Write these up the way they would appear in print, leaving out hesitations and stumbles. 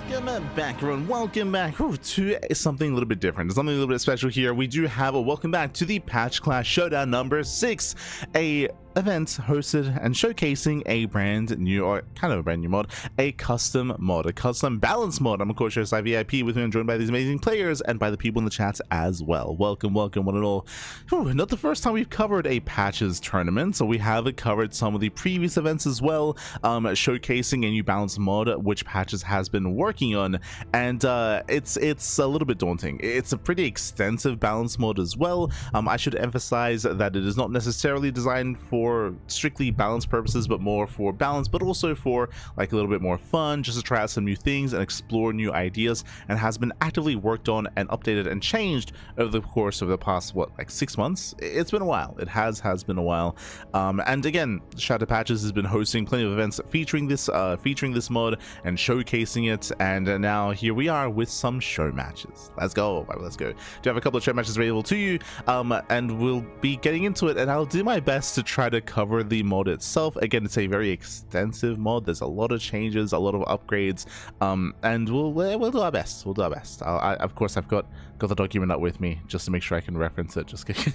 Welcome back, everyone. Welcome back to something a little bit different, something a little bit special here. We do have a welcome back to the Patch Clash Showdown number 6, a event hosted and showcasing a brand new, or kind of a brand new mod, a custom mod, a custom balance mod. I'm of course your VIP, with me I'm joined by these amazing players and by the people in the chat as well. Welcome, welcome, one and all. Not the first time we've covered a patches tournament, so we have covered some of the previous events as well, showcasing a new balance mod which Patches has been working on, and it's a little bit daunting. It's a pretty extensive balance mod as well. I should emphasize that it is not necessarily designed for strictly balance purposes, but more for balance, but also for like a little bit more fun, just to try out some new things and explore new ideas, and has been actively worked on and updated and changed over the course of the past, what, like 6 months? It's been a while. It has been a while. And again, Shadow Patches has been hosting plenty of events featuring this mod and showcasing it, and now here we are with some show matches. Let's go. Let's go. Do you have a couple of show matches available to you, and we'll be getting into it, and I'll do my best to try to cover the mod itself. Again, it's a very extensive mod. There's a lot of changes, a lot of upgrades, and we'll do our best. We'll do our best. Of course, I've got the document up with me just to make sure I can reference it. Just kidding.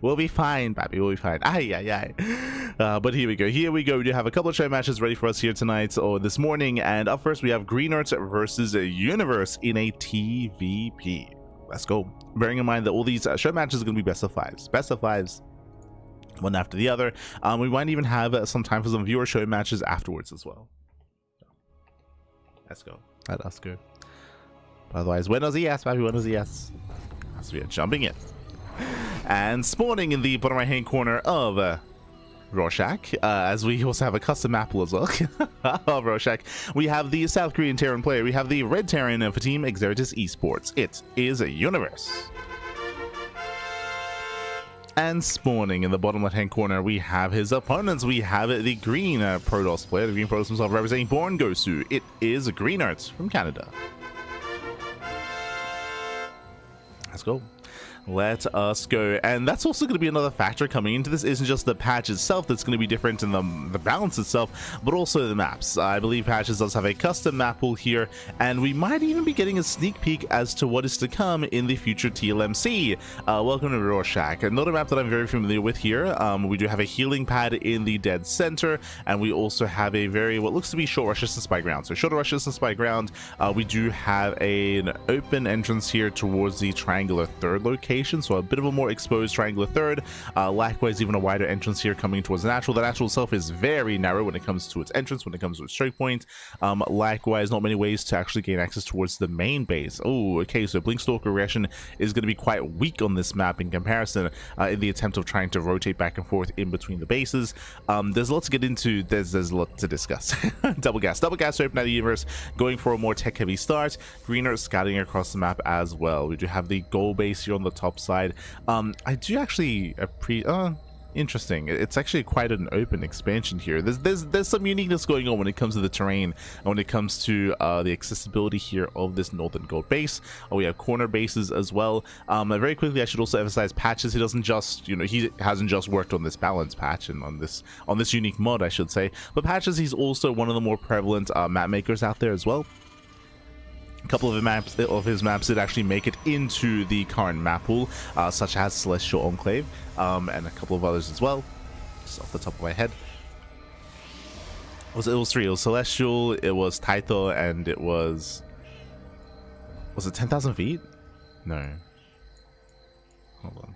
We'll be fine, Pappy. We'll be fine. But here we go. We do have a couple of show matches ready for us here tonight or this morning. And up first, we have Greenert versus Universe in a TVP. Let's go. Bearing in mind that all these show matches are going to be best of fives, one after the other. We might even have some time for some viewer show matches afterwards as well. Let's go. Let us go. Otherwise, buenos dias, Pappy. Buenos dias. As we are jumping in. And spawning in the bottom right hand corner of Rorschach, as we also have a custom apple as well of Rorschach, we have the South Korean Terran player. We have the Red Terran for Team Exertus Esports. It is a Universe. And spawning in the bottom left hand corner, we have his opponents. We have the Green Protoss player, the Green Protoss himself, representing Born Gosu. It is Greenert from Canada. Let's go. Let us go. And that's also going to be another factor coming into this. Isn't just the patch itself that's going to be different in the balance itself, but also the maps. I believe Patches does have a custom map pool here, and we might even be getting a sneak peek as to what is to come in the future TLMC. Welcome to Rorschach. Another map that I'm very familiar with here. We do have a healing pad in the dead center, and we also have a what looks to be short rushes and spy ground. So short rushes and spy ground. We do have an open entrance here towards the triangular third location, so a bit of a more exposed triangular third. Likewise, even a wider entrance here coming towards the natural. The natural itself is very narrow when it comes to its entrance, when it comes to its choke point. Likewise, not many ways to actually gain access towards the main base. Oh, okay, so Blinkstalker aggression is going to be quite weak on this map in comparison, in the attempt of trying to rotate back and forth in between the bases. There's a lot to get into. There's a lot to discuss. Double gas open out the universe, going for a more tech heavy start. Greener scouting across the map as well. We do have the goal base here on the top side. I do actually interesting. It's actually quite an open expansion here. There's some uniqueness going on when it comes to the terrain and when it comes to the accessibility here of this northern gold base. We have corner bases as well. Very quickly, I should also emphasize Patches. He doesn't just, he hasn't just worked on this balance patch and on this unique mod, I should say. But Patches, he's also one of the more prevalent map makers out there as well. A couple of his maps did actually make it into the current map pool, such as Celestial Enclave, and a couple of others as well, just off the top of my head. It was 3. It was Celestial, it was Taito, and it was it 10,000 feet? No. Hold on.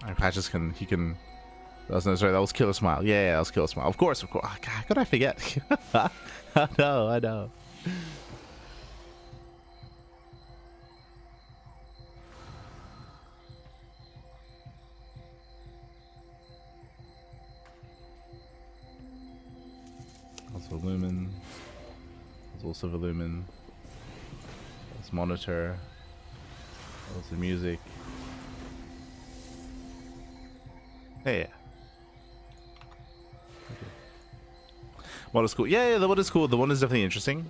My Patches he can... Sorry, that was Killer Smile. Yeah, that was Killer Smile. Of course. Oh, God, how could I forget? I know. Also Lumen. There's also the Lumen. There's Monitor. There's the music. Hey, yeah. Mod is cool. Yeah, the mod is cool. The one is definitely interesting.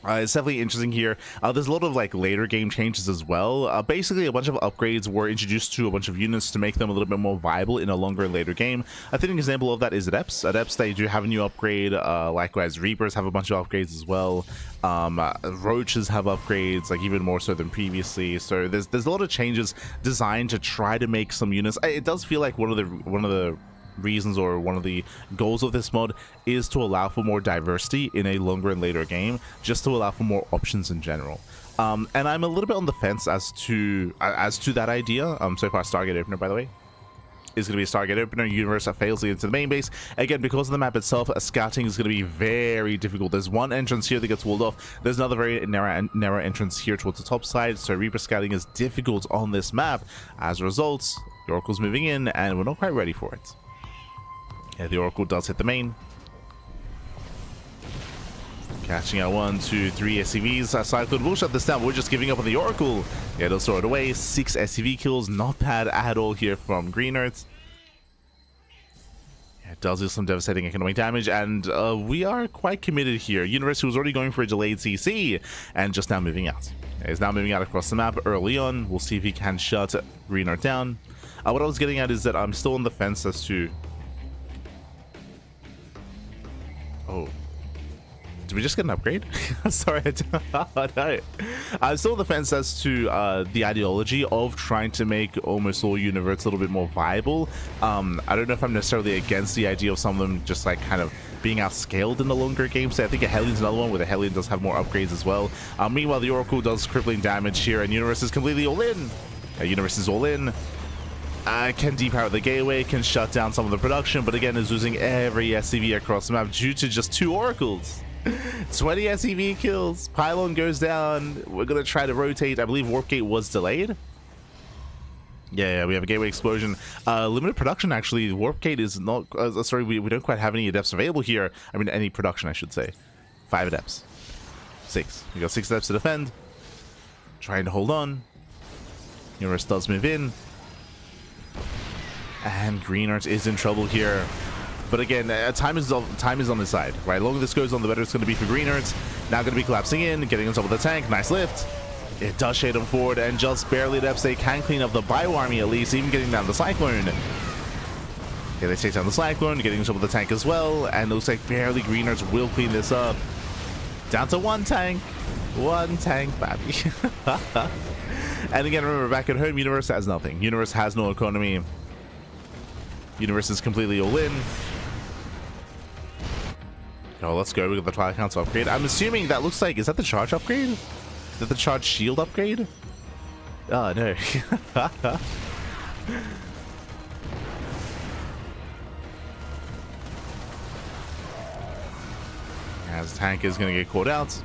It's definitely interesting here. There's a lot of like later game changes as well. Basically, a bunch of upgrades were introduced to a bunch of units to make them a little bit more viable in a longer later game. I think an example of that is Adepts. Adepts, they do have a new upgrade. Likewise, Reapers have a bunch of upgrades as well. Roaches have upgrades, like even more so than previously. So there's a lot of changes designed to try to make some units. It does feel like one of the reasons, or one of the goals of this mod, is to allow for more diversity in a longer and later game, just to allow for more options in general. And I'm a little bit on the fence as to that idea. So far, Stargate Opener, by the way, is going to be a Stargate Opener universe that fails to get into the main base. Again, because of the map itself, scouting is going to be very difficult. There's one entrance here that gets walled off. There's another very narrow entrance here towards the top side, so Reaper scouting is difficult on this map. As a result, the Oracle's moving in, and we're not quite ready for it. Yeah, the Oracle does hit the main. Catching out 1, 2, 3 SCVs. Cyclone will shut this down, but we're just giving up on the Oracle. Yeah, they'll throw it away. 6 SCV kills. Not bad at all here from Greenert. Yeah, it does do some devastating economic damage, and we are quite committed here. Universe, who was already going for a delayed CC, and just now moving out. Yeah, he's now moving out across the map early on. We'll see if he can shut Greenert down. What I was getting at is that I'm still on the fence as to... Oh, did we just get an upgrade? Sorry, no. I'm still on the fence as to the ideology of trying to make almost all universes a little bit more viable. I don't know if I'm necessarily against the idea of some of them just like kind of being outscaled in the longer game. So I think a Hellion's another one where the Hellion does have more upgrades as well. Meanwhile, the Oracle does crippling damage here, and Universe is completely all in. Universe is all in. Can depower the gateway, can shut down some of the production, but again is losing every SCV across the map due to just 2 oracles. 20 SCV kills. Pylon goes down. We're gonna try to rotate. I believe Warp Gate was delayed. Yeah, we have a gateway explosion. Limited production, actually. Warp Gate is not... sorry, we don't quite have any adepts available here. I mean, any production, I should say. 5 adepts. 6. We got 6 adepts to defend. Trying to hold on. Universe does move in. And Greenert is in trouble here. But again, time is on his side, right? The longer this goes on, the better it's going to be for Greenert. Now going to be collapsing in, getting on top of the tank. Nice lift. It does shade him forward, and just barely adepts. They can clean up the bio army at least, even getting down the Cyclone. Okay, they take down the Cyclone, getting on top of the tank as well. And it looks like barely Greenert will clean this up. Down to 1 tank. 1 tank, baby. And again, remember, back at home, Universe has nothing. Universe has no economy. Universe is completely all in. Oh, let's go. We got the Twilight Council upgrade. I'm assuming that looks like... Is that the charge upgrade? Is that the charge shield upgrade? Oh, no. As the tank is going to get caught out.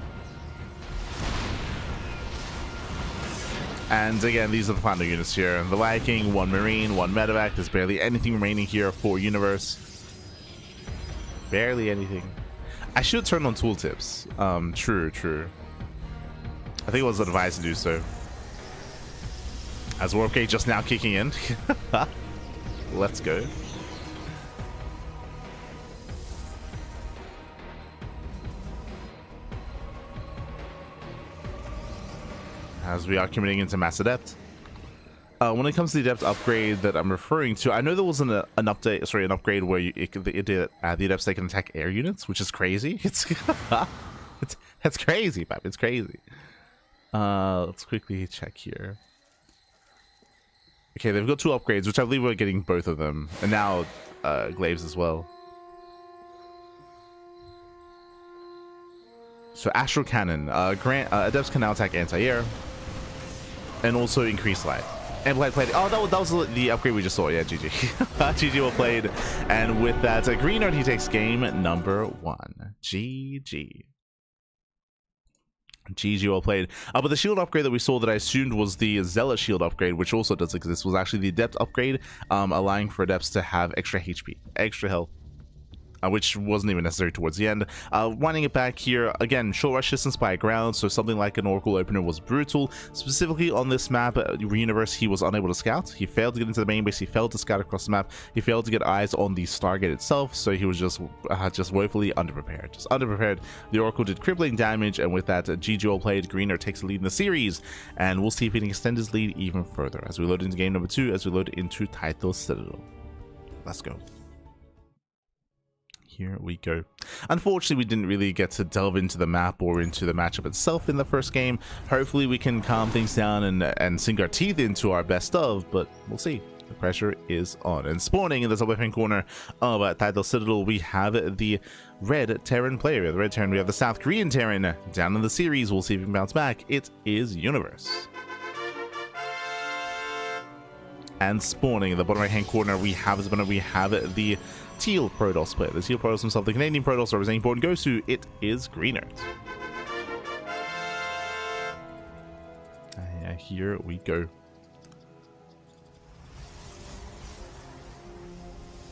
And again, these are the final units here. The Viking, 1 Marine, 1 Medevac. There's barely anything remaining here for Universe. Barely anything. I should turn on tooltips. True. I think it was advised to do so. As Warp Gate just now kicking in. Let's go. As we are committing into Mass Adept. When it comes to the Adept upgrade that I'm referring to, I know there was an upgrade where the Adepts, they can attack air units, which is crazy. It's crazy, Pap. It's crazy. Let's quickly check here. Okay, they've got 2 upgrades, which I believe we're getting both of them, and now Glaives as well. So Astral Cannon, Adepts can now attack anti-air, and also increase light. And light plate. Oh, that was the upgrade we just saw. Yeah, GG. GG well played. And with that, Greenert, he takes game number 1. GG. GG well played. But the shield upgrade that we saw that I assumed was the Zealot shield upgrade, which also does exist, was actually the Adept upgrade, allowing for Adepts to have extra HP, extra health. which wasn't even necessary towards the end. Winding it back here, again, short rush distance by ground, so something like an Oracle opener was brutal. Specifically on this map, Universe, he was unable to scout. He failed to get into the main base, he failed to scout across the map, he failed to get eyes on the Stargate itself, so he was just woefully underprepared. Just underprepared. The Oracle did crippling damage, and with that, GG well played. Greenert takes the lead in the series, and we'll see if he can extend his lead even further as we load into game number 2, as we load into Title Citadel. Let's go. Here we go. Unfortunately, we didn't really get to delve into the map or into the matchup itself in the first game. Hopefully we can calm things down and sink our teeth into our best of, but we'll see. The pressure is on. And spawning in the top left-hand corner of Title Citadel, we have the red Terran player. The red Terran, we have the South Korean Terran down in the series. We'll see if we can bounce back. It is Universe. And spawning in the bottom right-hand corner, we have the Teal Protoss player. The Teal Protoss himself, the Canadian Protoss representing Port and Gosu. It is Greenert. Here we go.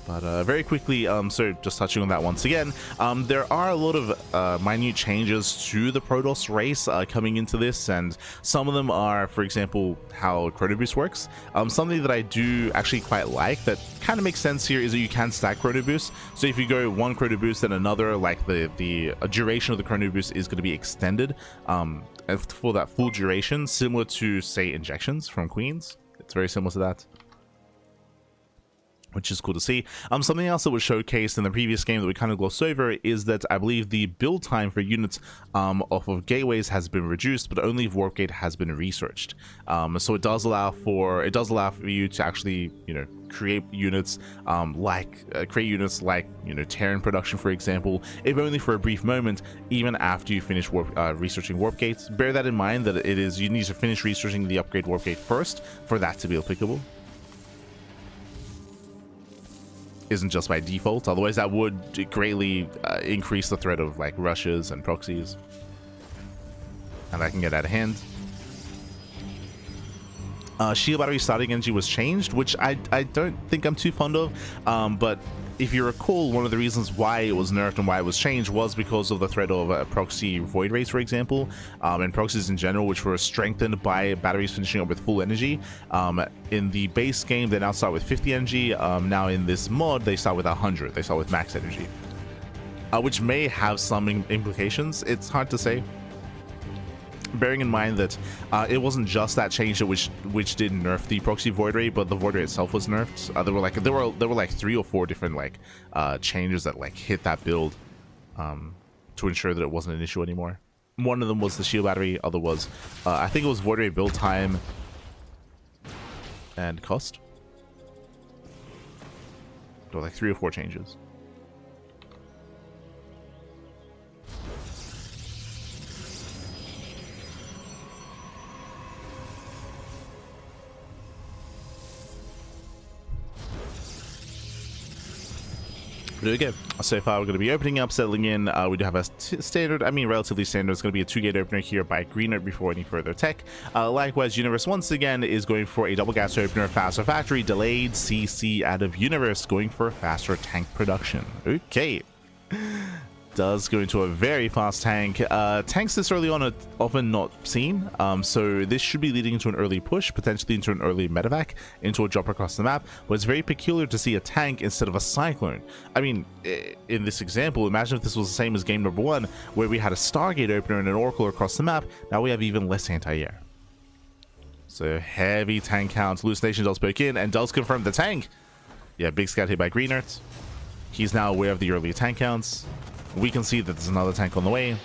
But very quickly, so just touching on that once again, there are a lot of minute changes to the Protoss race coming into this, and some of them are, for example, how Chrono Boost works. Something that I do actually quite like that kind of makes sense here is that you can stack Chrono Boost. So if you go one Chrono Boost and another, like the duration of the Chrono Boost is going to be extended for that full duration, similar to, say, injections from Queens. It's very similar to that, which is cool to see. Something else that was showcased in the previous game that we kind of glossed over is that I believe the build time for units off of gateways has been reduced, but only if Warp Gate has been researched. So it does allow for you to actually, create units like Terran production, for example, if only for a brief moment, even after you finish researching Warp Gates. Bear that in mind, that you need to finish researching the upgrade Warp Gate first for that to be applicable. Isn't just by default, otherwise that would greatly increase the threat of like rushes and proxies, and that can get out of hand. Shield battery starting energy was changed, which I don't think I'm too fond of, but if you recall, one of the reasons why it was nerfed and why it was changed was because of the threat of proxy void rates, for example, and proxies in general, which were strengthened by batteries finishing up with full energy. In the base game, they now start with 50 energy. Now in this mod, they start with 100. They start with max energy, which may have some implications. It's hard to say, bearing in mind that it wasn't just that change which did nerf the proxy void rate, but the void rate itself was nerfed. There were like 3 or 4 different changes that hit that build to ensure that it wasn't an issue anymore. One of them was the shield battery. Other was I think it was void rate, build time, and cost. There were like 3 or 4 changes. There we go. So far we're going to be opening up, settling in. We do have a standard, relatively standard. It's going to be a 2-gate opener here by Greenert before any further tech. Likewise, Universe once again is going for a double gas opener, faster factory, delayed CC out of Universe, going for faster tank production. Okay. Does go into a very fast tank. Tanks this early on are often not seen, so this should be leading into an early push, potentially into an early medevac, into a drop across the map, but it's very peculiar to see a tank instead of a cyclone. In this example, imagine if this was the same as game number 1, where we had a Stargate opener and an Oracle across the map. Now we have even less anti-air. So heavy tank count. Hallucination does poke in and does confirm the tank. Yeah, big scout hit by Greenert. He's now aware of the early tank counts. We can see that there's another tank on the way.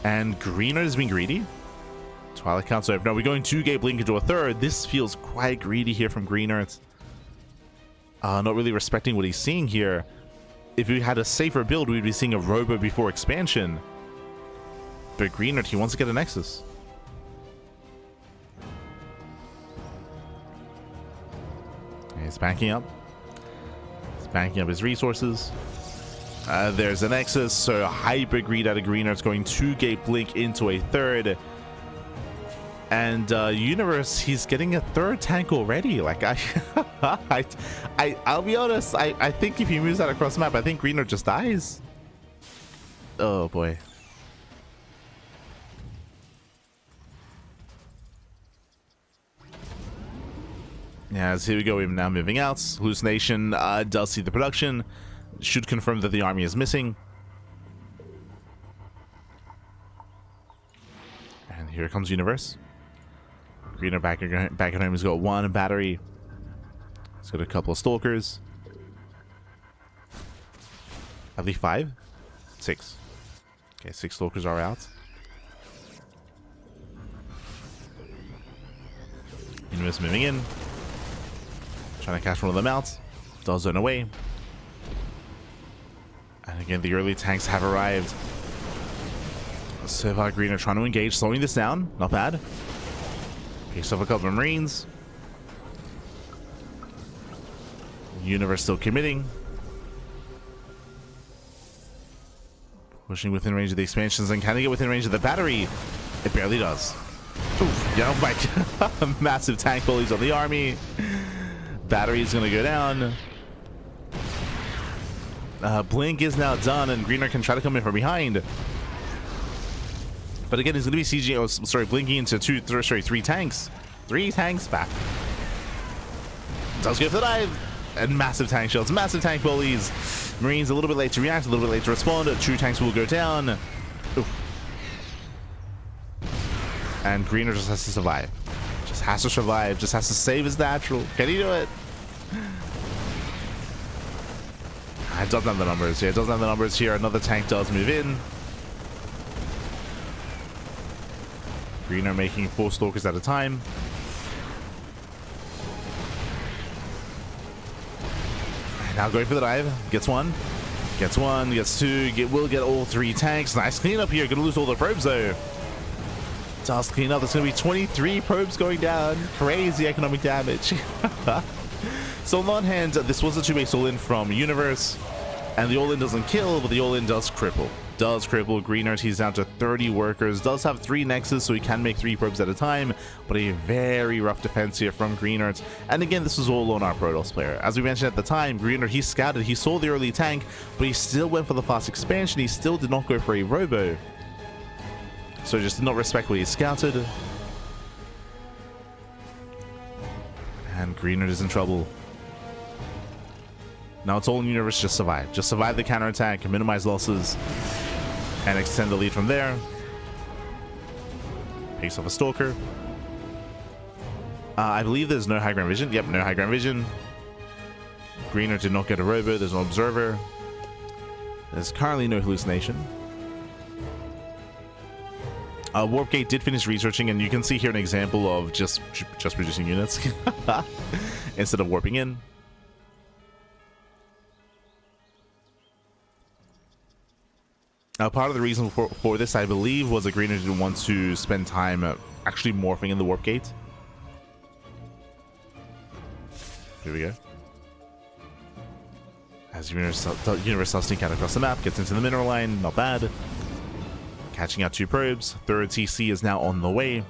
And Greenert is being greedy. Twilight counts open. Now we're going 2-gate blink into a 3rd. This feels quite greedy here from Greenert. Not really respecting what he's seeing here. If we had a safer build, we'd be seeing a Robo before expansion. But Greenert, he wants to get a Nexus. He's backing up. He's backing up his resources. There's a Nexus, so hyper greed out of Greenert. It's going 2-gate blink into a 3rd. And Universe, he's getting a third tank already. Like I'll be honest, I think if he moves that across the map, I think Greenert just dies. Oh boy. Yeah, so here we go. We're now moving out. Hallucination does see the production. Should confirm that the army is missing. And here comes Universe. Greener back at home. He's got one battery. He's got a couple of stalkers. I believe 5? 6. Okay, 6 stalkers are out. Universe moving in. Trying to catch one of them out. Does zone away. And again, the early tanks have arrived. So far, Greener trying to engage, slowing this down. Not bad. Picks up a couple of Marines. Universe still committing. Pushing within range of the expansions, and can he get within range of the battery? It barely does. Oof, yeah, oh my massive tank bullies on the army. Battery is going to go down. Blink is now done, and Greener can try to come in from behind. But again, he's going to be CG. Oh, sorry, blinking into 3 tanks. 3 tanks back. Does go for the dive. And massive tank shells, massive tank bullies. Marines a little bit late to react, a little bit late to respond. 2 tanks will go down. Oof. And Greener just has to survive. Just has to survive. Just has to save his natural. Can he do it? It doesn't have the numbers. Yeah, it doesn't have the numbers here. Another tank does move in. Greener making 4 stalkers at a time. And now going for the dive. Gets 1. Gets 1. Gets 2. Will get all 3 tanks. Nice cleanup here. Gonna lose all the probes though. Does clean up. There's gonna be 23 probes going down. Crazy economic damage. So on the one hand, this was a 2-base all-in from Universe. And the all-in doesn't kill, but the all-in does cripple. Does cripple Greenert. He's down to 30 workers. Does have 3 nexus, so he can make 3 probes at a time. But a very rough defense here from Greenert. And again, this was all on our Protoss player. As we mentioned at the time, Greenert, he scouted. He saw the early tank, but he still went for the fast expansion. He still did not go for a robo. So just did not respect what he scouted. And Greenert is in trouble. Now it's all in Universe. Just survive. Just survive the counterattack, minimize losses, and extend the lead from there. Picks off a stalker. I believe there's no high ground vision. Yep, no high ground vision. Greenert did not get a robo. There's no observer. There's currently no hallucination. Warp Gate did finish researching, and you can see here an example of just producing units instead of warping in. Part of the reason for this, I believe, was that Greener didn't want to spend time actually morphing in the Warp Gate. Here we go. As Universe does sneak out across the map, gets into the mineral line, not bad. Catching out 2 probes. 3rd TC is now on the way.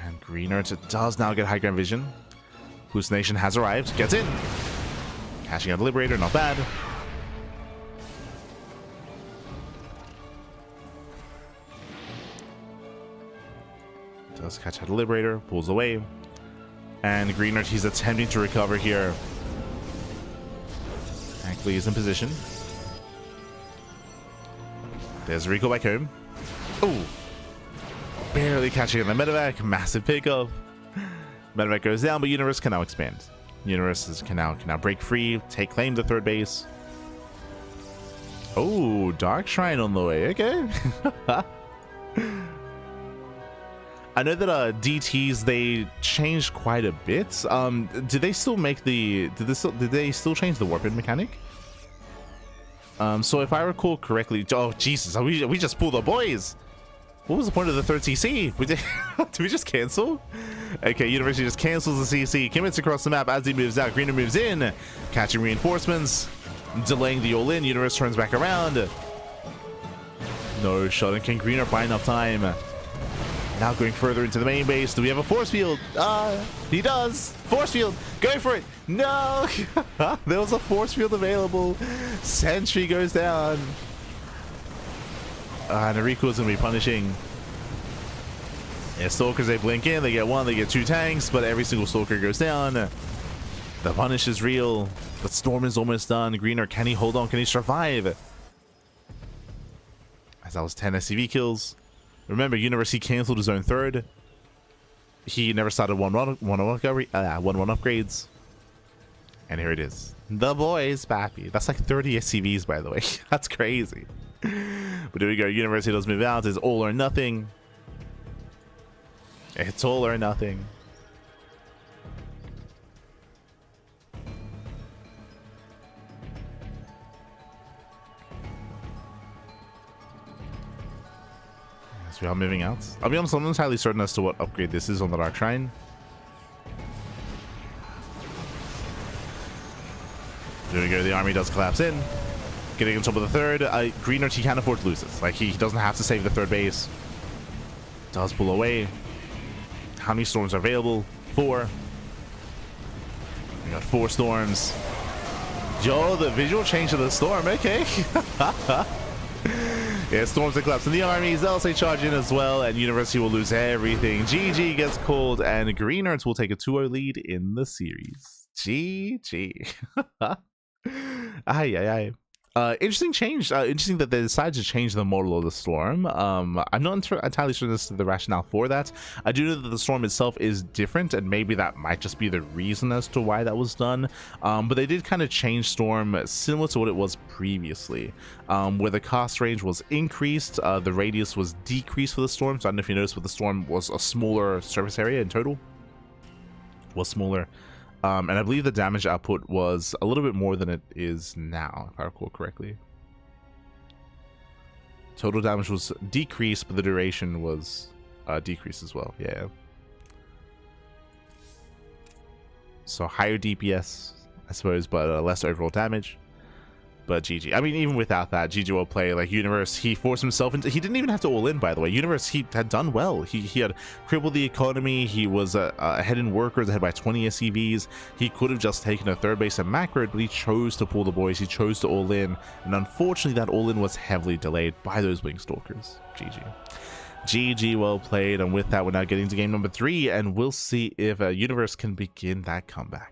And Greener does now get high ground vision. Hallucination has arrived, gets in. Catching out a Liberator, not bad. Does catch out a Liberator, pulls away. And Greenert, he's attempting to recover here. Thankfully, he's in position. There's Rico back home. Oh! Barely catching in the medevac. Massive pickup. Medevac goes down, but Universe can now expand. Universe can now break free, take claim to 3rd base. Oh, Dark Shrine on the way. Okay. I know that DTs, they changed quite a bit. Did they still make the? Did they still change the warp-in mechanic? So if I recall correctly, oh Jesus, we just pulled the boys. What was the point of the 3rd CC? Did we just cancel? Okay, University just cancels the CC, commits across the map as he moves out. Greener moves in, catching reinforcements, delaying the all-in. Universe turns back around. No shot, and can Greener buy enough time? Now going further into the main base. Do we have a force field? He does. Force field. Going for it. No. There was a force field available. Sentry goes down. Nariko's going to be punishing. Yeah, Stalkers, they blink in. They get one. They get 2 tanks. But every single Stalker goes down. The punish is real. But Storm is almost done. Greenert, can he hold on? Can he survive? As that was 10 SCV kills. Remember, University canceled his own third. He never started 1-1 upgrades. And here it is. The boys, Pappy. That's like 30 SCVs, by the way. That's crazy. But there we go. University does move out. It's all or nothing. It's all or nothing. We are moving out. I'll be honest, I'm not entirely certain as to what upgrade this is on the Dark Shrine. There we go. The army does collapse in. Getting on top of the third. Greenert, he can't afford to lose this. Like, he doesn't have to save the third base. Does pull away. How many storms are available? 4. We got 4 storms. Yo, the visual change of the storm. Okay. Yeah, storms and collapse in the armies. They'll say charge in as well, and University will lose everything. GG gets called, and Greenert will take a 2-0 lead in the series. GG. Aye. Interesting change. Interesting that they decided to change the model of the storm. I'm not entirely sure as to the rationale for that. I do know that the storm itself is different, and maybe that might just be the reason as to why that was done. But they did kind of change storm similar to what it was previously, where the cast range was increased, the radius was decreased for the storm. So I don't know if you noticed, but the storm was a smaller surface area in total. Was smaller. And I believe the damage output was a little bit more than it is now, if I recall correctly. Total damage was decreased, but the duration was decreased as well. Yeah. So higher DPS, I suppose, but less overall damage. But GG. I mean, even without that, GG will play. Like, Universe, he forced himself into... He didn't even have to all in, by the way. Universe, he had done well. He had crippled the economy. He was ahead in workers, ahead by 20 SCVs. He could have just taken a third base and macroed, but he chose to pull the boys. He chose to all in. And unfortunately, that all in was heavily delayed by those Wing Stalkers. GG. GG, well played. And with that, we're now getting to game number 3, and we'll see if Universe can begin that comeback.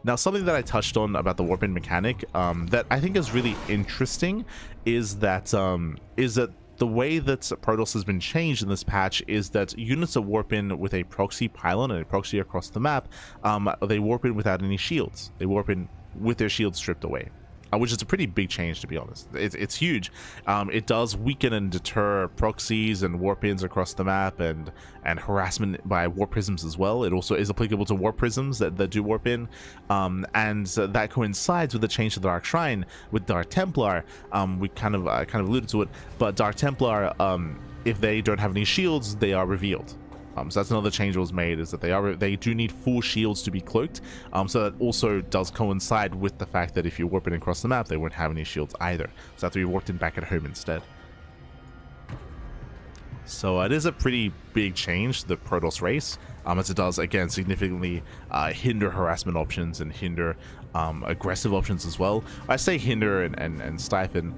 Now, something that I touched on about the warp in mechanic that I think is really interesting is that the way that Protoss has been changed in this patch is that units that warp in with a proxy pylon and a proxy across the map, they warp in without any shields. They warp in with their shields stripped away. Which is a pretty big change, to be honest. It's huge. It does weaken and deter proxies and warp-ins across the map and harassment by warp prisms as well. It also is applicable to warp prisms that do warp in. And that coincides with the change to the Dark Shrine with Dark Templar. We kind of alluded to it, but Dark Templar, if they don't have any shields, they are revealed. So that's another change that was made, is that they do need full shields to be cloaked. So that also does coincide with the fact that if you warp in across the map, they won't have any shields either. So they have to be warped in back at home instead. So it is a pretty big change to the Protoss race, as it does, again, significantly hinder harassment options and hinder aggressive options as well. I say hinder and stifle,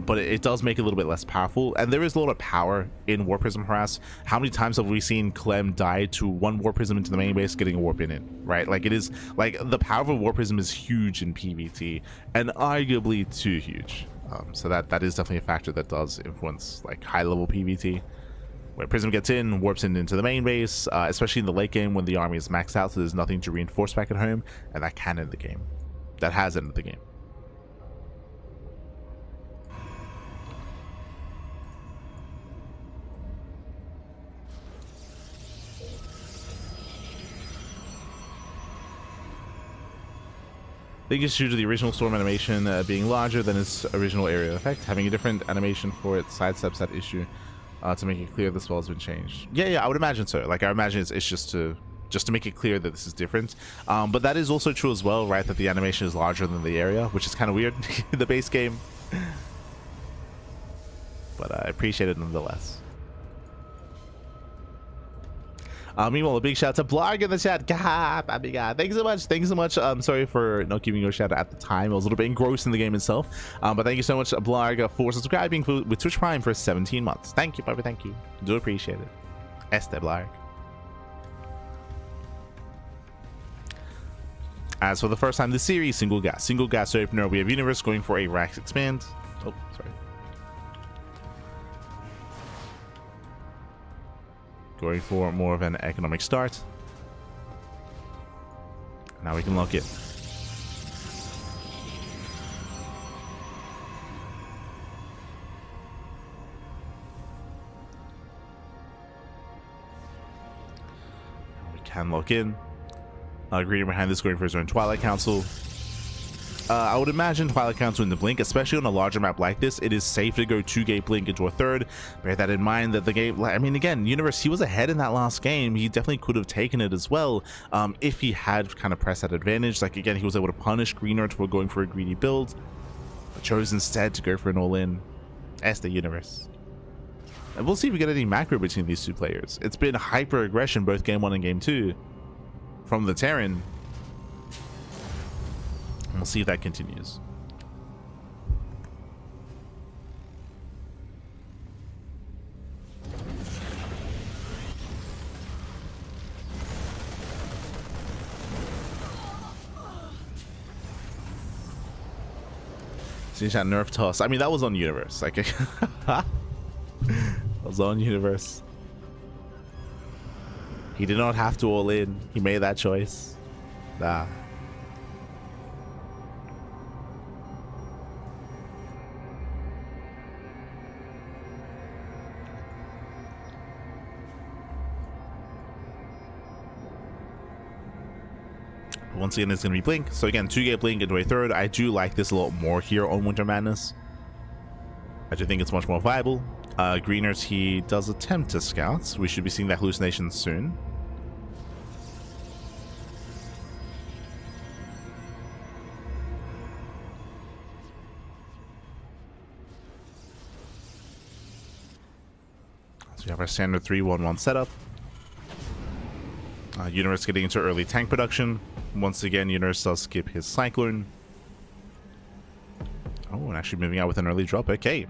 but it does make it a little bit less powerful, and there is a lot of power in Warp Prism harass. How many times have we seen Clem die to one Warp Prism into the main base, getting a warp in, right? Like, it is, like, the power of a Warp Prism is huge in PvT, and arguably too huge. So that is definitely a factor that does influence, like, high level PvT. Where Prism gets in, warps into the main base, especially in the late game when the army is maxed out, so there's nothing to reinforce back at home, and that can end the game. That has ended the game. I think it's due to the original storm animation being larger than its original area effect. Having a different animation for it sidesteps that issue. To make it clear the spell has been changed. Yeah, I would imagine so. Like, I imagine it's just to make it clear that this is different. But that is also true as well, right? That the animation is larger than the area, which is kind of weird in the base game. But I appreciate it nonetheless. Meanwhile, a big shout out to Blarg in the chat. God, thank you so much. Thank you so much. Sorry for not giving you a shout out at the time. I was a little bit engrossed in the game itself. But thank you so much, Blarg, for subscribing with Twitch Prime for 17 months. Thank you, Bobby. Thank you. Do appreciate it. Este Blarg. As for the first time this series, single gas opener, we have Universe going for a Rax expand. Oh, sorry. Going for more of an economic start. Now we can lock it. We can lock in. Greener behind this going for his own Twilight Council. I would imagine Twilight Council in the Blink, especially on a larger map like this, it is safe to go 2-gate Blink into a third. Bear that in mind that the game, I mean, again, Universe, he was ahead in that last game. He definitely could have taken it as well if he had kind of pressed that advantage. Like, again, he was able to punish Greenert for going for a greedy build, but chose instead to go for an all-in. As the Universe. And we'll see if we get any macro between these two players. It's been hyper-aggression both Game 1 and Game 2 from the Terran. And we'll see if that continues. Since that nerf toss, I mean, that was on Universe. Like, that was on Universe. He did not have to all in. He made that choice. Nah. Once again, it's going to be Blink. So again, 2-gate Blink into a third. I do like this a lot more here on Winter Madness. I do think it's much more viable. Greenert, he does attempt to scout. We should be seeing that hallucination soon. So we have our standard 3-1-1 setup. Universe getting into early tank production. Once again, Universe does skip his Cyclone. Oh, and actually moving out with an early drop. Okay.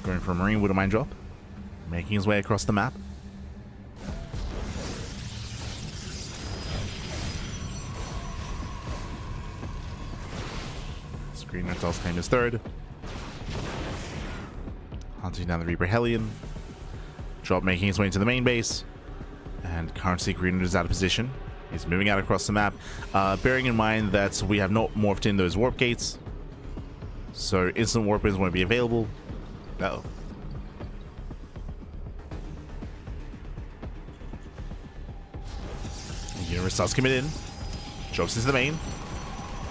Going for a Marine with a mine drop. Making his way across the map. Greenert does claim his third. Hunting down the Reaper Hellion. Drop making his way into the main base. And currently Greenert is out of position. He's moving out across the map. Bearing in mind that we have not morphed in those warp gates. So instant warp is going to be available. Uh-oh. Universe does commit in. Drops into the main.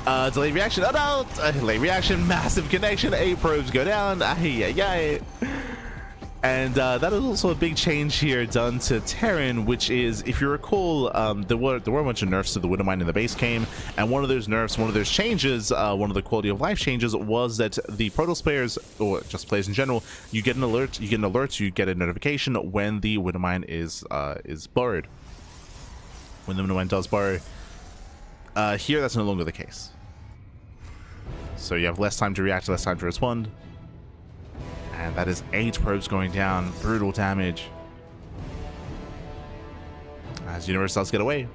Delayed reaction. Oh no! Delayed reaction. Massive connection. 8 probes go down. Ay. And that is also a big change here done to Terran, which is, if you recall, there were a bunch of nerfs to the Widowmine in the base game, and one of those nerfs, one of those changes, one of the quality of life changes was that the Protoss players, or just players in general, you get an alert, you get a notification when the Widowmine is burrowed. When the Widowmine does burrow. Here, that's no longer the case. So you have less time to react, less time to respond. And that is 8 probes going down. Brutal damage. As Universe does get away.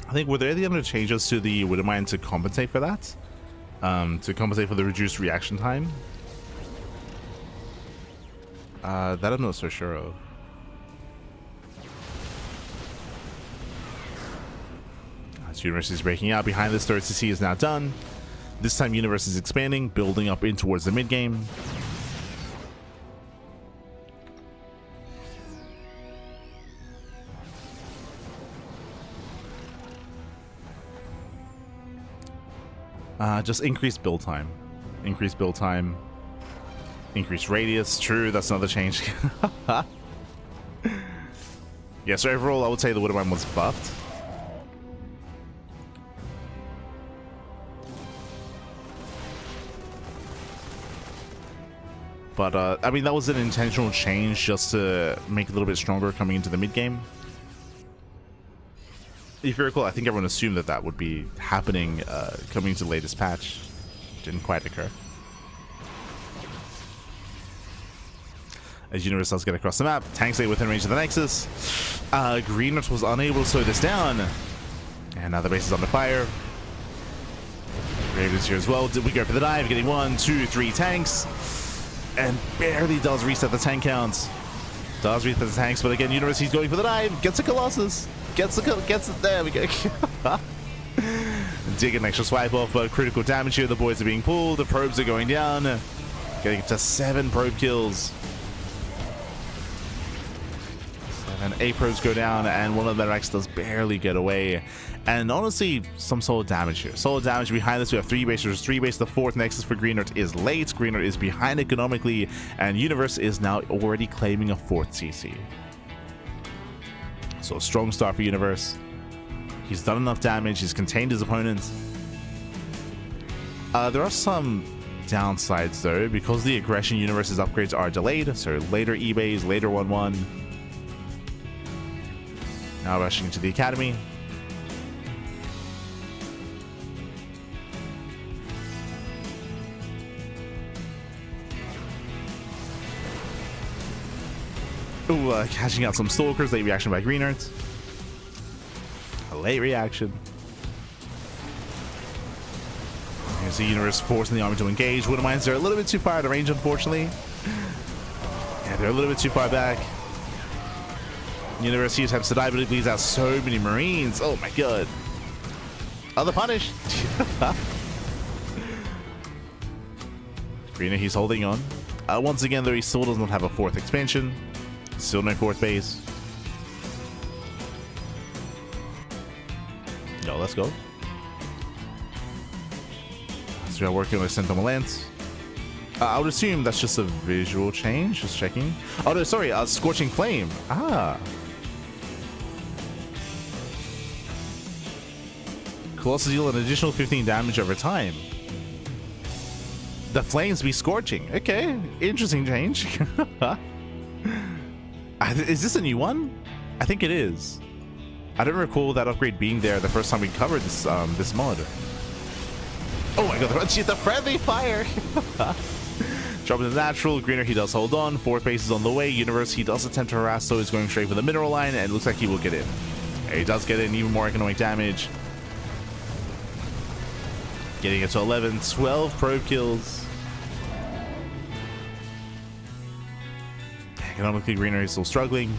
I think, were there any other changes to the Widowmine to compensate for that? To compensate for the reduced reaction time? That I'm not so sure of. As Universe is breaking out behind this, third CC is now done. This time Universe is expanding, building up in towards the mid game. Just increased build time. Increased build time. Increased radius. True, that's another change. Yeah, so overall, I would say the Widowmine was buffed. But, I mean, that was an intentional change just to make it a little bit stronger coming into the mid-game. If you recall, I think everyone assumed that that would be happening coming into the latest patch. Didn't quite occur. As Universe does get across the map, tanks stay within range of the Nexus. Greenert was unable to slow this down. And now the base is under fire. Raven's here as well. Did we go for the dive? Getting 1, 2, 3 tanks. And barely does reset the tank count. Does reset the tanks, but again, Universe, he's going for the dive. Gets a Colossus. Gets it. There we go. Dig an extra swipe off, but critical damage here. The boys are being pulled. The probes are going down. Getting to 7 probe kills. 8 probes go down, and one of the Medivacs does barely get away. And honestly, some solid damage here. Solid damage behind this. We have 3 base. There's 3 base. The 4th Nexus for Greenert is late. Greenert is behind economically, and Universe is now already claiming a 4th CC. So a strong start for Universe. He's done enough damage. He's contained his opponents. There are some downsides though, because the aggression Universe's upgrades are delayed. So later E-Bays, later 1-1. Now rushing into the academy. Ooh, catching out some stalkers. Late reaction by Greenert. A late reaction. Here's the Universe forcing the army to engage. Widowmines are a little bit too far out of range, unfortunately. Yeah, they're a little bit too far back. University attempts to die, but it bleeds out so many Marines. Oh my god. Oh, the punish. Greener, he's holding on. Once again, though, he still does not have a 4th expansion. Still no 4th base. Yo, let's go. So we're working with Sentinel Lance. I would assume that's just a visual change. Just checking. Oh no, sorry. Scorching Flame. Ah. Colossus deal an additional 15 damage over time. The flames be scorching. Okay, interesting change. Is this a new one? I think it is. I don't recall that upgrade being there the first time we covered this this mod. Oh my god, the friendly fire. Dropping the natural. Greener, he does hold on. 4th base is on the way. Universe, he does attempt to harass, so he's going straight for the mineral line, and it looks like he will get in. Yeah, he does get in, even more economic damage. Getting it to 11, 12 probe kills. Economically, Greener is still struggling.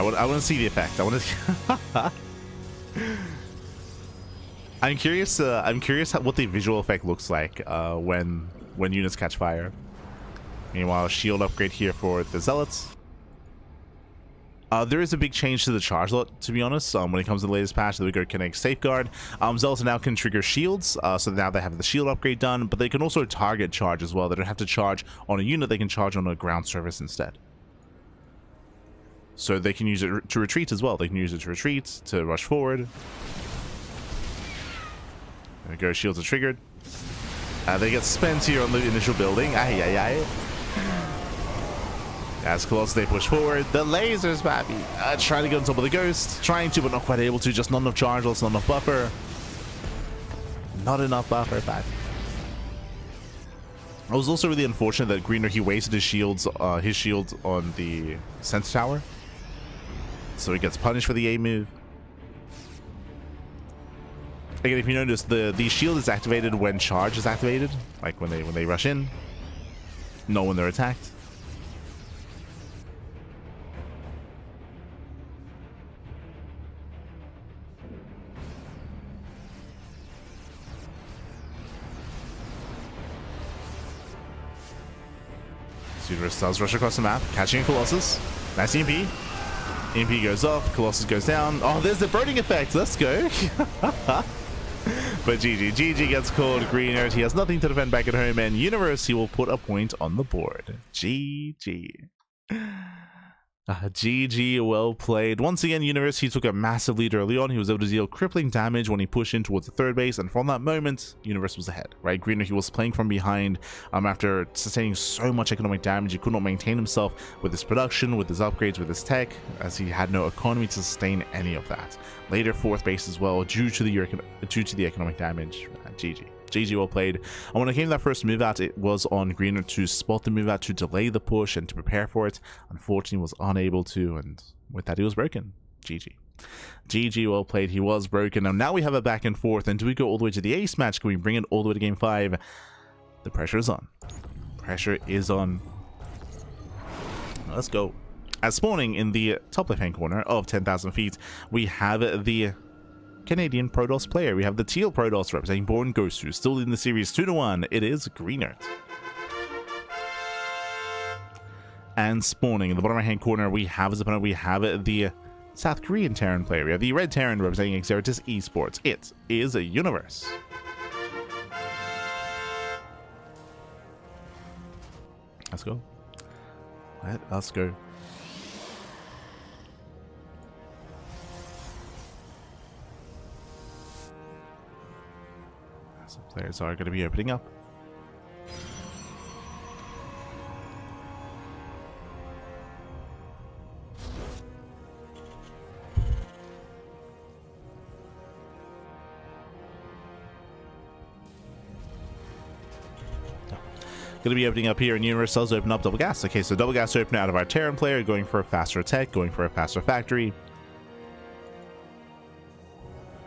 I want to see the effect. I want to. I'm curious. I'm curious what the visual effect looks like when units catch fire. Meanwhile, shield upgrade here for the zealots. There is a big change to the charge lot, to be honest. When it comes to the latest patch, that we go Kinetic Safeguard. Zealots now can trigger shields, so now they have the shield upgrade done, but they can also target charge as well. They don't have to charge on a unit; they can charge on a ground surface instead. So they can use it to retreat as well. They can use it to retreat, to rush forward. There we go, shields are triggered. They get spent here on the initial building. Aye, aye, aye. As Colossus, they push forward. The lasers, baby. Trying to get on top of the ghost. Trying to, but not quite able to. Just not enough charge, not enough buffer. Not enough buffer, baby. It was also really unfortunate that Greener, he wasted his shield on the Sense Tower. So he gets punished for the A move. Again, if you notice, the shield is activated when charge is activated, like when they rush in, not when they're attacked. So Universe does rush across the map, catching a Colossus. Nice EMP. EMP goes off, Colossus goes down. Oh, there's the burning effect. Let's go. But GG gets called. Greenert, he has nothing to defend back at home, and Universe, he will put a point on the board. GG. GG, well played. Once again, Universe, he took a massive lead early on. He was able to deal crippling damage when he pushed in towards the third base, and from that moment, Universe was ahead, right? Greenert, he was playing from behind after sustaining so much economic damage. He could not maintain himself with his production, with his upgrades, with his tech, as he had no economy to sustain any of that. Later, fourth base as well, due to the economic damage. GG, well played. And when it came to that first move out, it was on Greenert to spot the move out, to delay the push, and to prepare for it. Unfortunately, was unable to, and with that, he was broken. GG, well played. He was broken. And now we have a back and forth. And do we go all the way to the ace match? Can we bring it all the way to game 5? The pressure is on. Pressure is on. Let's go. As spawning in the top left-hand corner of 10,000 feet, we have the Canadian Protoss player. We have the teal Protoss representing Born Gosu, still in the series 2-1. It is Greenert. And spawning in the bottom right hand corner, we have as opponent, we have the South Korean Terran player. We have the red Terran representing Xeratus Esports. It is a Universe. Let's go. Let us go. Some players are going to be opening up. Going to be opening up here, and Universe does open up double gas. Okay, so double gas open out of our Terran player, going for a faster tech, going for a faster factory.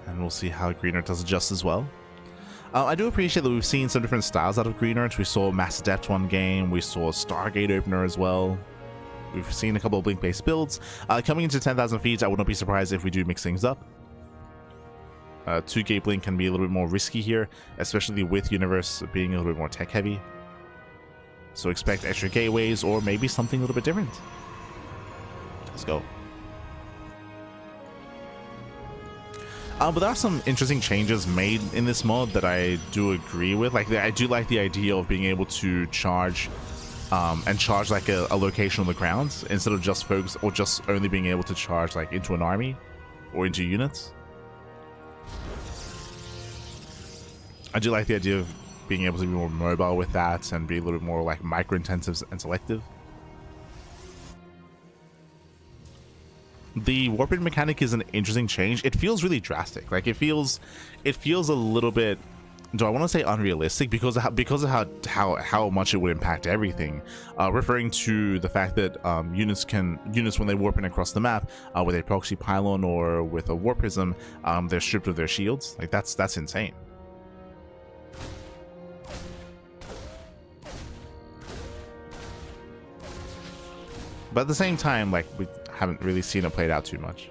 And we'll see how Greenert does adjust as well. I do appreciate that we've seen some different styles out of Greenert. We saw Mass Adept one game, we saw Stargate opener as well. We've seen a couple of blink-based builds. Coming into 10,000 feet, I would not be surprised if we do mix things up. 2-gate blink can be a little bit more risky here, especially with Universe being a little bit more tech-heavy. So expect extra gateways or maybe something a little bit different. Let's go. But there are some interesting changes made in this mod that I do agree with. Like, I do like the idea of being able to charge and charge like a location on the ground instead of just focus or just only being able to charge like into an army or into units. I do like the idea of being able to be more mobile with that and be a little bit more like micro-intensive and selective. The warping mechanic is an interesting change. It feels really drastic. Like it feels a little bit, do I want to say unrealistic because of how much it would impact everything. Referring to the fact that units when they warp in across the map with a proxy pylon or with a warp prism, they're stripped of their shields. Like that's insane. But at the same time, like, we haven't really seen it played out too much.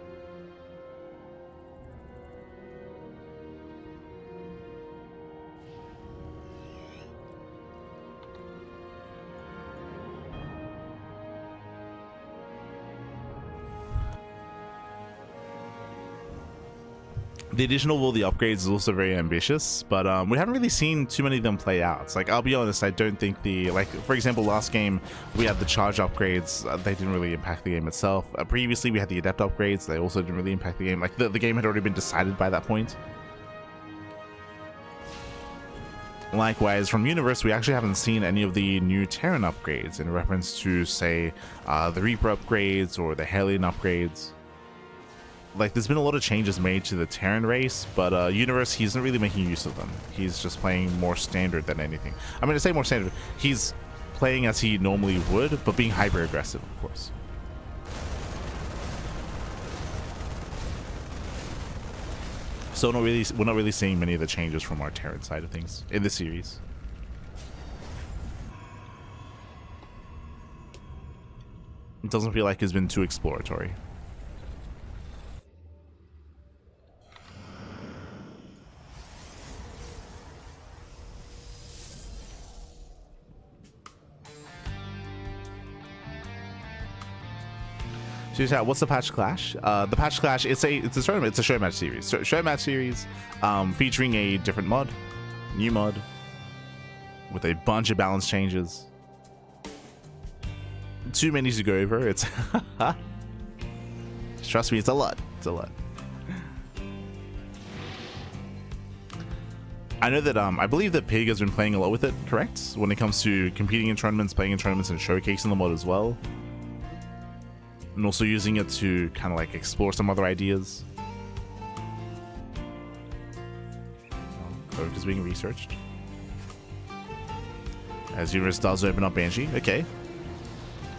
The addition of all the upgrades is also very ambitious, but we haven't really seen too many of them play out. It's like, I'll be honest, I don't think for example, last game we had the charge upgrades. They didn't really impact the game itself. Previously we had the adept upgrades. They also didn't really impact the game. Like the game had already been decided by that point. Likewise, from Universe, we actually haven't seen any of the new Terran upgrades in reference to, say, the Reaper upgrades or the Hellion upgrades. Like, there's been a lot of changes made to the Terran race, but Universe, he's not really making use of them. He's just playing more standard than anything. I mean, to say more standard, he's playing as he normally would, but being hyper aggressive, of course. So we're not really seeing many of the changes from our Terran side of things in the series. It doesn't feel like it's been too exploratory. So what's the patch Clash? The patch Clash, it's a tournament, it's a show match series. So show match series, featuring a different mod, new mod, with a bunch of balance changes. Too many to go over. It's trust me, it's a lot. It's a lot. I know that I believe that Pig has been playing a lot with it, correct? When it comes to competing in tournaments, playing in tournaments, and showcasing the mod as well. And also using it to kind of like explore some other ideas. Code is being researched. As Universe does open up Banshee. Okay.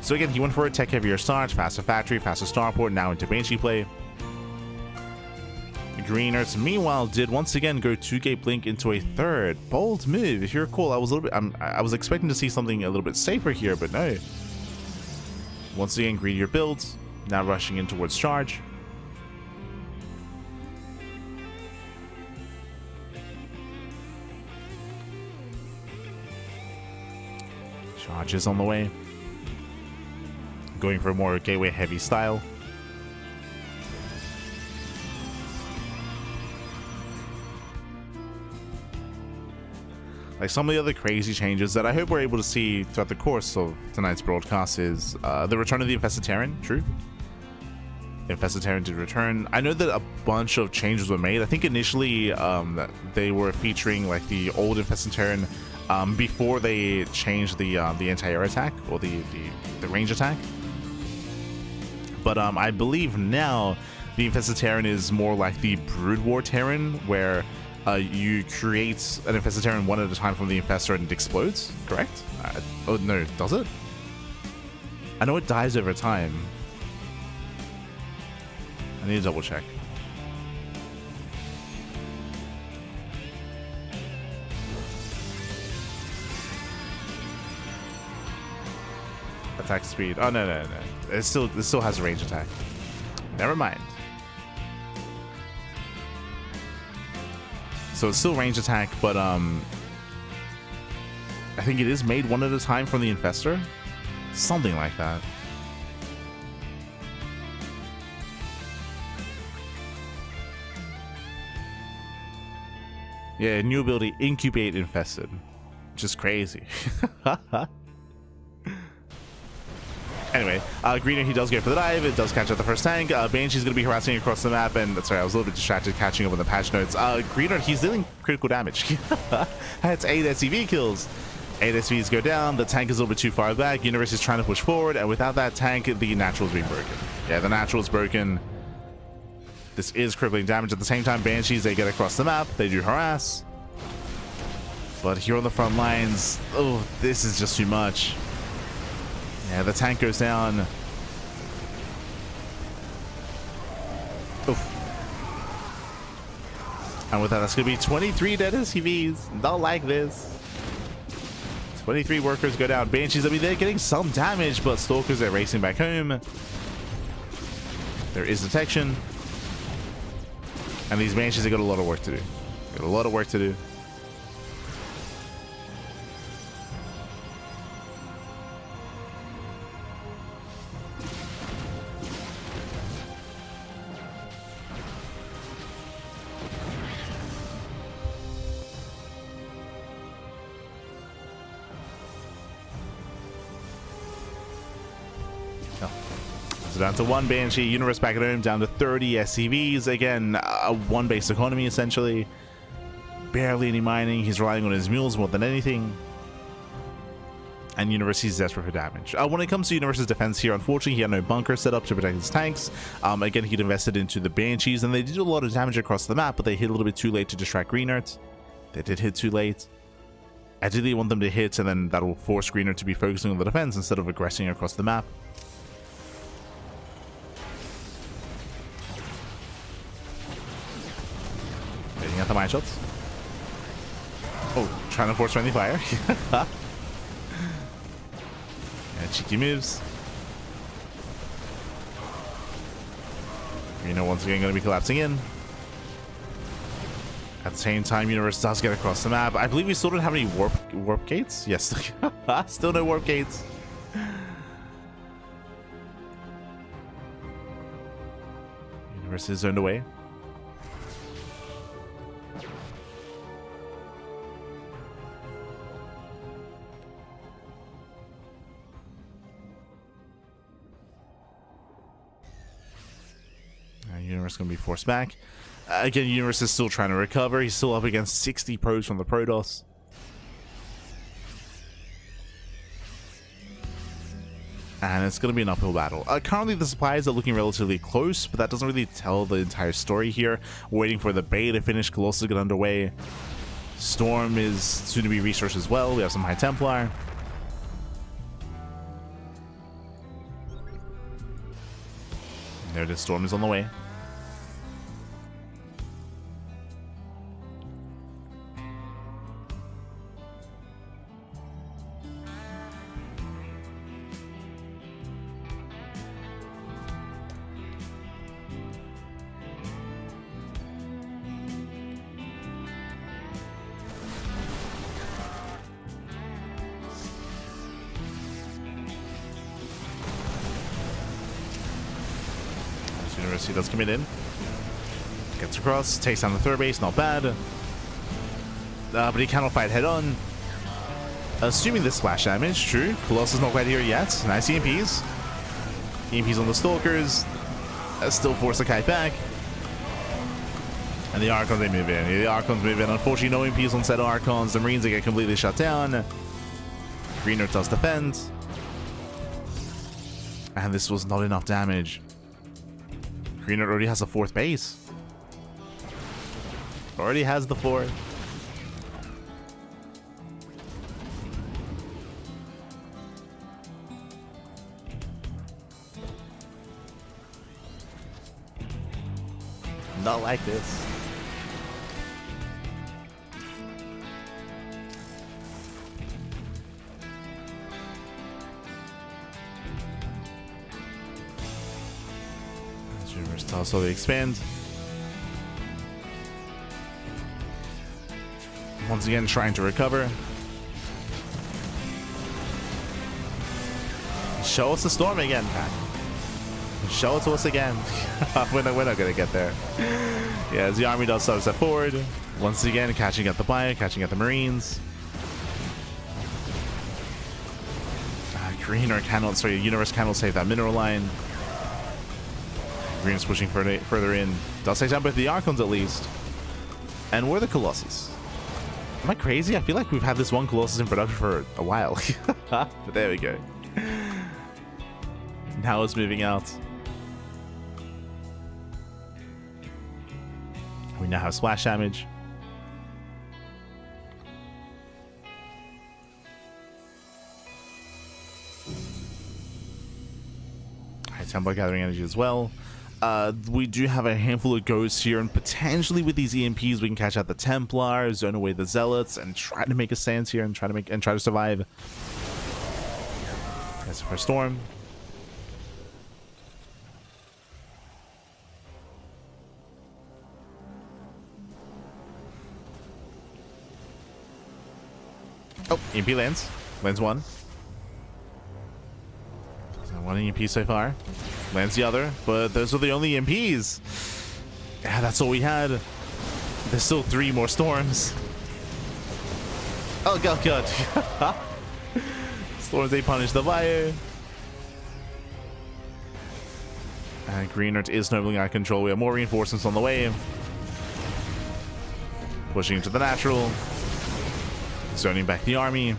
So again, he went for a tech heavier start, faster factory, faster starport, now into Banshee play. Greenert, meanwhile, did once again go 2-gate blink into a third. Bold move. If you recall, I was a little bit I was expecting to see something a little bit safer here, but no. Once again, greedier builds, now rushing in towards charge. Charge is on the way. Going for a more gateway heavy style. Like some of the other crazy changes that I hope we're able to see throughout the course of tonight's broadcast is the return of the Infested Terran. True. Infested Terran did return. I know that a bunch of changes were made. I think initially that they were featuring like the old Infested Terran before they changed the anti-air attack or the range attack. But I believe now the Infested Terran is more like the Brood War Terran, where you create an Infested Terran one at a time from the Infestor and it explodes, correct? Oh no, does it? I know it dies over time. I need to double check. Attack speed. Oh no. It still has a range attack. Never mind. So it's still range attack, but I think it is made one at a time from the Infestor. Something like that. Yeah, new ability, Incubate Infested. Just crazy. Anyway, Greener, he does go for the dive. It does catch out the first tank. Banshee's going to be harassing across the map. And sorry, I was a little bit distracted catching up on the patch notes. Greener, he's dealing critical damage. That's 8 SCV kills. 8 SCVs go down. The tank is a little bit too far back. Universe is trying to push forward. And without that tank, the natural is being broken. Yeah, the natural is broken. This is crippling damage. At the same time, Banshees, they get across the map. They do harass. But here on the front lines, oh, this is just too much. Yeah, the tank goes down. Oof. And with that, that's going to be 23 dead SCVs. Don't like this. 23 workers go down. Banshees, I mean, they're getting some damage, but Stalkers are racing back home. There is detection. And these Banshees have got a lot of work to do. Got a lot of work to do. Down to 1 Banshee. Universe back at home, down to 30 SCVs. Again, a one base economy essentially. Barely any mining. He's relying on his mules more than anything. And Universe is desperate for damage. When it comes to Universe's defense here, unfortunately, he had no bunker set up to protect his tanks. Again, he'd invested into the Banshees, and they did a lot of damage across the map, but they hit a little bit too late to distract Greenert. They did hit too late. Ideally, want them to hit, and then that will force Greenert to be focusing on the defense instead of aggressing across the map. Waiting at the mine shots. Oh, trying to force friendly fire. Yeah, cheeky moves. Once again going to be collapsing in. At the same time, Universe does get across the map. I believe we still don't have any warp gates. Yes, still no warp gates. Universe is zoned away. Universe going to be forced back. Again, Universe is still trying to recover. He's still up against 60 pros from the Protoss. And it's going to be an uphill battle. Currently, the supplies are looking relatively close, but that doesn't really tell the entire story here. We're waiting for the Bay to finish. Colossus to get underway. Storm is soon to be researched as well. We have some High Templar. There it is. Storm is on the way. University does commit in. Gets across, takes down the third base, not bad. But he cannot fight head on. Assuming this splash damage, true. Colossus not quite here yet. Nice EMPs. EMPs on the Stalkers. Still force the kite back. And the Archons, they move in. The Archons move in. Unfortunately, no EMPs on set Archons. The Marines, they get completely shut down. Greenert does defend. And this was not enough damage. Greenert already has a fourth base. Already has the fourth. Not like this. So they expand. Once again, trying to recover. Show us the storm again, man. Show it to us again. we're not gonna get there. Yeah, as the army does start to step forward. Once again, catching at the Bio, catching at the Marines. Greener cannot, sorry, Universe cannot save that mineral line. Green's pushing further in. Does take down both the Archons at least. And we're the Colossus. Am I crazy? I feel like we've had this one Colossus in production for a while. But there we go. Now it's moving out. We now have splash damage. High Templar gathering energy as well. We do have a handful of ghosts here, and potentially with these EMPs we can catch out the Templar, zone away the Zealots, and try to make a stance here and try to survive. That's the first storm. Oh, EMP lands. Lands one. So one EMP so far. Lands the other, but those were the only EMPs. Yeah, that's all we had. There's still 3 more storms. Oh, God. Storms, they punish the Bio. And Greenert is nobly out of control. We have more reinforcements on the way. Pushing into the natural. Zoning back the army.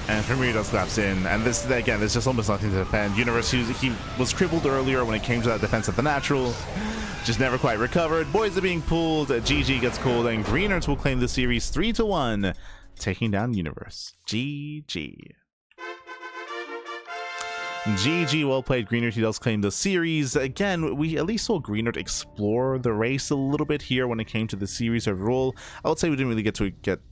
And Firmino slaps in, and this again, there's just almost nothing to defend. Universe, he was crippled earlier when it came to that defense at the natural, just never quite recovered. Boys are being pulled, GG gets called, and Greenert will claim the series 3-1, taking down Universe. GG. GG, well played, Greenert. He does claim the series. Again, we at least saw Greenert explore the race a little bit here when it came to the series overall. I would say we didn't really get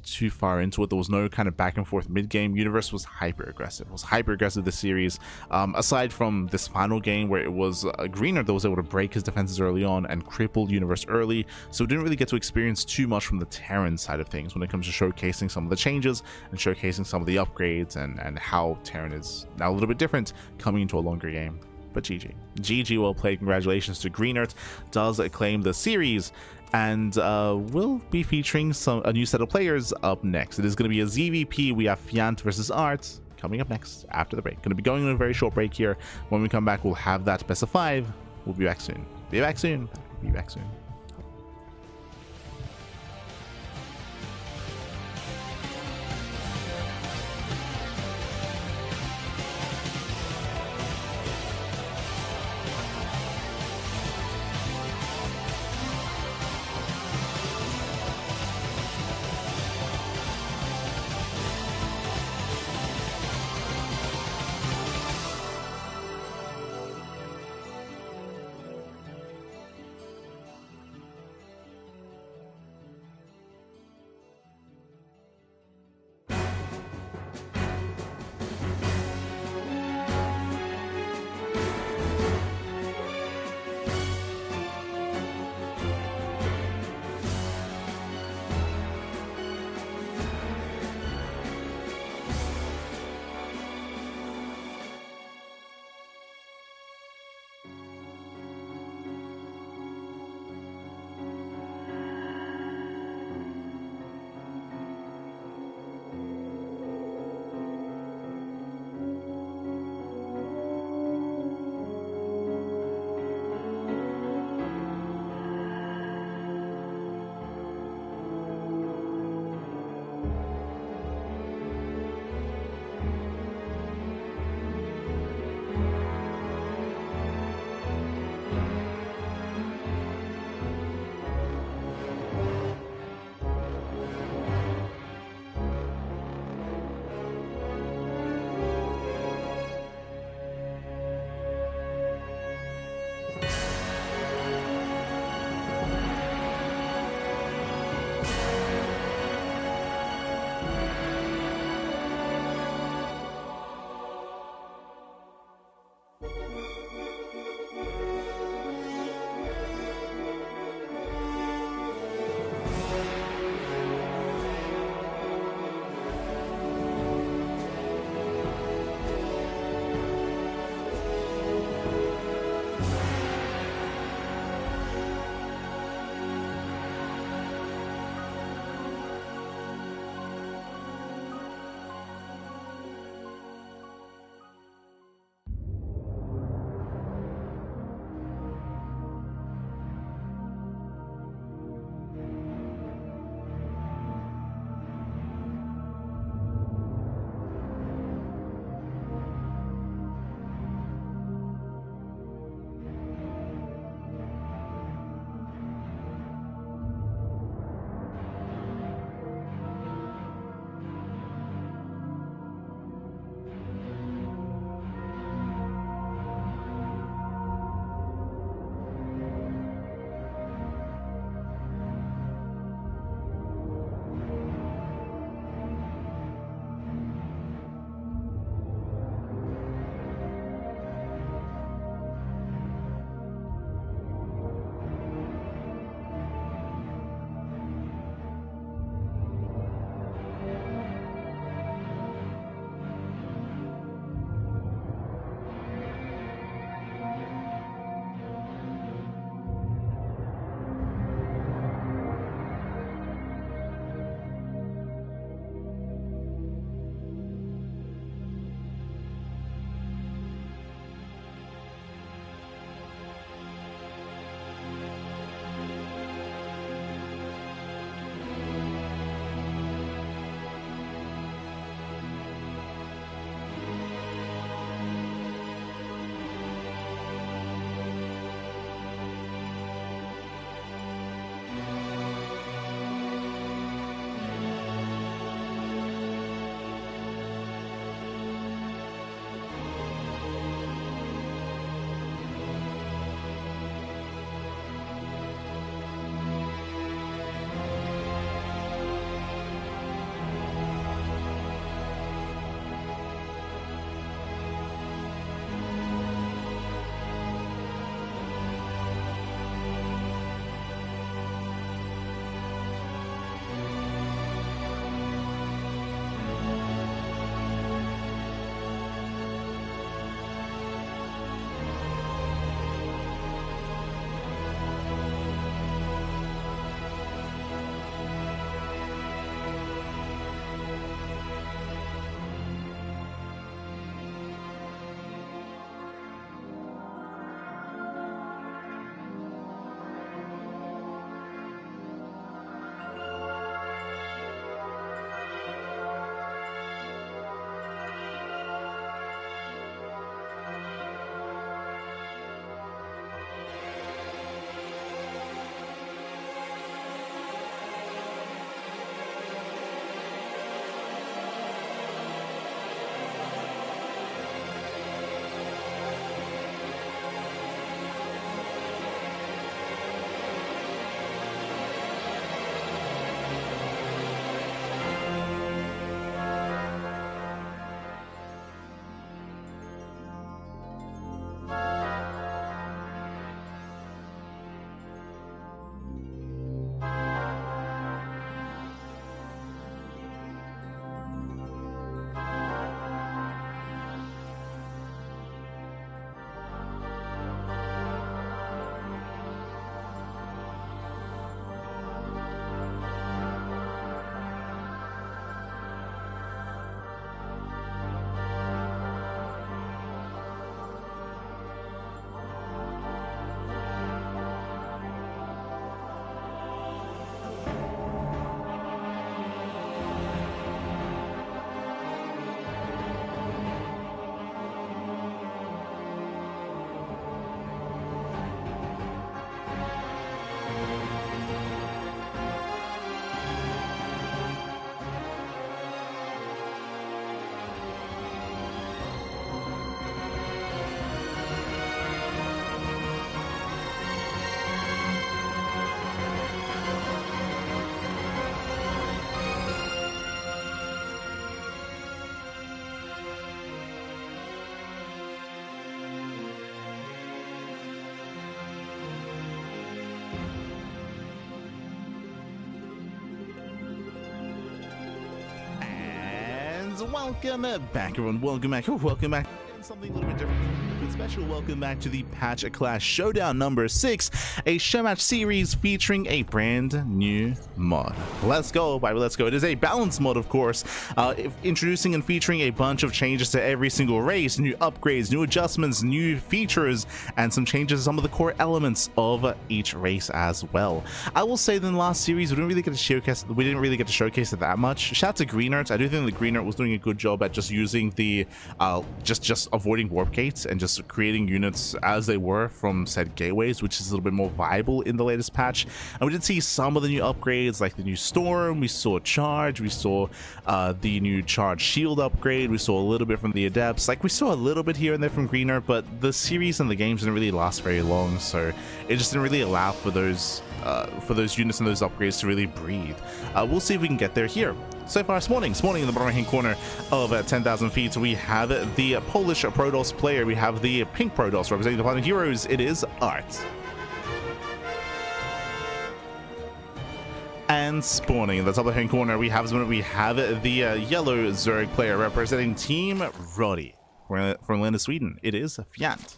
too far into it. There was no kind of back and forth mid-game. Universe was hyper aggressive. It was hyper aggressive this series. Aside from this final game where it was Greenert that was able to break his defenses early on and cripple Universe early, so we didn't really get to experience too much from the Terran side of things when it comes to showcasing some of the changes and showcasing some of the upgrades and how Terran is now a little bit different coming into a longer game. But GG, well played. Congratulations to Greenert. Does claim the series, and will be featuring a new set of players up next. It is going to be a ZVP. We have Fjant versus ArT coming up next after the break. Going to be going on a very short break here. When we come back, we'll have that best of 5. We'll be back soon. Be back soon. welcome back, everyone. Welcome back. Welcome back. And something a little bit different, a bit special. Welcome back to the Patch Clash Showdown number 6, a showmatch series featuring a brand new mod. Let's go, baby. Let's go. It is a balance mod, of course, introducing and featuring a bunch of changes to every single race, new upgrades, new adjustments, new features, and some changes to some of the core elements of each race as well. I will say that in the last series, we didn't really get to showcase it that much. Shout out to Greenert. I do think the Greenert was doing a good job at just using the just avoiding warp gates and just creating units as they were from said gateways, which is a little bit more viable in the latest patch. And we did see some of the new upgrades, like the new storm. We saw charge. We saw the new charge shield upgrade. We saw a little bit from the adepts. Like, we saw a little bit here and there from Greenert, but the series and the games didn't really last very long, so it just didn't really allow for those units and those upgrades to really breathe. We'll see if we can get there here. So far this morning in the bottom right hand corner of 10,000 feet, we have the Polish Protoss player. We have the pink Protoss representing the Planet Heroes. It is ArT. And spawning in the top left hand corner, we have the yellow Zerg player representing Team Roddy from land of Sweden. It is Fjant.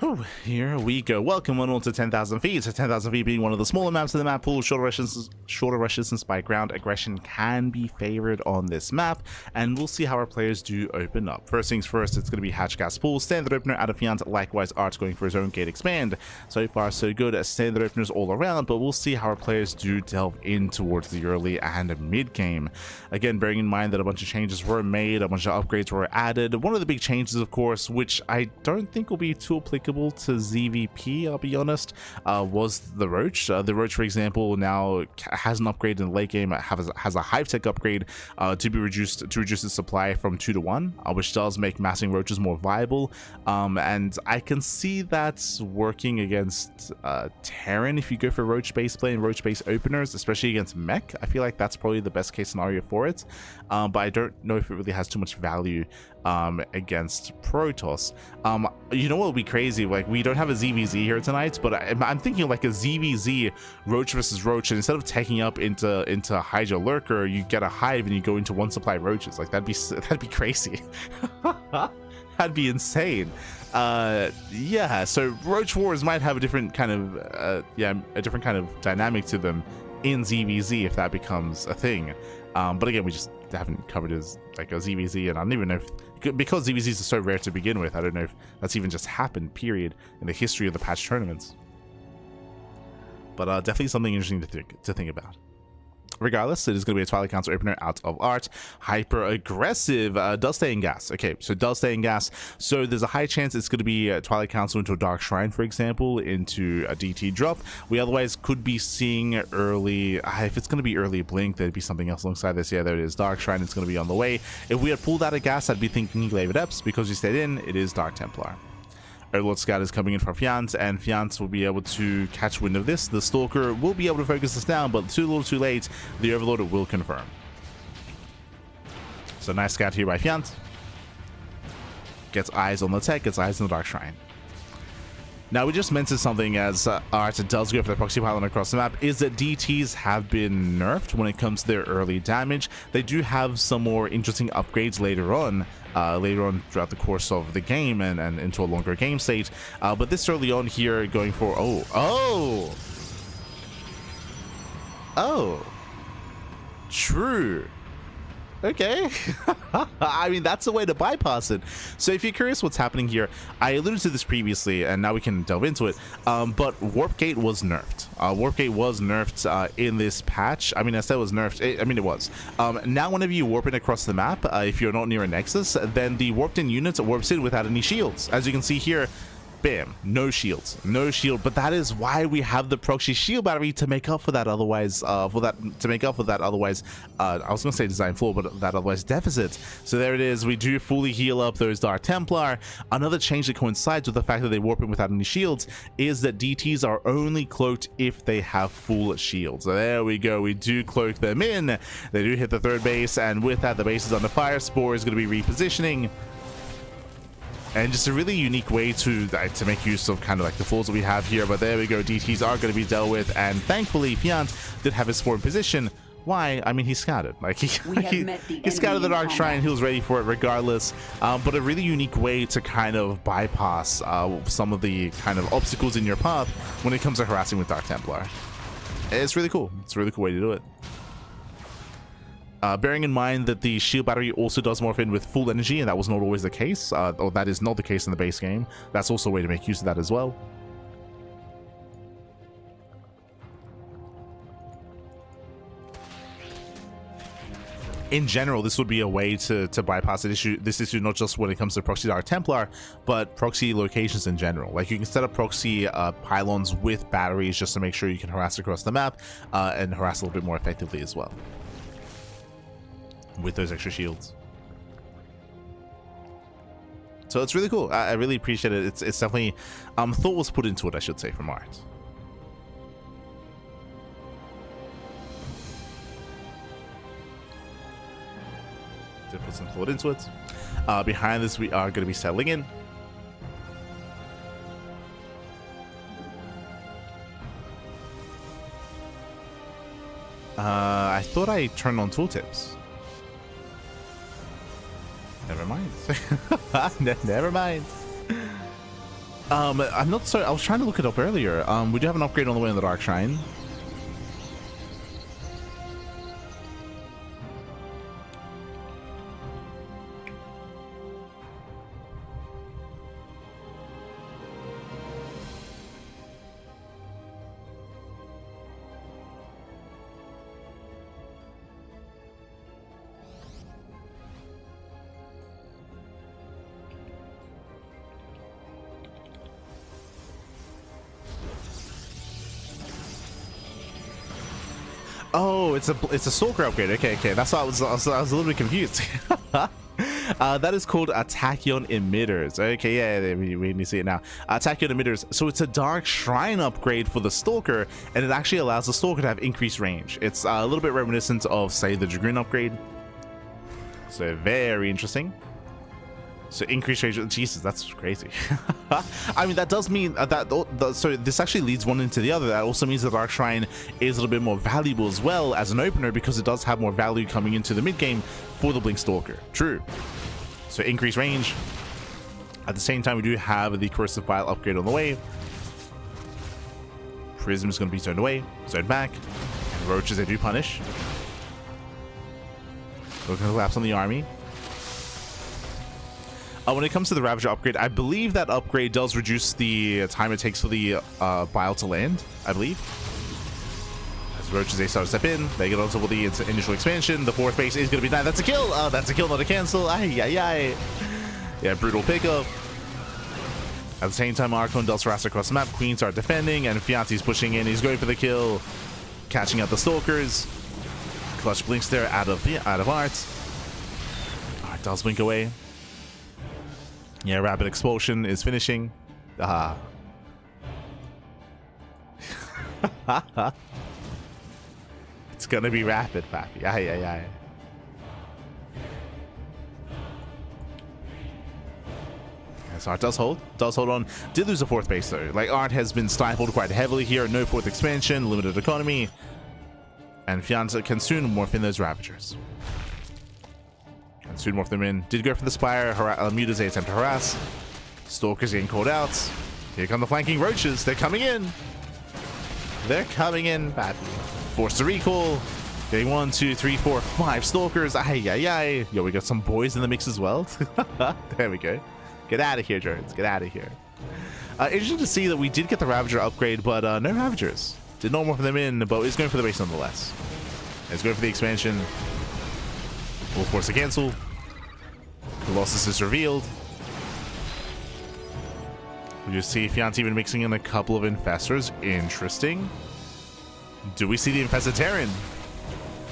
Oh, here we go. Welcome on to 10,000 feet. So 10,000 feet being one of the smaller maps in the map pool. Shorter rushes by ground aggression can be favored on this map, and we'll see how our players do open up. First things first, it's going to be hatch gas pool, standard opener out of Fjant. Likewise, ArT going for his own gate expand. So far, so good. Standard openers all around, but we'll see how our players do delve in towards the early and mid game. Again, bearing in mind that a bunch of changes were made, a bunch of upgrades were added. One of the big changes, of course, which I don't think will be too applicable to ZVP, I'll be honest, was the Roach. The Roach, for example, now has an upgrade in the late game. It has a hive tech upgrade to reduce its supply from 2 to 1, which does make massing Roaches more viable. And I can see that's working against Terran if you go for Roach base play and Roach base openers, especially against mech. I feel like that's probably the best case scenario for it, but I don't know if it really has too much value against Protoss. You know what would be crazy? Like, we don't have a ZVZ here tonight, but I'm thinking like a ZVZ Roach versus Roach, and instead of taking up into Hydra Lurker, you get a hive and you go into one supply Roaches. Like, that'd be crazy. That'd be insane. Yeah, so Roach Wars might have a different kind of dynamic to them in ZVZ if that becomes a thing. But again, we just haven't covered as like a ZVZ, and I don't even know if, because ZVZs are so rare to begin with, I don't know if that's even just happened, period, in the history of the patch tournaments. But definitely something interesting to think about. Regardless, it is going to be a Twilight Council opener out of ArT. Hyper aggressive, does stay in gas. Okay, so it does stay in gas. So there's a high chance it's going to be a Twilight Council into a Dark Shrine, for example, into a DT drop. We otherwise could be seeing early, if it's going to be early Blink, there'd be something else alongside this. Yeah, there it is, Dark Shrine. It's going to be on the way. If we had pulled out of gas, I'd be thinking Glaive Adepts. Because we stayed in, it is Dark Templar. Overlord Scout is coming in for Fjant, and Fjant will be able to catch wind of this. The Stalker will be able to focus this down, but too little too late, the Overlord will confirm. So nice scout here by Fjant. Gets eyes on the tech, gets eyes on the Dark Shrine. Now, we just mentioned something as ArT does go for the proxy pylon across the map, is that DTs have been nerfed when it comes to their early damage. They do have some more interesting upgrades later on throughout the course of the game and into a longer game state. But this early on here, going for true. Okay. I mean, that's a way to bypass it. So if you're curious what's happening here, I alluded to this previously, and now we can delve into it. But Warp Gate was nerfed. Warp Gate was nerfed in this patch. I mean, I said it was nerfed. It was. Now, whenever you warp in across the map, if you're not near a Nexus, then the warped in units warps in without any shields. As you can see here, bam, no shields, no shield. But that is why we have the proxy shield battery to make up for that otherwise I was gonna say design flaw, but that otherwise deficit. So there it is, we do fully heal up those Dark Templar. Another change that coincides with the fact that they warp in without any shields is that DTs are only cloaked if they have full shields. So there we go, we do cloak them in. They do hit the third base, and with that, the base is under fire. Spore is going to be repositioning. And just a really unique way to make use of kind of like the flaws that we have here. But there we go, DTs are going to be dealt with, and thankfully Fjant did have his spawn position Why? I mean, he scouted. Like he scouted the Dark combat. Shrine. He was ready for it regardless. But a really unique way to kind of bypass some of the kind of obstacles in your path when it comes to harassing with Dark Templar. It's really cool. It's a really cool way to do it. Bearing in mind that the shield battery also does morph in with full energy, and that was not always the case, or that is not the case in the base game. That's also a way to make use of that as well. In general, this would be a way to bypass this issue, not just when it comes to proxy Dark Templar, but proxy locations in general. Like, you can set up proxy pylons with batteries just to make sure you can harass across the map and harass a little bit more effectively as well with those extra shields. So it's really cool. I really appreciate it. It's definitely thought was put into it, I should say, from ArT. To put some thought into it. Behind this, we are going to be settling in. I thought I turned on tooltips. Never mind. Never mind. I'm not sorry. I was trying to look it up earlier. We do have an upgrade on the way in the Dark Shrine. Oh, it's a Stalker upgrade. Okay. That's why I was a little bit confused. That is called Tachyon Emitters. Okay, yeah, we see it now. Tachyon Emitters. So it's a Dark Shrine upgrade for the Stalker, and it actually allows the Stalker to have increased range. It's a little bit reminiscent of, say, the Dragoon upgrade. So very interesting. So increased range. Jesus, that's crazy. I mean, that does mean so this actually leads one into the other. That also means the Dark Shrine is a little bit more valuable as well as an opener, because it does have more value coming into the mid game for the Blink Stalker. True. So increased range. At the same time, we do have the Corrosive Bile upgrade on the way. Prism is going to be zoned away, zoned back, and roaches, they do punish. We're going to collapse on the army. When it comes to the Ravager upgrade, I believe that upgrade does reduce the time it takes for the Bile to land, I believe. As roaches, they start to step in, they get onto the initial expansion. The fourth base is going to be 9. That's a kill. That's a kill, not a cancel. Ay. Yeah, brutal pickup. At the same time, Archon does harass across the map. Queens are defending, and Fjant's pushing in. He's going for the kill, catching out the Stalkers. Clutch blinks there out of ArT. ArT does blink away. Yeah, Rapid Expulsion is finishing. It's gonna be rapid, Pappy. Aye. So ArT does hold on. Did lose a fourth base though. Like, ArT has been stifled quite heavily here. No fourth expansion, limited economy, and Fjant can soon morph in those Ravagers. Soon morph them in. Did go for the Spire. Mutas, they attempt to harass. Stalkers getting called out. Here come the flanking roaches. They're coming in. They're coming in. Bad. Forced to recall. Getting 1, 2, 3, 4, 5 Stalkers. Ay. Yo, we got some boys in the mix as well. There we go. Get out of here, Jones. Get out of here. Interesting to see that we did get the Ravager upgrade, but no Ravagers. Did not morph them in, but is going for the base nonetheless. Is going for the expansion. Will force a cancel. Colossus is revealed. You see Fjant even mixing in a couple of Infestors. Interesting. Do we see the Infested Terran?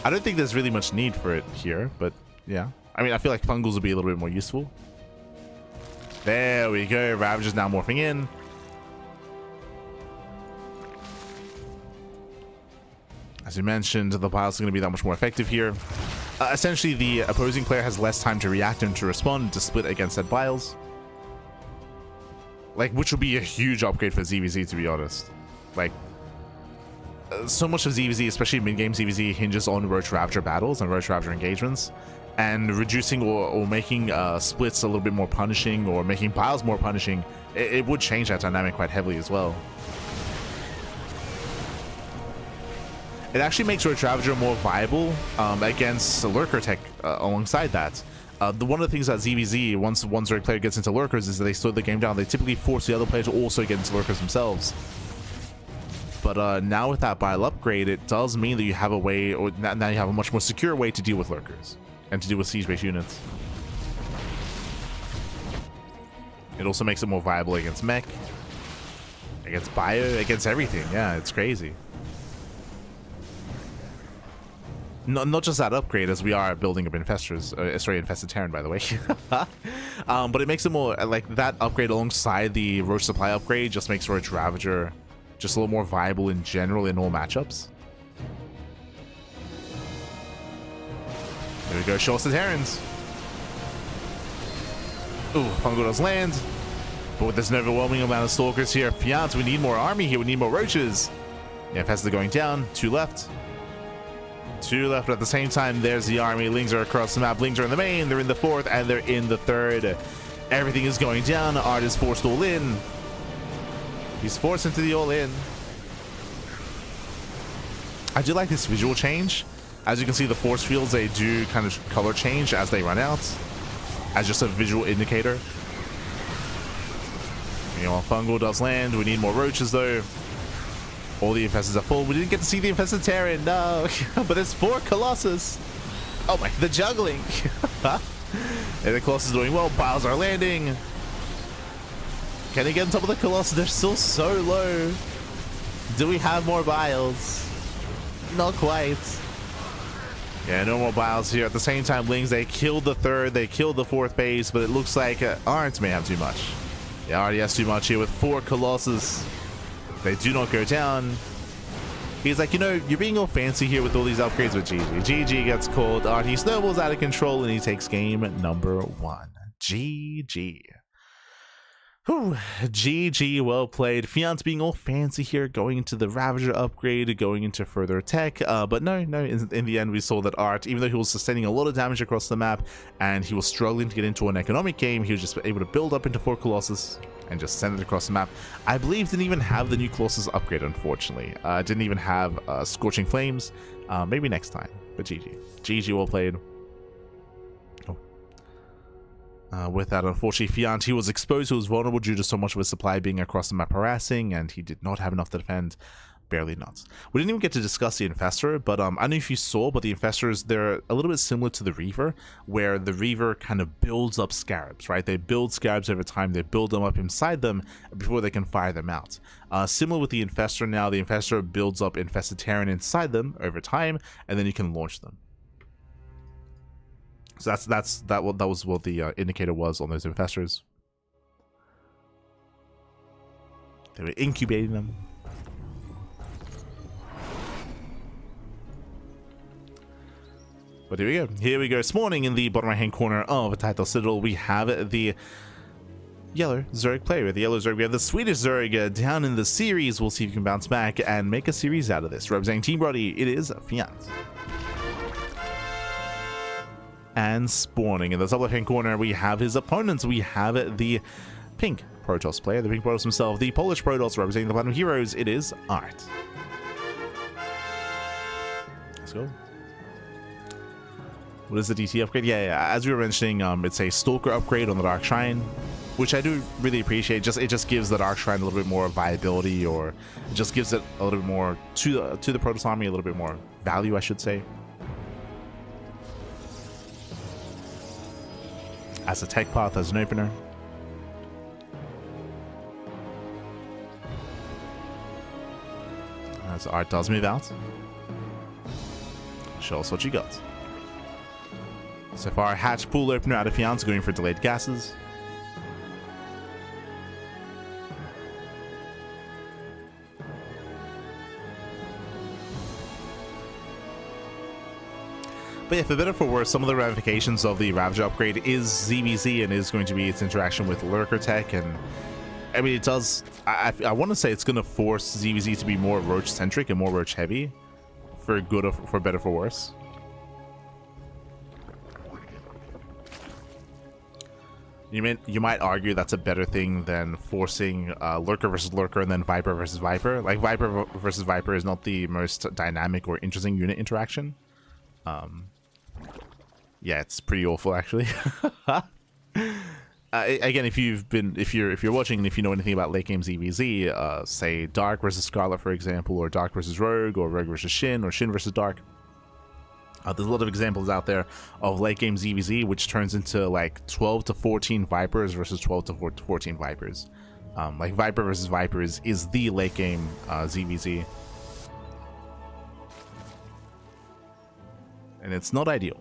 I don't think there's really much need for it here, but yeah. I mean, I feel like Fungals would be a little bit more useful. There we go. Ravager's now morphing in. As you mentioned, the Biles are going to be that much more effective here. Essentially, the opposing player has less time to react and to respond to split against that Biles. Like, which would be a huge upgrade for ZVZ, to be honest. Like, so much of ZVZ, especially mid-game ZVZ, hinges on Roach Ravager battles and Roach Ravager engagements, and reducing or making splits a little bit more punishing, or making piles more punishing, it would change that dynamic quite heavily as well. It actually makes Roach Ravager more viable against Lurker tech alongside that. One of the things that ZVZ, once one Zerg player gets into Lurkers, is that they slow the game down. They typically force the other player to also get into Lurkers themselves. But now with that Bile upgrade, it does mean that you have a way, or now you have a much more secure way to deal with Lurkers and to deal with siege-based units. It also makes it more viable against mech, against bio, against everything. Yeah, it's crazy. Not just that upgrade, as we are building up infestors, infested Terran, by the way. But it makes it more like that upgrade alongside the Roach supply upgrade just makes Roach Ravager just a little more viable in general in all matchups. There we go, show us the Terrans. Ooh, Fungal does land. But with this overwhelming amount of Stalkers here, Fjant, we need more army here, we need more Roaches. Yeah, infested going down, 2 left. 2 left, but at the same time, there's the army. Lings are across the map. Lings are in the main, they're in the 4th, and they're in the 3rd. Everything is going down. ArT is forced all in. He's forced into the all-in. I do like this visual change. As you can see, the force fields, they do kind of color change as they run out, as just a visual indicator. You know, Fungal does land. We need more Roaches, though. All the infestors are full. We didn't get to see the infested Terran, no. But there's 4 Colossus. Oh my, the juggling. And the Colossus is doing well. Biles are landing. Can they get on top of the Colossus? They're still so low. Do we have more Biles? Not quite. Yeah, no more Biles here. At the same time, Lings, they killed the 3rd. They killed the 4th base, but it looks like ArT may have too much. Yeah, ArT has too much here with 4 Colossus. They do not go down. He's like, you know, you're being all fancy here with all these upgrades with GG. GG gets called. ArT snowballs out of control, and he takes game number 1. GG. Whew. GG, well played. Fjant being all fancy here, going into the Ravager upgrade, going into further tech. But no, in the end, we saw that ArT, even though he was sustaining a lot of damage across the map, and he was struggling to get into an economic game, he was just able to build up into 4 Colossus and just send it across the map. I believe didn't even have the new Colossus upgrade, unfortunately. Didn't even have Scorching Flames. Maybe next time, but GG. GG, well played. With that, unfortunately, Fjant, he was exposed, he was vulnerable due to so much of his supply being across the map harassing, and he did not have enough to defend. Barely not. We didn't even get to discuss the Infestor, but I don't know if you saw, but the Infestors, they're a little bit similar to the Reaver, where the Reaver kind of builds up Scarabs, right? They build Scarabs over time, they build them up inside them before they can fire them out. Similar with the Infestor now, the Infestor builds up Infested Terran inside them over time, and then you can launch them. So that was what the indicator was on those Infestors. They were incubating them. But here we go. Here we go. Spawning in the bottom right-hand corner of a title citadel, we have the yellow Zerg player. The yellow Zerg. We have the Swedish Zerg down in the series. We'll see if you can bounce back and make a series out of this. Representing Team Brody, it is Fjant. And spawning in the top left-hand corner, we have his opponents. We have the pink Protoss player, the pink Protoss himself, the Polish Protoss. Representing the Platinum Heroes, it is ArT. Let's go. What is the DT upgrade? Yeah, as we were mentioning, it's a Stalker upgrade on the Dark Shrine, which I do really appreciate. It just gives the Dark Shrine a little bit more viability, or it just gives it a little bit more to the Protoss army, a little bit more value, I should say. As a tech path, as an opener. As ArT does move out. Show us what you got. So far, hatch pool opener out of Fjant, going for delayed gases. But yeah, for better or for worse, some of the ramifications of the Ravager upgrade is ZVZ and is going to be its interaction with Lurker Tech, and I mean, it does. I want to say it's going to force ZVZ to be more roach centric and more roach heavy, for good or for better for worse. You might argue that's a better thing than forcing Lurker versus Lurker and then Viper versus Viper. Like, Viper versus Viper is not the most dynamic or interesting unit interaction. Yeah, it's pretty awful, actually. Again, if you're watching and if you know anything about late game ZVZ, say Dark versus Scarlet, for example, or Dark versus Rogue, or Rogue versus Shin, or Shin versus Dark. There's a lot of examples out there of late game ZVZ, which turns into like 12 to 14 Vipers versus 12 to 14 Vipers. Like Viper versus Vipers is the late game ZVZ. And it's not ideal.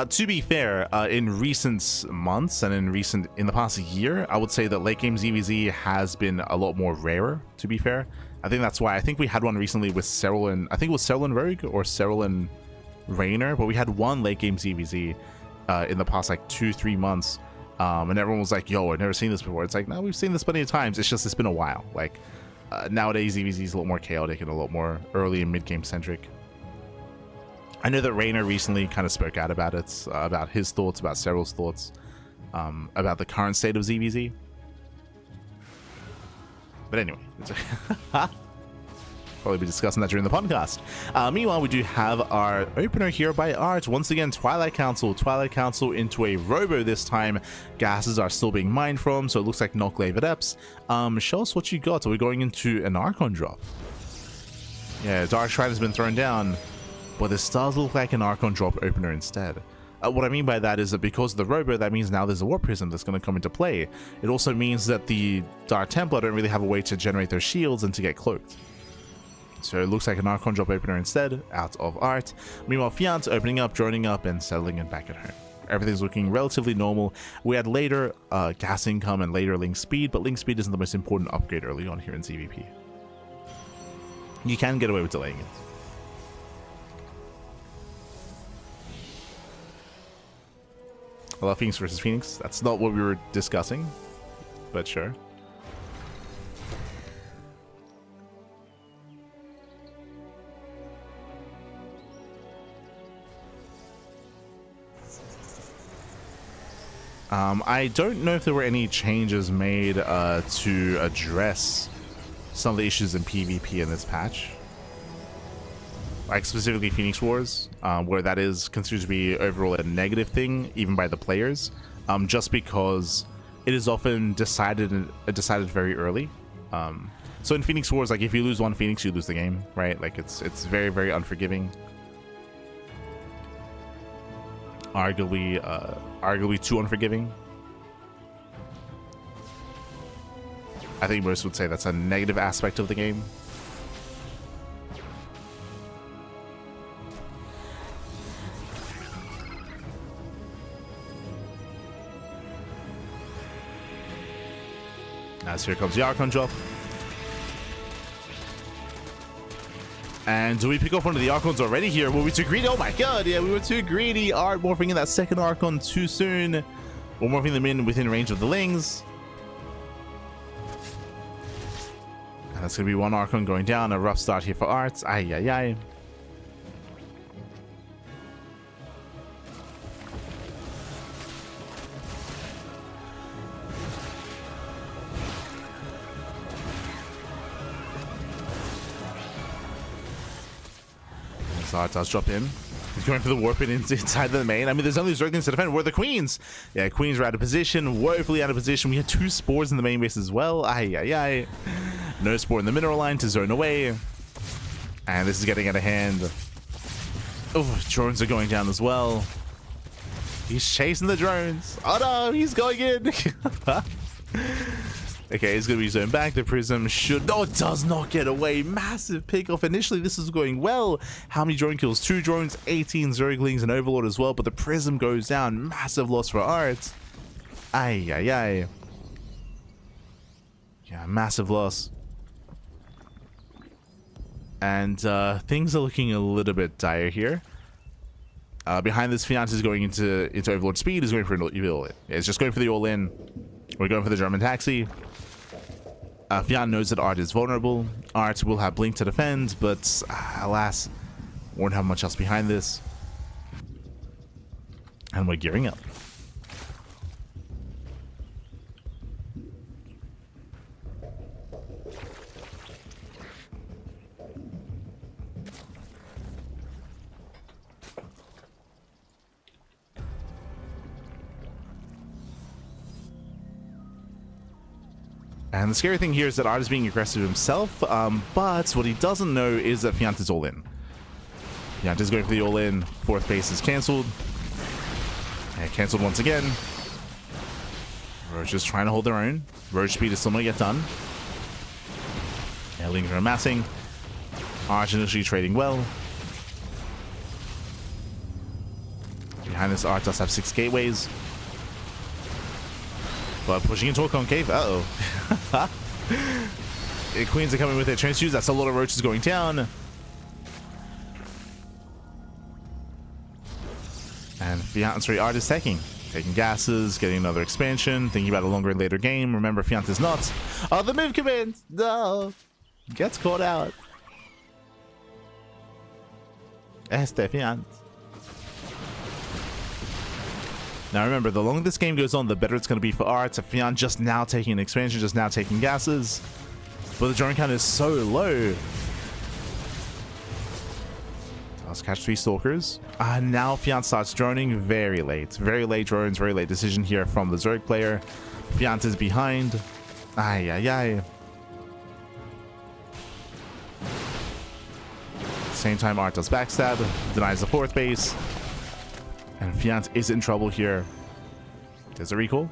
To be fair, in recent months and in the past year, I would say that late game ZVZ has been a lot more rarer, to be fair. I think that's why. I think we had one recently with Serral and, I think it was Serral and Rogue or Serral and Raynor, but we had one late game ZVZ in the past like 2-3 months, and everyone was like, yo, I've never seen this before. It's like, no, we've seen this plenty of times. It's just, it's been a while. Like, nowadays ZVZ is a lot more chaotic and a lot more early and mid game centric. I know that Raynor recently kind of spoke out about it, about his thoughts, about Serral's thoughts, about the current state of ZVZ. But anyway, probably be discussing that during the podcast. Meanwhile, we do have our opener here by ArT. Once again, Twilight Council into a Robo this time. Gases are still being mined from, so it looks like Knocklave Adepts. Show us what you got. Are we going into an Archon drop? Yeah, Dark Shrine has been thrown down, but this does look like an Archon drop opener instead. What I mean by that is that because of the Robo, that means now there's a Warp Prism that's going to come into play. It also means that the Dark Templar don't really have a way to generate their shields and to get cloaked. So it looks like an Archon drop opener instead, out of ArT. Meanwhile, Fjant opening up, droning up, and settling in back at home. Everything's looking relatively normal. We had later gas income and later link speed, but link speed isn't the most important upgrade early on here in ZVP. You can get away with delaying it. I love Phoenix versus Phoenix. That's not what we were discussing, but sure. I don't know if there were any changes made to address some of the issues in PvP in this patch. Like specifically Phoenix Wars, where that is considered to be overall a negative thing, even by the players, just because it is often decided very early. So in Phoenix Wars, like if you lose one Phoenix, you lose the game, right? Like it's very, very unforgiving. Arguably too unforgiving. I think most would say that's a negative aspect of the game. As here comes the Archon drop. And do we pick off one of the Archons already here? Were we too greedy? Oh my god, yeah, we were too greedy. ArT morphing in that second Archon too soon. We're morphing them in within range of the Lings. And that's going to be one Archon going down. A rough start here for ArT. Ay, ay, ay. ArT does drop in. He's going for the warp in inside the main. I mean, there's only Ducklings to defend. Where are the Queens? Yeah, Queens are out of position. Woefully out of position. We had 2 spores in the main base as well. Ay, ay, ay. No spore in the mineral line to zone away. And this is getting out of hand. Oh, drones are going down as well. He's chasing the drones. Oh no, he's going in. Okay, he's going to be zoned back. The Prism should... No, it does not get away. Massive pick-off. Initially, this is going well. How many drone kills? 2 drones, 18 Zerglings, and Overlord as well. But the Prism goes down. Massive loss for ArT. Ay, ay, ay. Yeah, massive loss. And things are looking a little bit dire here. Behind this, Fjant is going into Overlord speed. Is going for an all-in. Yeah, it's just going for the all-in. We're going for the German taxi. Fjant knows that ArT is vulnerable. ArT will have Blink to defend, but alas, won't have much else behind this. And we're gearing up. And the scary thing here is that ArT is being aggressive himself, but what he doesn't know is that Fjant is all in. Fjant is going for the all in. Fourth base is cancelled. And cancelled once again. Roach is trying to hold their own. Roach speed is still going to get done. Lings are amassing. ArT initially trading well. Behind this, ArT does have 6 gateways. But pushing into a concave. Uh-oh. Queens are coming with their transfuse. That's a lot of roaches going down. And Fjant, ArT is taking gases, getting another expansion, thinking about a longer and later game. Remember, Fjant is not. Oh, the move command! No! Gets caught out. Fjant. Now remember, the longer this game goes on, the better it's going to be for ArT. Fjant just now taking an expansion, just now taking gases. But the drone count is so low. Let's catch 3 stalkers. Now Fjant starts droning very late. Very late drones, very late decision here from the Zerg player. Fjant is behind. Ay, ay, ay. Same time, ArT does backstab, denies the 4th base. And Fjant is in trouble here. There's a recall.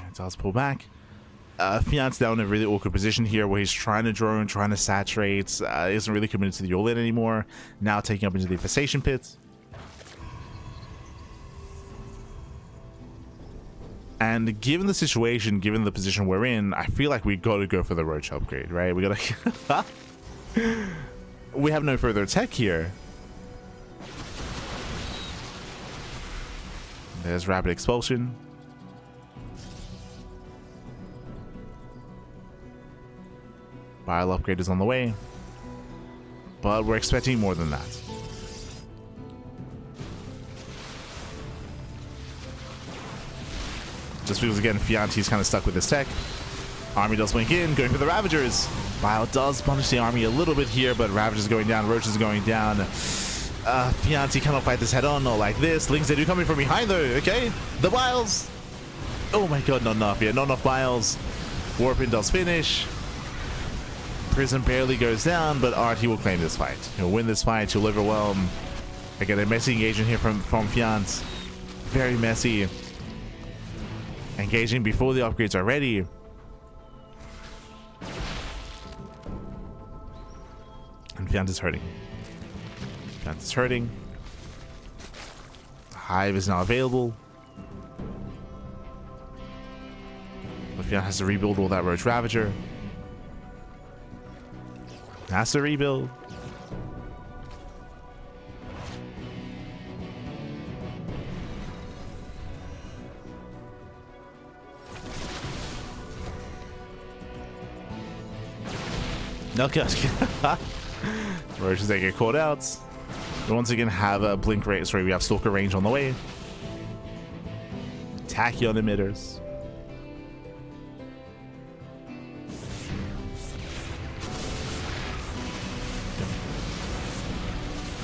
It does pull back. Fjant's down in a really awkward position here where he's trying to drone, trying to saturate, isn't really committed to the all-in anymore. Now taking up into the infestation pit. And given the situation, given the position we're in, I feel like we got to go for the roach upgrade, right? We got to... We have no further tech here. There's rapid expulsion. Bile upgrade is on the way, but we're expecting more than that. Just because, again, Fjant, he's kind of stuck with his tech. Army does blink in, going for the Ravagers. Bile does punish the army a little bit here, but Ravagers going down, Roaches going down. Fjant, he cannot fight this head on, not like this. Lings, they do coming from behind though, okay? The Biles! Oh my god, not enough here, not enough Biles. Warpin does finish. Prison barely goes down, but ArT, he will claim this fight. He'll win this fight, he'll overwhelm. Again, a messy engagement here from Fjant. Very messy. Engaging before the upgrades are ready. And Fjant is hurting. Fjant is hurting. Hive is now available. But Fjant has to rebuild all that Roach Ravager. Has to rebuild. Okay. Roaches, they get caught out. We once again have a blink rate. Sorry, we have stalker range on the way. Tachyon emitters.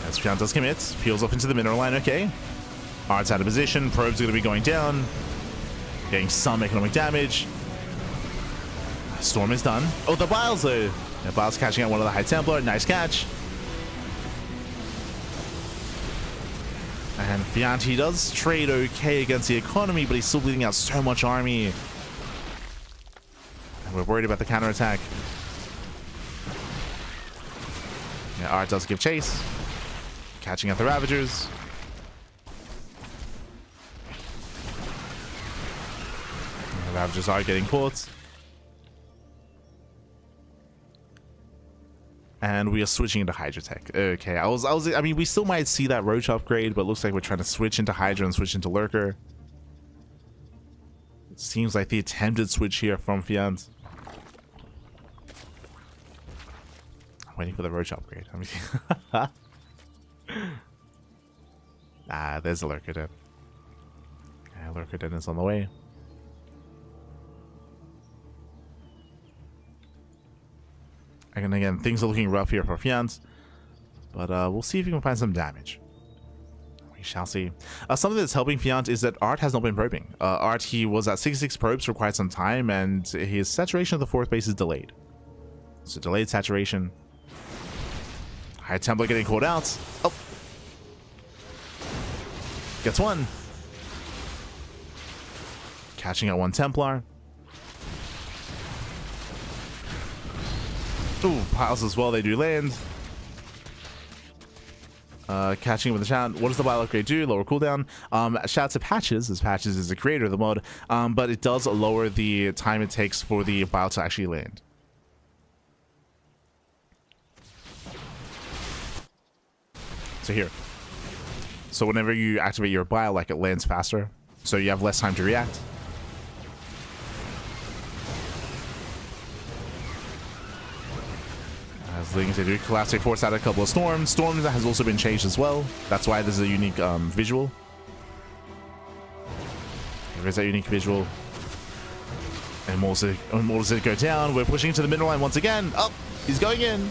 As Fjant does commit, peels off into the mineral line. Okay. ArT's out of position. Probe's going to be going down. Getting some economic damage. Storm is done. Oh, the Biles though. Yeah, Biles catching out one of the High Templar. Nice catch. And Fjant, he does trade okay against the economy, but he's still bleeding out so much army. And we're worried about the counterattack. Yeah, ArT does give chase. Catching out the Ravagers. The Ravagers are getting caught. And we are switching into Hydra Tech. Okay, I mean, we still might see that Roach upgrade, but it looks like we're trying to switch into Hydra and switch into Lurker. It seems like the attempted switch here from Fjant. I'm waiting for the Roach upgrade. I mean, there's the Lurker Den. Yeah, Lurker Den is on the way. And again, things are looking rough here for Fjant, but we'll see if we can find some damage. We shall see. Something that's helping Fjant is that ArT has not been probing. ArT, he was at 66 probes for quite some time, and his saturation of the fourth base is delayed. So delayed saturation. High Templar getting called out. Oh. Gets one. Catching out one Templar. Ooh, piles as well, they do land. Catching with the chat. What does the bio upgrade do? Lower cooldown. Shout out to Patches, as Patches is the creator of the mod, but it does lower the time it takes for the bio to actually land. So here. So whenever you activate your bio, like, it lands faster, so you have less time to react. As Lings, they do classic force out a couple of storms. Storms has also been changed as well. That's why there's a unique visual. There is that unique visual. And Immortals did go down. We're pushing into the middle line once again. Oh, he's going in.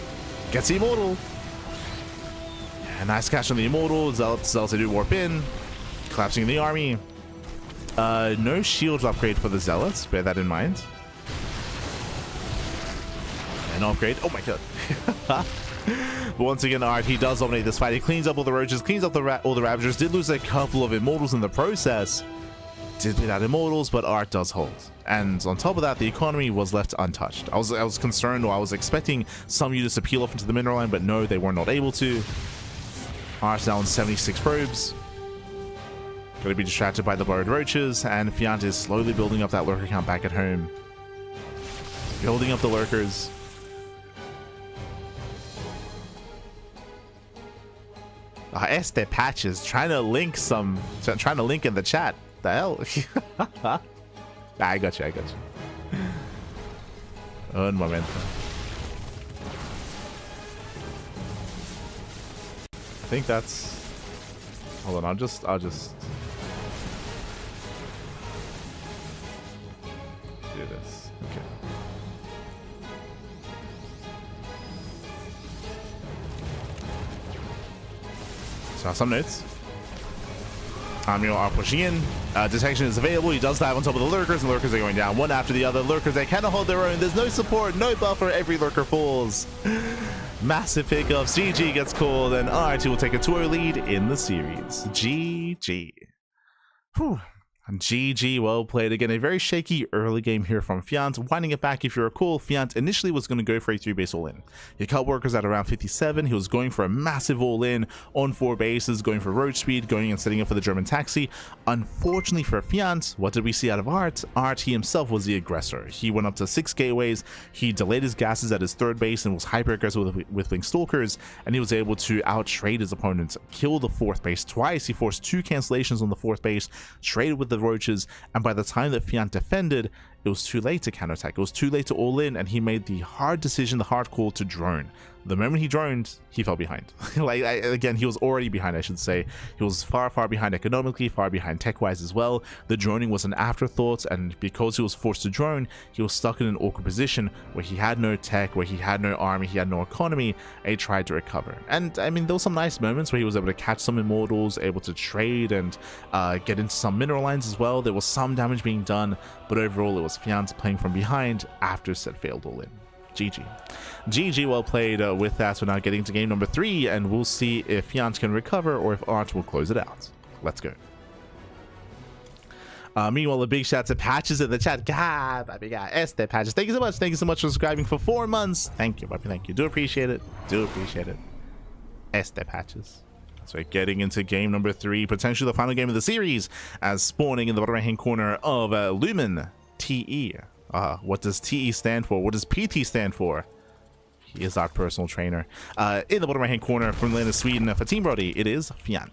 Gets the Immortal. Yeah, nice catch on the Immortal. Zealots do warp in. Collapsing the army. No shields upgrade for the Zealots. Bear that in mind. An upgrade. Oh my god. But once again, ArT, he does dominate this fight. He cleans up all the Roaches, cleans up all the Ravagers. Did lose a couple of Immortals in the process. Did beat out Immortals, but ArT does hold. And on top of that, the economy was left untouched. I was concerned, or I was expecting some units to peel off into the mineral line, but no, they were not able to. ArT now on 76 probes. Going to be distracted by the borrowed Roaches, and Fjant is slowly building up that Lurker count back at home. Building up the Lurkers. Este Patches trying to link in the chat. The hell? I got you. Un momento. I think that's. Hold on, I'll just. Do this. Okay. So some notes. You are pushing in. Detection is available. He does dive on top of the Lurkers, and Lurkers are going down one after the other. Lurkers, they cannot hold their own. There's no support, no buffer. Every Lurker falls. Massive pickups. GG gets called, and ArT will take a 2-0 lead in the series. GG. Whew. GG, well played. Again, a very shaky early game here from Fjant. Winding it back, if you recall, Fjant initially was going to go for a 3-base all-in. He cut workers at around 57. He was going for a massive all-in on 4 bases, going for road speed, going and setting up for the German taxi. Unfortunately for Fjant, what did we see out of ArT? ArT himself was the aggressor. He went up to 6 gateways. He delayed his gases at his 3rd base and was hyper-aggressive with Wing Stalkers, and he was able to out-trade his opponent, kill the 4th base twice. He forced 2 cancellations on the 4th base, traded with the Roaches, and by the time that Fjant defended, it was too late to counterattack. It was too late to all in, and he made the hard decision, the hard call to drone. The moment he droned, he fell behind. Again, he was already behind, I should say. He was far behind economically, far behind tech-wise as well. The droning was an afterthought, and because he was forced to drone, he was stuck in an awkward position where he had no tech, where he had no army, he had no economy, and he tried to recover. And, I mean, there were some nice moments where he was able to catch some Immortals, able to trade and get into some mineral lines as well. There was some damage being done, but overall, it was Fjant playing from behind after said failed all-in. GG, well played with that. We're now getting to game number 3, and we'll see if Fjant can recover or if ArT will close it out. Let's go. Meanwhile, a big shout out to Patches in the chat. God, my big guy, Este Patches. Thank you so much. Thank you so much for subscribing for 4 months. Thank you, puppy. Thank you. Do appreciate it. Este Patches. So getting into game number 3, potentially the final game of the series, as spawning in the bottom right hand corner of Lumen TE. What does TE stand for? What does PT stand for? He is our personal trainer. In the bottom right hand corner from the land of Sweden for Team Brody, it is Fjant.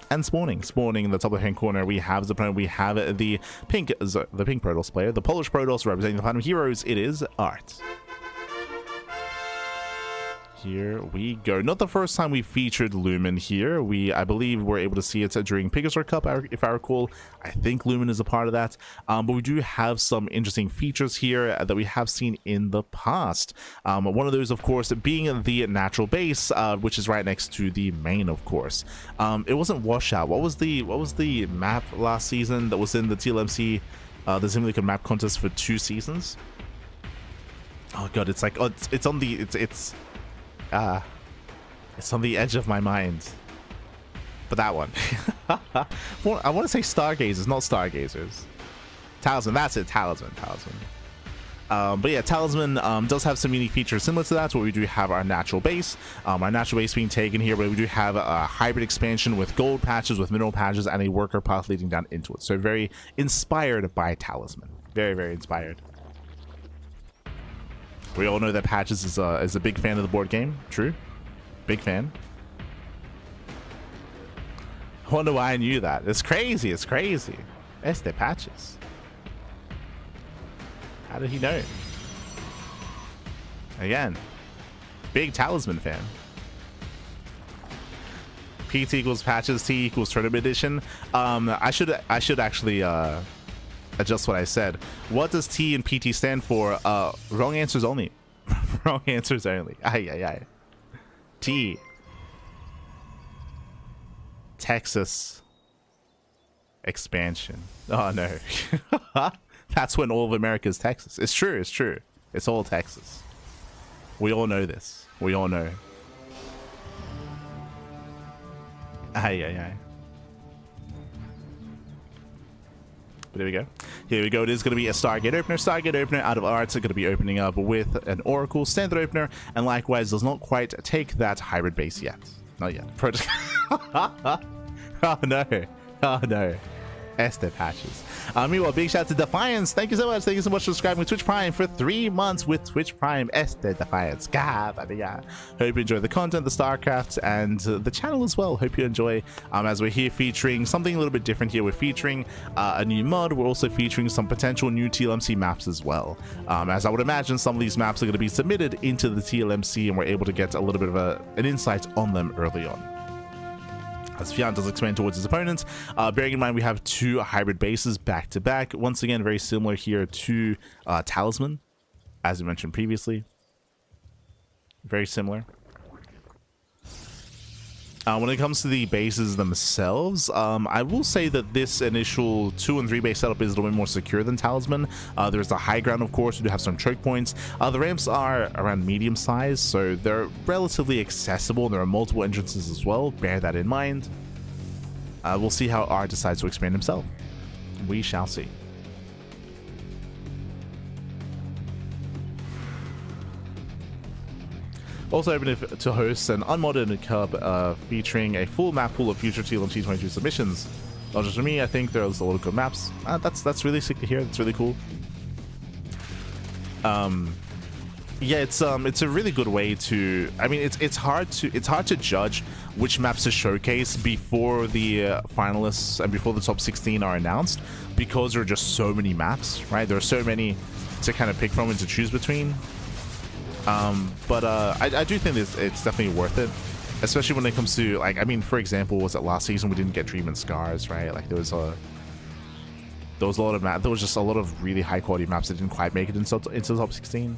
And spawning in the top left hand corner, we have the opponent. We have the pink Protoss player, the Polish Protoss representing the Platinum Heroes. It is ArT. Here we go. Not the first time we featured Lumen here. I believe we're able to see it during Pegasus Cup, if I recall. I think Lumen is a part of that. But we do have some interesting features here that we have seen in the past. One of those, of course, being the natural base, which is right next to the main, of course. It wasn't Washout. What was the map last season that was in the TLMC, the Simulated Map Contest for 2 seasons? Oh god, it's like it's on the it's on the edge of my mind. But that one. I want to say Stargazers, not Stargazers. Talisman, that's it, Talisman. But yeah, Talisman does have some unique features similar to that, where we do have our natural base. Our natural base being taken here, but we do have a hybrid expansion with gold patches, with mineral patches, and a worker path leading down into it. So very inspired by Talisman. Very, very inspired. We all know that Patches is a big fan of the board game. True. Big fan. I wonder why I knew that. It's crazy. It's crazy. Este Patches. How did he know? Again, big Talisman fan. PT equals Patches, T equals Tournament Edition. I should actually adjust what I said. What does T and PT stand for? Wrong answers only. Wrong answers only. Aye. T. Texas expansion. Oh no. That's when all of America is Texas. It's true. It's true. It's all Texas. We all know this. We all know. Aye. But there we go. Here we go. It is going to be a Stargate opener. Stargate opener out of ArT. Going to be opening up with an Oracle standard opener, and likewise does not quite take that hybrid base yet. Not yet. Oh no. Este Patches. Meanwhile, big shout out to Defiance. Thank you so much. Thank you so much for subscribing to Twitch Prime for 3 months with Twitch Prime. Este Defiance. God, yeah. Hope you enjoy the content, the StarCraft, and the channel as well. Hope you enjoy. As we're here featuring something a little bit different here. We're featuring a new mod. We're also featuring some potential new TLMC maps as well. As I would imagine, some of these maps are going to be submitted into the TLMC, and we're able to get a little bit of an insight on them early on. As Fjant does expand towards his opponents, bearing in mind we have 2 hybrid bases back to back. Once again, very similar here to Talisman, as we mentioned previously. Very similar. When it comes to the bases themselves, I will say that this initial 2 and 3 base setup is a little bit more secure than Talisman. There's the high ground, of course. We do have some choke points. The ramps are around medium size, so they're relatively accessible. There are multiple entrances as well. Bear that in mind. We'll see how ArT decides to expand himself. We shall see. Also open to host an unmodded cup featuring a full map pool of future TLMC 22 submissions. Not just for me, I think there's a lot of good maps. That's really sick to hear. That's really cool. Yeah, it's a really good way to. I mean, it's hard to judge which maps to showcase before the finalists and before the top 16 are announced, because there are just so many maps, right? There are so many to kind of pick from and to choose between. But I do think it's definitely worth it, especially when it comes to, like, I mean, for example, was it last season we didn't get Dream and Scars, right? Like there was a lot of there was just a lot of really high quality maps that didn't quite make it into the top 16.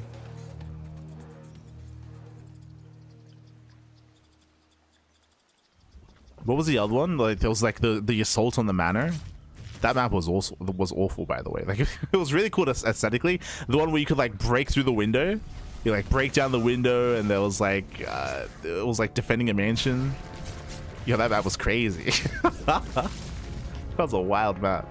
What was the other one? Like there was like the assault on the manor. That map was awful, by the way. Like it was really cool aesthetically. The one where you could like break through the window. You like break down the window, and there was like it was like defending a mansion. Yeah, that map was crazy. That was a wild map.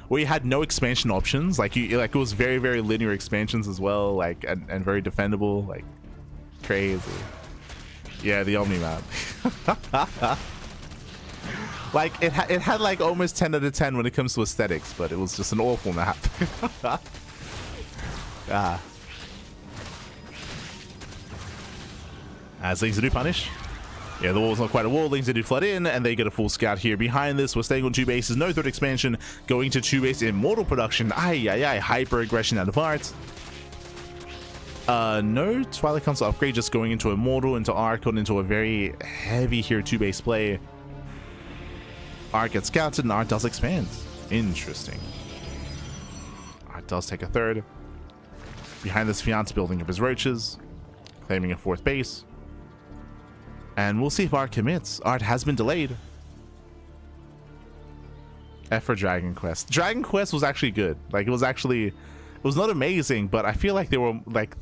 Where you had no expansion options. Like it was very, very linear expansions as well. Like and very defendable. Like crazy. Yeah, the Omni map. Like, it had like almost 10 out of 10 when it comes to aesthetics, but it was just an awful map. As Lings do punish. Yeah, the wall's not quite a wall. Lings do flood in, and they get a full scout here. Behind this, we're staying on 2 bases. No third expansion. Going to 2 base Immortal production. Hyper aggression out of ArT. No Twilight Council upgrade, just going into Immortal, into ArT, into a very heavy here 2 base play. ArT gets scouted, and ArT does expand. Interesting. ArT does take a third. Behind this, Fjant building up his roaches, claiming a 4th base. And we'll see if ArT commits. ArT has been delayed. F for Dragon Quest. Dragon Quest was actually good. Like, it was not amazing, but I feel like they were like,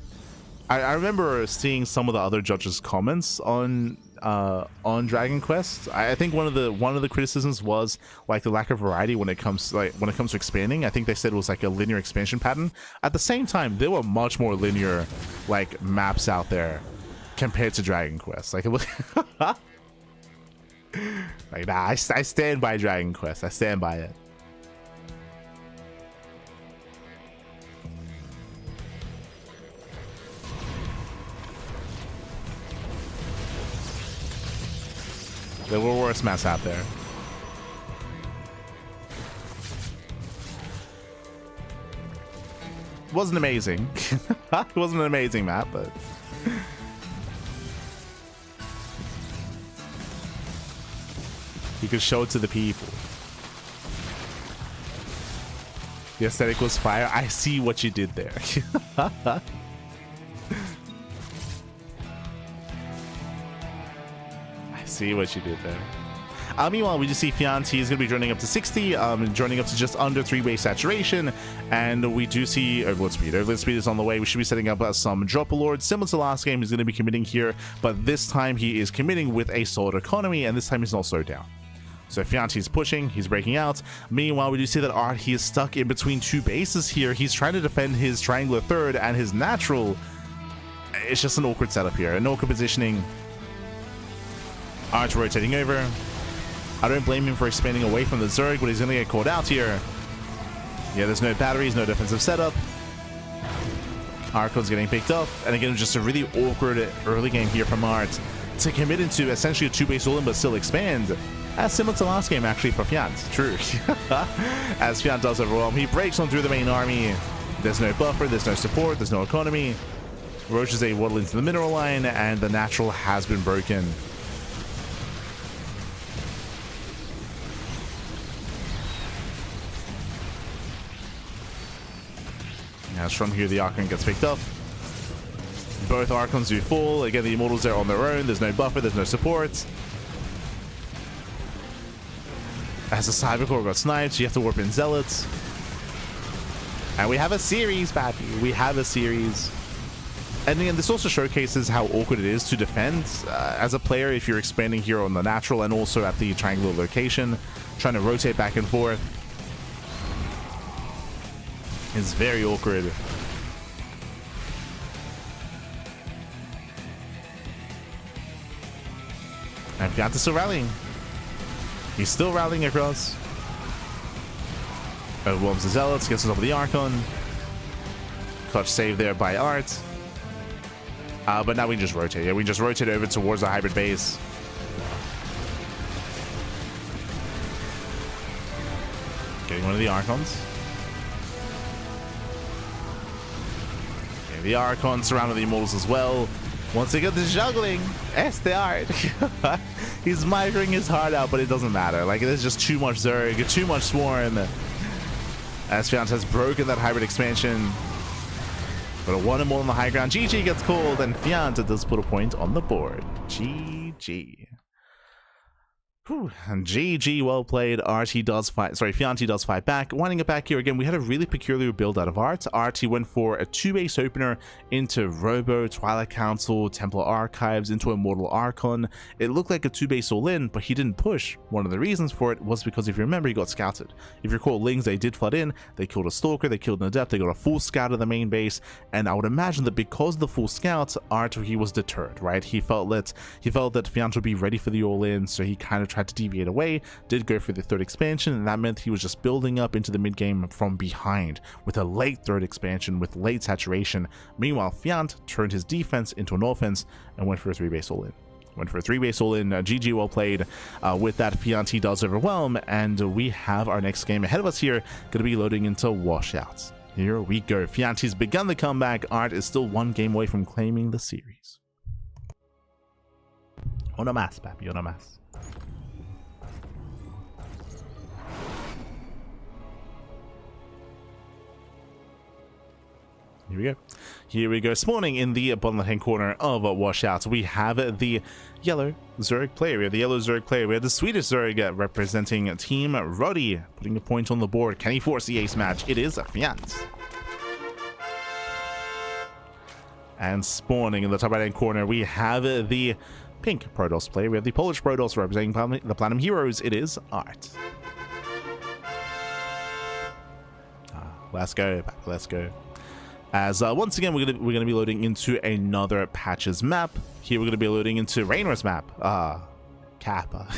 I remember seeing some of the other judges' comments on Dragon Quest. I think one of the criticisms was like the lack of variety when it comes to expanding. I think they said it was like a linear expansion pattern. At the same time, there were much more linear like maps out there compared to Dragon Quest. Like, it was like, nah, I stand by Dragon Quest. I stand by it. There were worse maps out there. Wasn't amazing. It wasn't an amazing map, but you could show it to the people. The aesthetic was fire. I see what you did there. See what you did there. Meanwhile, we just see Fjant. He's going to be joining up to 60, joining up to just under 3 base saturation, and we do see Overload Speed. Overload Speed is on the way. We should be setting up some Drop Lord. Similar to last game, he's going to be committing here, but this time he is committing with a Solid Economy, and this time he's not slowed down. So Fjant, he's pushing, he's breaking out. Meanwhile, we do see that ArT, he is stuck in between 2 bases here. He's trying to defend his triangular third and his natural. It's just an awkward setup here, an awkward positioning. ArT rotating over. I don't blame him for expanding away from the Zerg, but he's going to get caught out here. Yeah, there's no batteries, no defensive setup. Archon's getting picked up. And again, just a really awkward early game here from ArT to commit into essentially a 2 base all-in, but still expand. As similar to last game, actually, for Fjant. True. As Fjant does overwhelm, he breaks on through the main army. There's no buffer, there's no support, there's no economy. Roaches a waddle into the mineral line, and the natural has been broken. As from here, the Archon gets picked up. Both Archons do fall. Again, the Immortals are on their own. There's no buffer, there's no support. As the Cybercore got sniped, you have to warp in Zealots. And we have a series, baby. We have a series. And again, this also showcases how awkward it is to defend as a player if you're expanding here on the natural and also at the triangular location, trying to rotate back and forth. It's very awkward. And Fjant is still rallying. He's still rallying across. Overwhelms the Zealots, gets us over the Archon. Clutch save there by ArT. But now we can just rotate. Yeah, we can just rotate over towards the hybrid base. Getting one of the Archons. The Archon surrounded the Immortals as well. Once they get the juggling, the ArT. He's microing his heart out, but it doesn't matter. Like, there's just too much Zerg, too much Swarm. As Fjant has broken that hybrid expansion. But a 1 and more on the high ground. GG gets called, and Fjant does put a point on the board. GG. Whew. And GG, well played. ArT does fight. Sorry, Fjant does fight back. Winding it back here again, we had a really peculiar build out of ArT. ArT went for a 2 base opener into Robo, Twilight Council, Templar Archives, into Immortal Archon. It looked like a 2 base all in, but he didn't push. One of the reasons for it was because, if you remember, he got scouted. If you recall, Lings, they did flood in, they killed a Stalker, they killed an Adept, they got a full scout of the main base, and I would imagine that because of the full scout, ArT, he was deterred, right? He felt that Fjant would be ready for the all in, so he kind of tried tried to deviate away, did go for the third expansion, and that meant he was just building up into the mid game from behind with a late third expansion with late saturation. Meanwhile, Fjant turned his defense into an offense and went for a 3-base all-in. Went for a 3-base all-in. GG, well played. With that, Fjant he does overwhelm, and we have our next game ahead of us here, going to be loading into washouts. Here we go. Fjant has begun the comeback. ArT is still one game away from claiming the series. Una más, papi, una más. Here we go. Here we go. Spawning in the bottom left-hand corner of washouts, we have the yellow Zerg player. We have the yellow Zerg player. We have the Swedish Zerg representing Team Roddy, putting a point on the board. Can he force the ace match? It is Fjant. And spawning in the top right-hand corner, we have the pink Protoss player. We have the Polish Protoss representing the Platinum Heroes. It is ArT. Let's go. Let's go. As once again, we're gonna be loading into another Patches map. Here we're gonna be loading into Rainer's map. Kappa.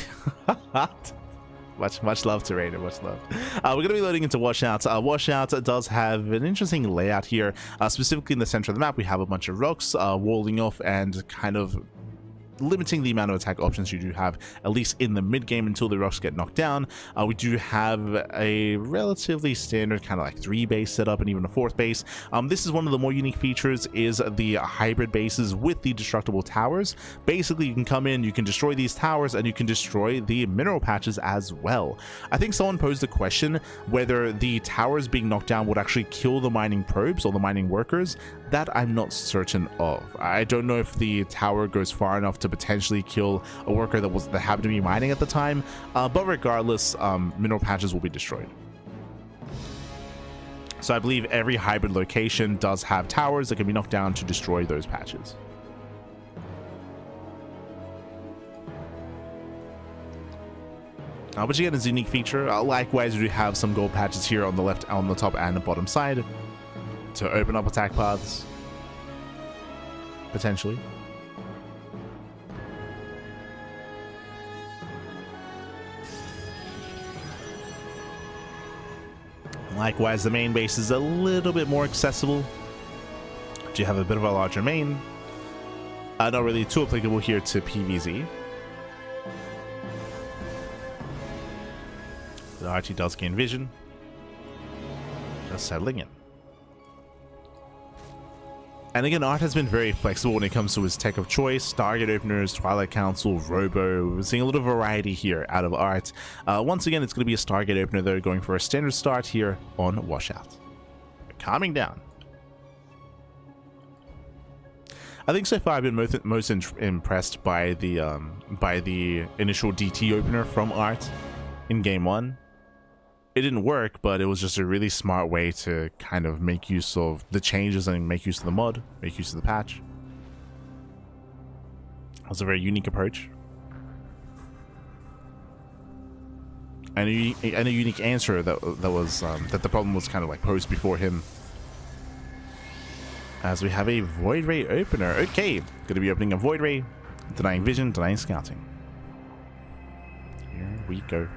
much love to Rainer, much love. We're gonna be loading into washouts. Washout does have an interesting layout here. Specifically in the center of the map, we have a bunch of rocks walling off and kind of limiting the amount of attack options you do have, at least in the mid game until the rocks get knocked down. We do have a relatively standard kind of like 3-base setup and even a 4th base. This is one of the more unique features, is the hybrid bases with the destructible towers. Basically, you can come in, you can destroy these towers, and you can destroy the mineral patches as well. I think someone posed the question whether the towers being knocked down would actually kill the mining probes or the mining workers. That I'm not certain of. I don't know if the tower goes far enough to potentially kill a worker that happened to be mining at the time, but regardless, mineral patches will be destroyed. So I believe every hybrid location does have towers that can be knocked down to destroy those patches. Which again is a unique feature. Likewise, we do have some gold patches here on the left, on the top and the bottom side to open up attack paths, potentially. Likewise, the main base is a little bit more accessible. You have a bit of a larger main. Not really too applicable here to PvZ. The ArT does gain vision. Just settling in. And again, ArT has been very flexible when it comes to his tech of choice. Stargate openers, Twilight Council, Robo. We're seeing a little variety here out of ArT. Once again, it's going to be a Stargate opener though, going for a standard start here on Washout. Calming down. I think so far I've been most impressed by the initial DT opener from ArT in Game 1. It didn't work, but it was just a really smart way to kind of make use of the changes and make use of the mod, make use of the patch. It was a very unique approach. And a unique answer that the problem was kind of like posed before him. As we have a Void Ray opener. Okay, going to be opening a Void Ray, denying vision, denying scouting. Here we go.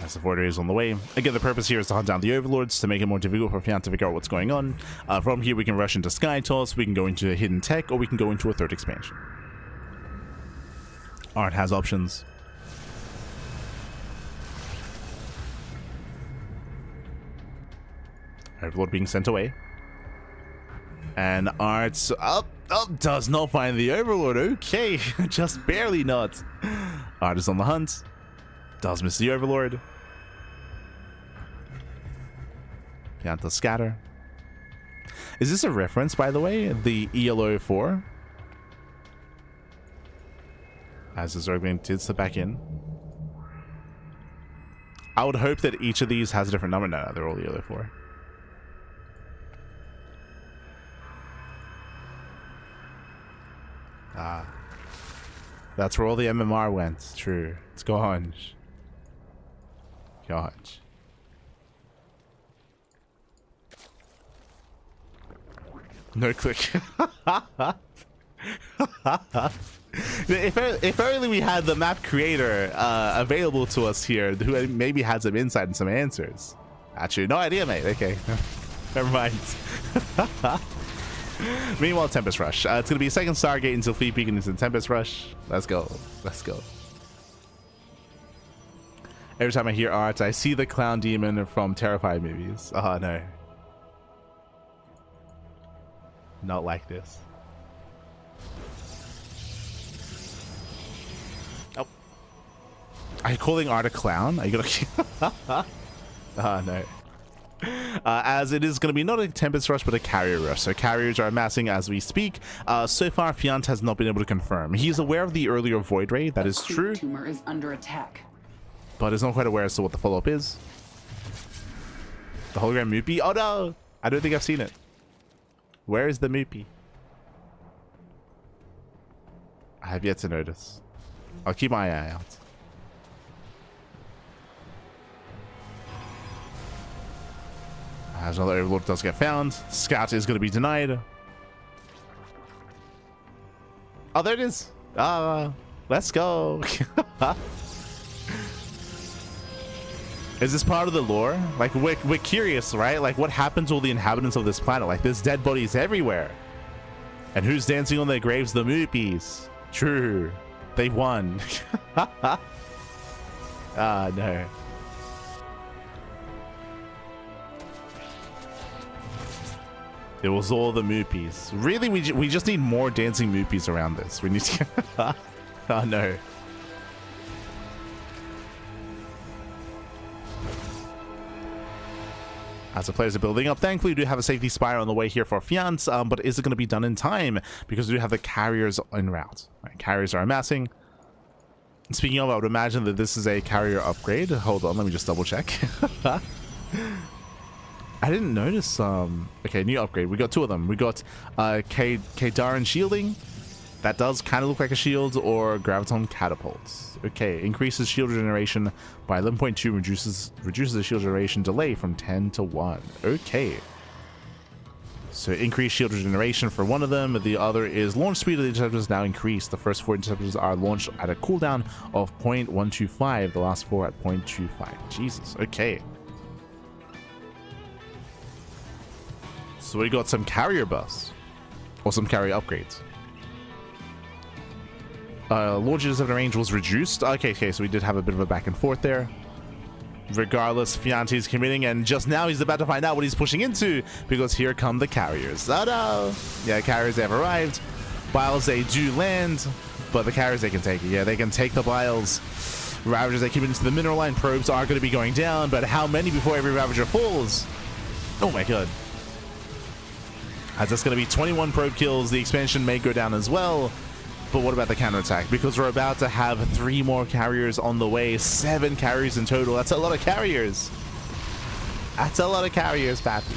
As the Void Ray is on the way. Again, the purpose here is to hunt down the Overlords to make it more difficult for Fjant to figure out what's going on. From here, we can rush into Sky Toss, we can go into a Hidden Tech, or we can go into a 3rd expansion. ArT has options. Overlord being sent away. And ArT does not find the Overlord. Okay, just barely not. ArT is on the hunt. Does miss the Overlord. Fjant does scatter. Is this a reference, by the way? The ELO4? As the Zerglin did slip back in. I would hope that each of these has a different number. No, they're all ELO4. Ah. That's where all the MMR went. True. It's gone. Gosh. No click. If only we had the map creator available to us here, who maybe had some insight and some answers. Actually, no idea, mate. Okay, never mind. Meanwhile, Tempest Rush. It's gonna be a second Stargate until Fleet Peak and into Tempest Rush. Let's go. Let's go. Every time I hear ArT, I see the clown demon from Terrified movies. Oh no. Not like this. Oh. Are you calling ArT a clown? Are you gonna... Oh no. As it is going to be not a Tempest Rush but a Carrier Rush. So carriers are amassing as we speak. So far Fjant has not been able to confirm. He's aware of the earlier Void Ray, that is true. Tumor is under attack. But is not quite aware as to what the follow-up is. The hologram Moopy? Oh no! I don't think I've seen it. Where is the Moopy? I have yet to notice. I'll keep my eye out. As another Overlord does get found. Scout is going to be denied. Oh, there it is. Let's go. Is this part of the lore? Like, we're curious, right? Like, what happened to all the inhabitants of this planet? Like, there's dead bodies everywhere. And who's dancing on their graves? The Moopies. True. They won. No. It was all the Moopies. Really, we just need more dancing Moopies around this. We need to... Oh, no. As the players are building up, thankfully we do have a safety spire on the way here for Fjant, but is it going to be done in time? Because we do have the carriers en route. Right, carriers are amassing. Speaking of, I would imagine that this is a carrier upgrade. Hold on, let me just double check. I didn't notice. Okay, new upgrade. We got two of them. We got Kadaran shielding. That does kind of look like a shield, or graviton catapults. Okay, increases shield regeneration by 11.2, reduces the shield generation delay from 10 to 1. Okay. So increased shield regeneration for one of them. The other is launch speed of the interceptors now increased. The first 4 interceptors are launched at a cooldown of 0.125. The last 4 at 0.25. Jesus. Okay. So we got some carrier buffs, or some carrier upgrades. Launch interceptor range was reduced. Okay, so we did have a bit of a back and forth there. Regardless, Fjant is committing, and just now he's about to find out what he's pushing into, because here come the carriers. Oh no! Yeah, carriers have arrived. Biles, they do land, but the carriers, they can take it. Yeah, they can take the Biles. Ravagers, they keep into the mineral line. Probes are going to be going down, but how many before every Ravager falls? Oh my god. As that's going to be 21 probe kills. The expansion may go down as well. But what about the counterattack? Because we're about to have 3 more carriers on the way. 7 carriers in total. That's a lot of carriers. That's a lot of carriers, Pappy.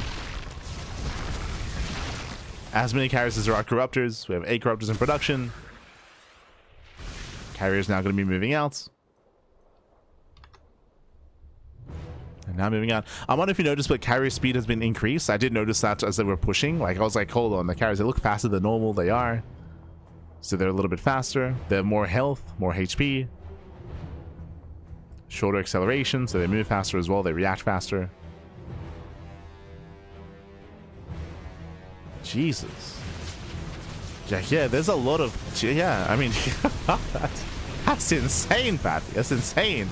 As many carriers as there are corruptors. We have 8 corruptors in production. Carriers now going to be moving out. And now moving on. I wonder if you noticed, but carrier speed has been increased. I did notice that as they were pushing. Like, I was like, hold on, the carriers, they look faster than normal. They are. So they're a little bit faster. They have more health, more HP. Shorter acceleration, so they move faster as well. They react faster. Jesus. Yeah, there's a lot of... Yeah, I mean... That's insane, Pat. That's insane.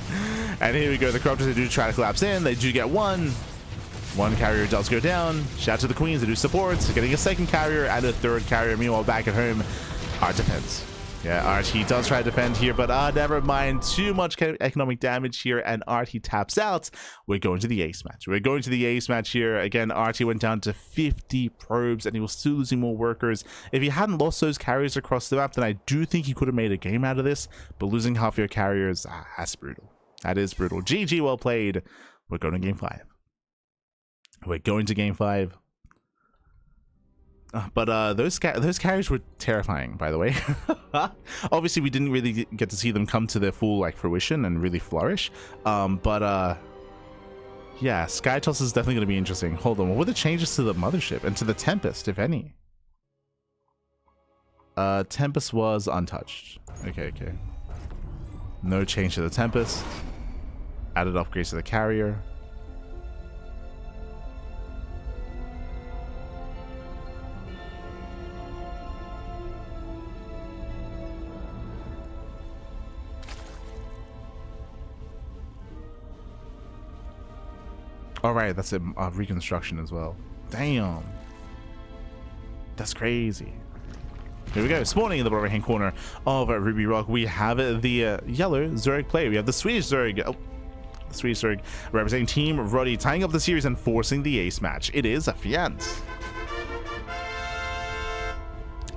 And here we go. The corruptors, they do try to collapse in. They do get one. One carrier does go down. Shout out to the queens. They do support. Getting a second carrier and a third carrier. Meanwhile, back at home, ArT defends. Yeah, ArT, he does try to defend here, but never mind. Too much economic damage here, and ArT, he taps out. We're going to the ace match. We're going to the ace match here. Again, ArT went down to 50 probes, and he was still losing more workers. If he hadn't lost those carriers across the map, then I do think he could have made a game out of this, but losing half your carriers, that's brutal. That is brutal. GG, well played. We're going to game 5. We're going to game 5. But those carriers were terrifying, by the way. Obviously, we didn't really get to see them come to their full fruition and really flourish. Yeah, Sky Toss is definitely going to be interesting. Hold on, what were the changes to the Mothership and to the Tempest, if any? Tempest was untouched. Okay. No change to the Tempest. Added upgrades to the carrier. All right, that's a reconstruction as well. Damn, that's crazy. Here we go. Spawning in the bottom right hand corner of Ruby Rock, we have the yellow Zerg player. We have the Swedish Zerg. Oh, the Swedish Zerg representing Team Ruddy, tying up the series and forcing the ace match. It is a Fjant.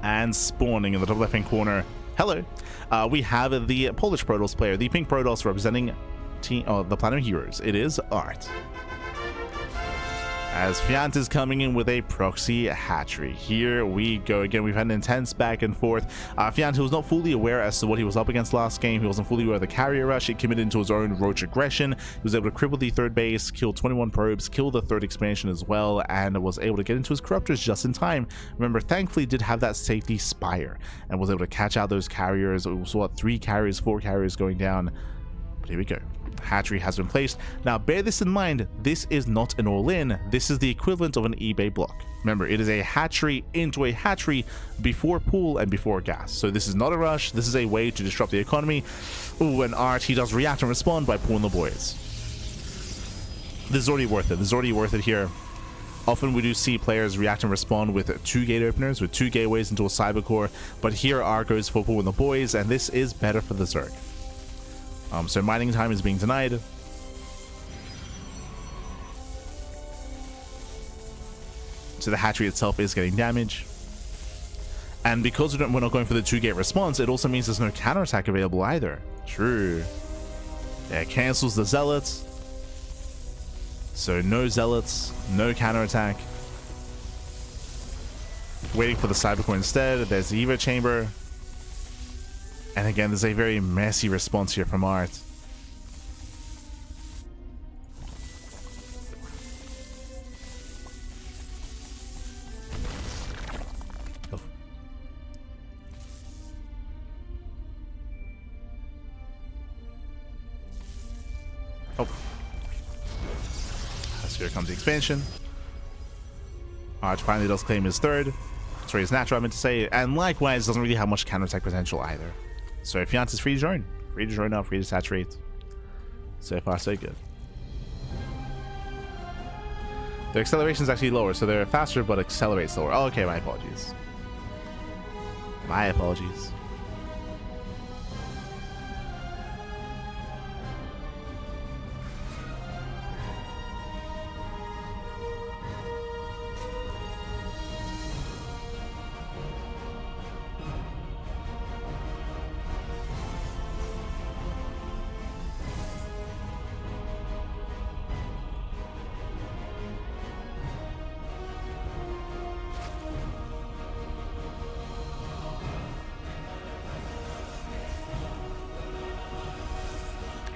And spawning in the top left hand corner, hello, we have the Polish Protoss player, the pink Protoss representing team, the Platinum Heroes. It is ArT. As Fjant is coming in with a proxy hatchery. Here we go again. We've had an intense back and forth. Fjant, who was not fully aware as to what he was up against last game. He wasn't fully aware of the carrier rush. He committed into his own roach aggression. He was able to cripple the third base, kill 21 probes, kill the third expansion as well, and was able to get into his corruptors just in time. Remember, thankfully did have that safety spire and was able to catch out those carriers. We saw 3 carriers, 4 carriers going down. But here we go. Hatchery has been placed. Now bear this in mind, this is not an all-in. This is the equivalent of an eBay block. Remember, it is a hatchery into a hatchery before pool and before gas. So this is not a rush. This is a way to disrupt the economy. Ooh, and ArT does react and respond by pulling the boys. This is already worth it. This is already worth it here. Often we do see players react and respond with 2 gate openers, with 2 gateways into a cyber core, but here ArT goes for pulling the boys, and this is better for the Zerg. So mining time is being denied. So the hatchery itself is getting damage. And because we're not going for the 2-gate response, it also means there's no counterattack available either. True. Yeah, it cancels the zealots. So no zealots, no counterattack. Waiting for the cybercore instead. There's the Evo chamber. And again, there's a very messy response here from ArT. Oh. Oh. So here comes the expansion. ArT finally does claim his third. Sorry, his natural, I meant to say. And likewise, doesn't really have much counterattack potential either. So Fjant is free to join. Free to join now, free to saturate. So far, so good. Their acceleration is actually lower, so they're faster, but accelerate slower. Oh, okay, my apologies. My apologies.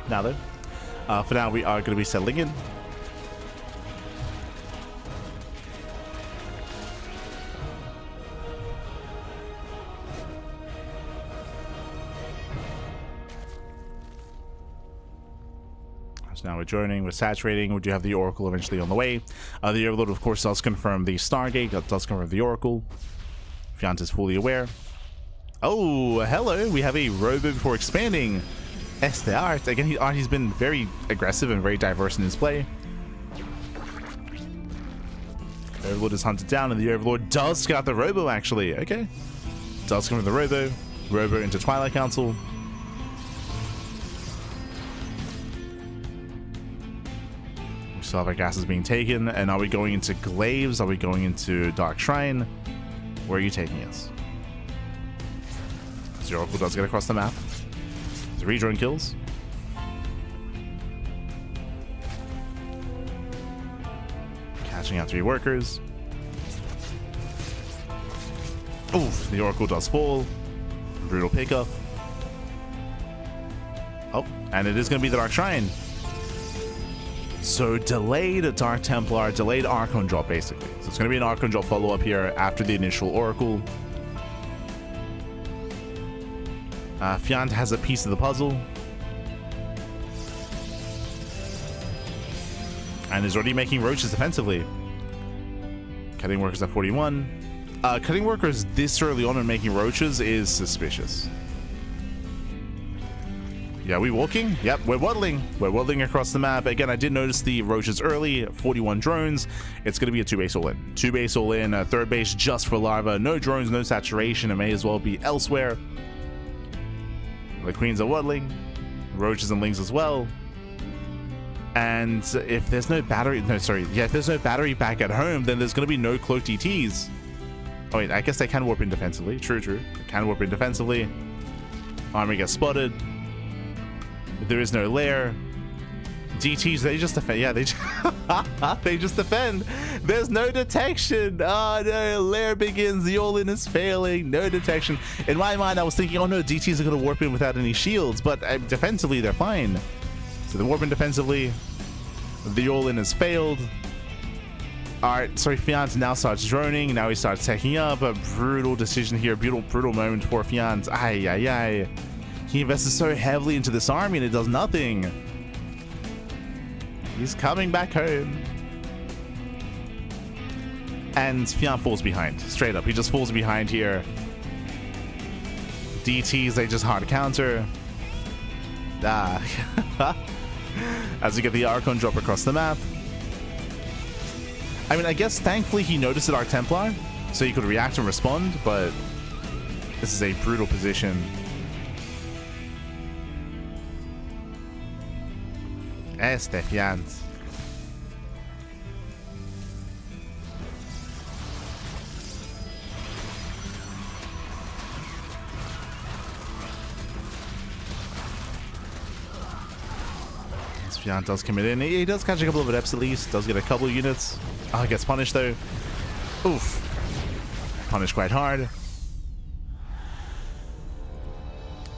Now though, for now we are going to be settling in. So now we're joining, we're saturating, we do have the Oracle eventually on the way. The Overlord of course does confirm the Stargate, that does confirm the Oracle. Fjant is fully aware. Oh, hello, we have a Robo before expanding. The ArT. Again, ArT's been very aggressive and very diverse in his play. The Overlord is hunted down, and the Overlord does get out the Robo, actually. Okay. Does come from the Robo. Robo into Twilight Council. We still have our gases being taken, and are we going into Glaives? Are we going into Dark Shrine? Where are you taking us? The Oracle does get across the map. 3 drone kills. Catching out 3 workers. Oof, the Oracle does fall. Brutal pickup. Oh, and it is going to be the Dark Shrine. So delayed Dark Templar, delayed Archon drop basically. So it's going to be an Archon drop follow-up here after the initial Oracle. Fjant has a piece of the puzzle. And is already making roaches defensively. Cutting workers at 41. Cutting workers this early on and making roaches is suspicious. Yeah, we walking? Yep, we're waddling. We're waddling across the map. Again, I did notice the roaches early. 41 drones. It's going to be a 2-base all-in. 2-base all-in, a 3rd base just for larva. No drones, no saturation. It may as well be elsewhere. The queens are waddling. Roaches and lings as well. And if there's no battery... No, sorry. Yeah, if there's no battery back at home, then there's going to be no cloak DTs. Oh, wait, I guess they can warp in defensively. True, true. They can warp in defensively. Army gets spotted. There is no lair. DTs, they just defend. Yeah, they they just defend. There's no detection. Oh no, lair begins. The all-in is failing. No detection. In my mind, I was thinking, oh no, DTs are going to warp in without any shields, but defensively, they're fine. So they warp in defensively. The all-in has failed. ArT, sorry, Fjant now starts droning. Now he starts taking up. A brutal decision here. Brutal moment for Fjant. Ay, ay, ay. He invested so heavily into this army and it does nothing. He's coming back home. And Fjant falls behind. Straight up. He just falls behind here. DTs, they just hard counter. As we get the Archon drop across the map. I mean, I guess thankfully he noticed it, ArT Templar, so he could react and respond, but this is a brutal position. Fjant. Fjant does commit in. He does catch a couple of adepts at least. Does get a couple of units. Oh, he gets punished though. Oof. Punished quite hard.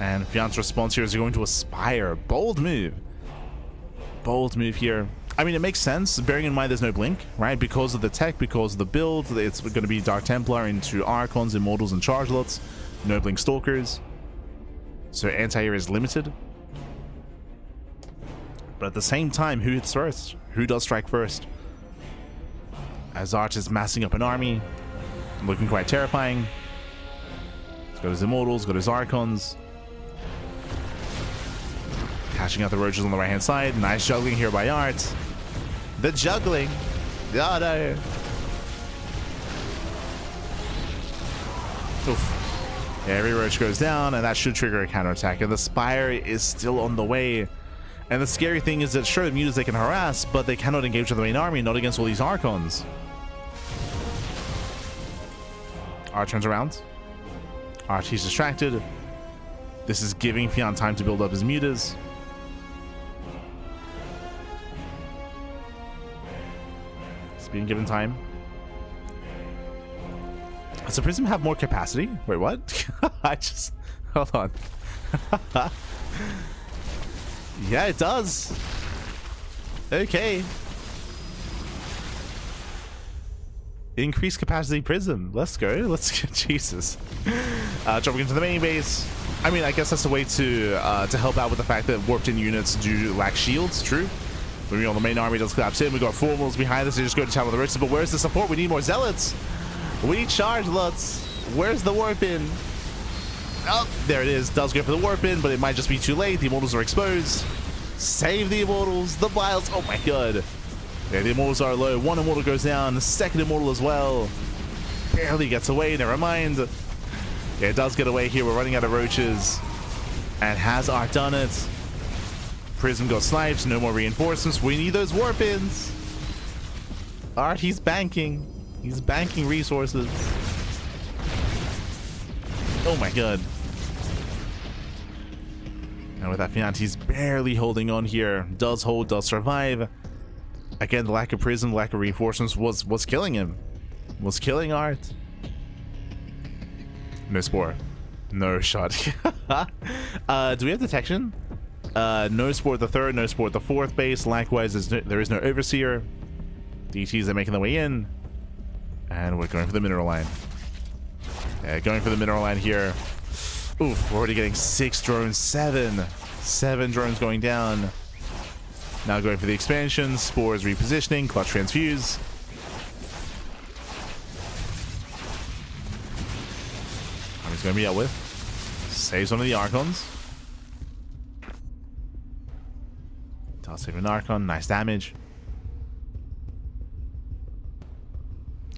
And Fjant's response here is going to Aspire. Bold move. Bold move here. I mean, it makes sense, bearing in mind there's no blink, right? Because of the tech, because of the build, it's going to be Dark Templar into Archons, Immortals, and Chargelots. No blink Stalkers. So anti-air is limited. But at the same time, who hits first? Who does strike first? As ArT is massing up an army. Looking quite terrifying. He's got his Immortals, got his Archons. Catching out the roaches on the right hand side. Nice juggling here by ArT. The juggling. Oh no. Oof. Every roach goes down, and that should trigger a counterattack. And the Spire is still on the way. And the scary thing is that sure, the mutas they can harass, but they cannot engage with the main army, not against all these Archons. ArT turns around. ArT's distracted. This is giving Fjant time to build up his mutas. He's being given time. Does the Prism have more capacity? Wait, what? Hold on. Yeah, it does. Okay. Increased capacity Prism. Let's go. Let's go. Jesus. Jumping into the main base. I mean, I guess that's a way to help out with the fact that warped in units do lack shields. True. Moving on, the main army does collapse in. We got formals behind us. They just go to town with the roaches. But where's the support? We need more zealots. We need Chargelots. Where's the warp in? Oh, there it is. Does go for the warp in, but it might just be too late. The Immortals are exposed. Save the Immortals. The Vials. Oh my god. Yeah, the Immortals are low. One Immortal goes down. The second Immortal as well. Barely gets away. Never mind. Yeah, it does get away here. We're running out of roaches. And has ArT done it? Prism got sniped. No more reinforcements. We need those warp ins. ArT, he's banking. He's banking resources. Oh my god. And with that Fjant, he's barely holding on here. Does hold, does survive. Again, the lack of Prism, the lack of reinforcements was killing him. Was killing ArT. No Spore. No shot. Do we have detection? No Spore at the third, no Spore at the fourth base. Likewise, there is no Overseer. DTs are making their way in. And we're going for the mineral line. Yeah, going for the mineral line here. Oof, we're already getting 6 drones, 7. 7 drones going down. Now going for the expansion, spores repositioning, clutch transfuse. He's going to be out with. Saves one of the Archons. Does save an Archon, nice damage.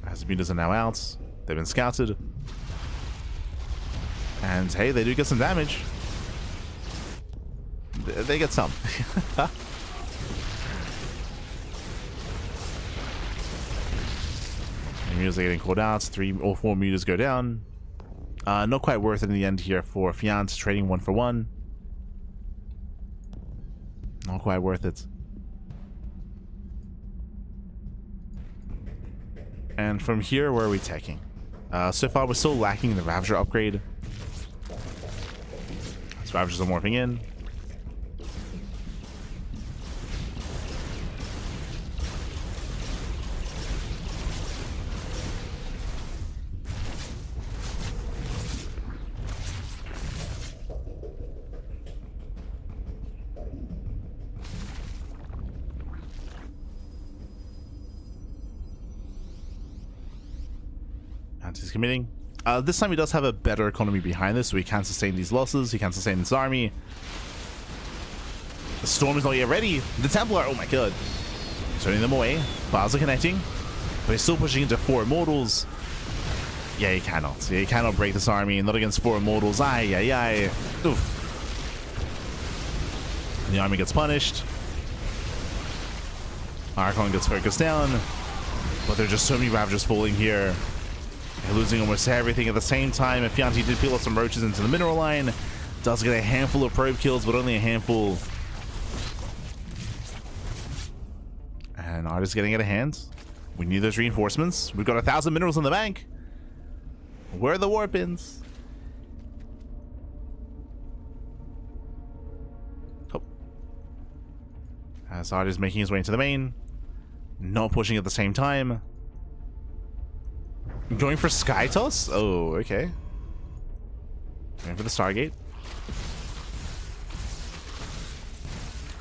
As the mutas are now out, they've been scouted. And hey, they do get some damage. They get some. Mutas are getting called out. 3 or 4 mutas go down. Not quite worth it in the end here for Fjant, trading 1 for 1. Not quite worth it. And from here, where are we taking? So far, we're still lacking the Ravager upgrade. So Ravagers are morphing in. He's committing. This time he does have a better economy behind this, so he can sustain these losses. He can sustain this army. The Storm is not yet ready. The Templar, oh my god. Turning them away. Bars are connecting. But he's still pushing into 4 Immortals. Yeah, he cannot. Yeah, he cannot break this army. Not against 4 Immortals. Aye, aye, aye. Oof. And the army gets punished. Archon gets focused down. But there are just so many Ravagers falling here. They're losing almost everything at the same time. If Fjant did peel off some roaches into the mineral line, does get a handful of probe kills, but only a handful. And ArT is getting out of hand. We need those reinforcements. We've got 1,000 minerals in the bank. Where are the war pins? Oh. As ArT is making his way into the main. Not pushing at the same time. Going for Sky Toss? Oh, okay. Going for the Stargate.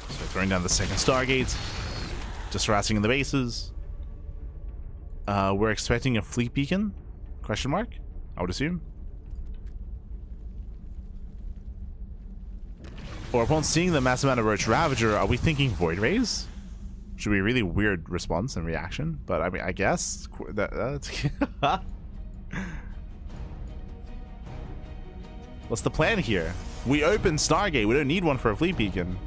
So throwing down the second Stargate. Just harassing in the bases. We're expecting a fleet beacon? Question mark? I would assume. Or upon seeing the massive amount of Roach Ravager, are we thinking Void Rays? Should be a really weird response and reaction, but I mean, I guess that's what's the plan here? We open Stargate. We don't need one for a fleet beacon.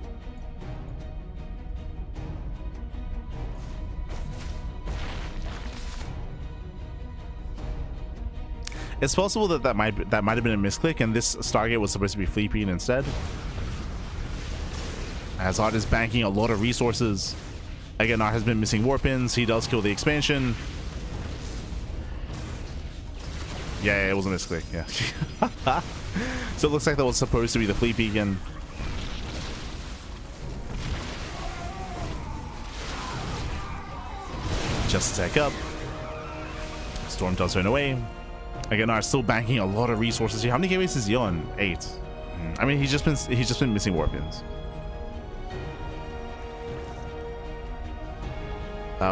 It's possible that might have been a misclick, and this Stargate was supposed to be fleet beacon instead. As ArT is banking a lot of resources. Again, ArT has been missing warpins. He does kill the expansion. Yeah, it was a misclick. Yeah. So it looks like that was supposed to be the fleet beacon. Just a tech up. Storm does turn away. Again, ArT still banking a lot of resources here. How many gateways is he on? 8. I mean, he's just been missing warpins.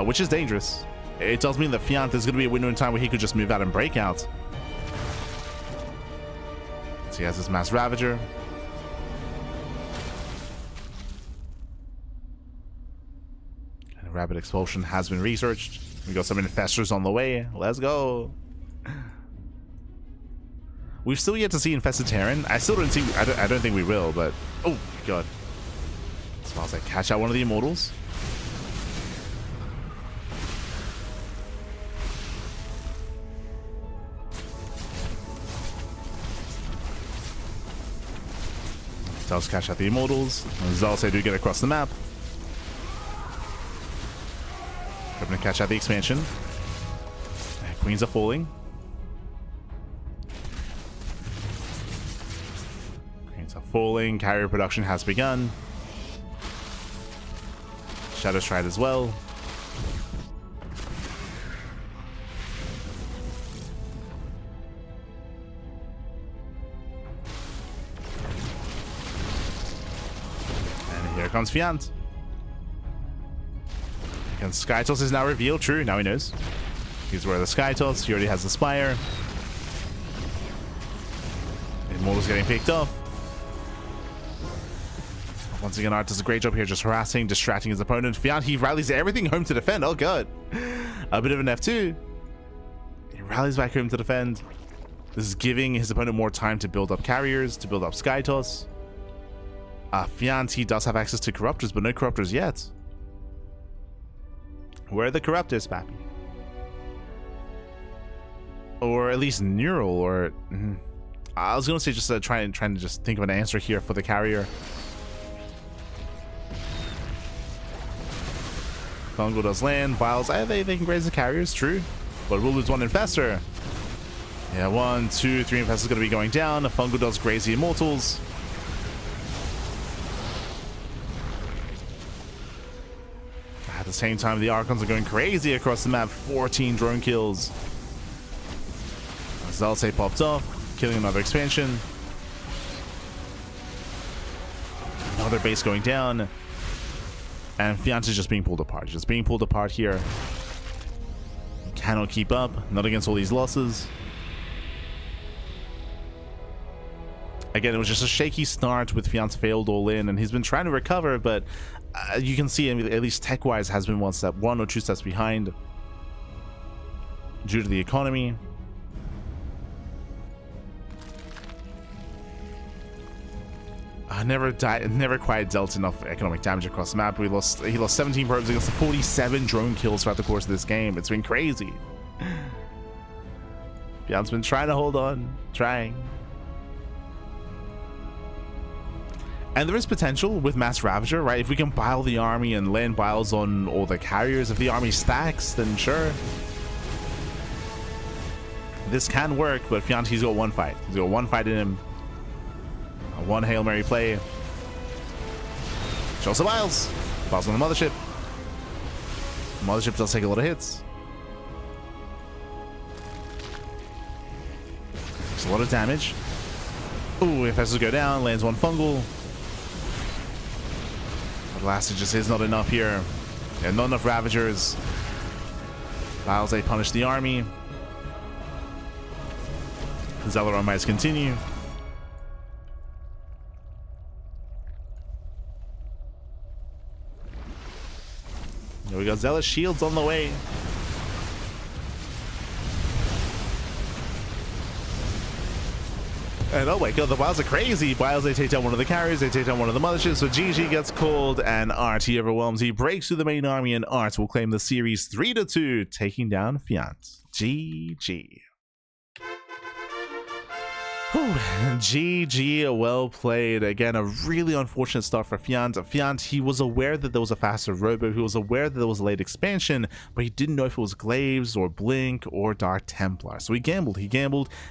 Which is dangerous. It tells me that Fjant, there's going to be a window in time where he could just move out and break out. So he has this Mass Ravager. And Rapid Expulsion has been researched. We got some Infestors on the way. Let's go. We've still yet to see Infested Terran. I still don't see... I don't think we will, but... Oh, God. Smells like catch out one of the Immortals. Does catch out the Immortals. As also do get across the map. Hoping to catch out the expansion. Queens are falling. Queens are falling. Carrier production has begun. Shadow Stride as well. comes Fjant. And Skytoss is now revealed. True, now he knows. He's wearing the Skytoss. He already has the Spire. Immortal's getting picked off. Once again, ArT does a great job here, just harassing, distracting his opponent. Fjant, he rallies everything home to defend. Oh god. A bit of an F2. He rallies back home to defend. This is giving his opponent more time to build up carriers, to build up Skytoss. Fjant, he does have access to Corruptors, but no Corruptors yet. Where are the Corruptors, Pappy? Or at least Neural, or... I was gonna say just trying to just think of an answer here for the carrier. Fungal does land. Biles, they can graze the carriers, true. But we'll lose one Infestor. Yeah, 1, 2, 3 Infestors gonna be going down. Fungal does graze the Immortals. At the same time, the Archons are going crazy across the map. 14 drone kills. Zalce popped off, killing another expansion. Another base going down. And Fjant is just being pulled apart. Just being pulled apart here. Cannot keep up. Not against all these losses. Again, it was just a shaky start with Fjant's failed all in, and he's been trying to recover, but you can see, at least tech-wise, has been one or two steps behind due to the economy. Never quite dealt enough economic damage across the map. He lost 17 probes against the 47 drone kills throughout the course of this game. It's been crazy. Fjant's been trying to hold on, trying. And there is potential with Mass Ravager, right? If we can bile the army and land biles on all the carriers, if the army stacks, then sure. This can work, but Fjant, he's got one fight. He's got one fight in him. One Hail Mary play. Shows the Biles. Biles on the Mothership. Mothership does take a lot of hits. There's a lot of damage. Ooh, Infestors go down. Lands one Fungal. But last, it just is not enough here. And not enough Ravagers. Biles, they punish the army. Zelaron might continue. We got Zealous shields on the way. And oh my god, the Biles are crazy. Biles, they take down one of the carriers, they take down one of the motherships, so GG gets called and ArT overwhelms. He breaks through the main army and ArT will claim the series 3-2, taking down Fjant. GG. Whew. GG, well played. Again, a really unfortunate start for Fjant. Fjant, he was aware that there was a faster robo, he was aware that there was a late expansion, but he didn't know if it was Glaives or Blink or Dark Templar. So he gambled, he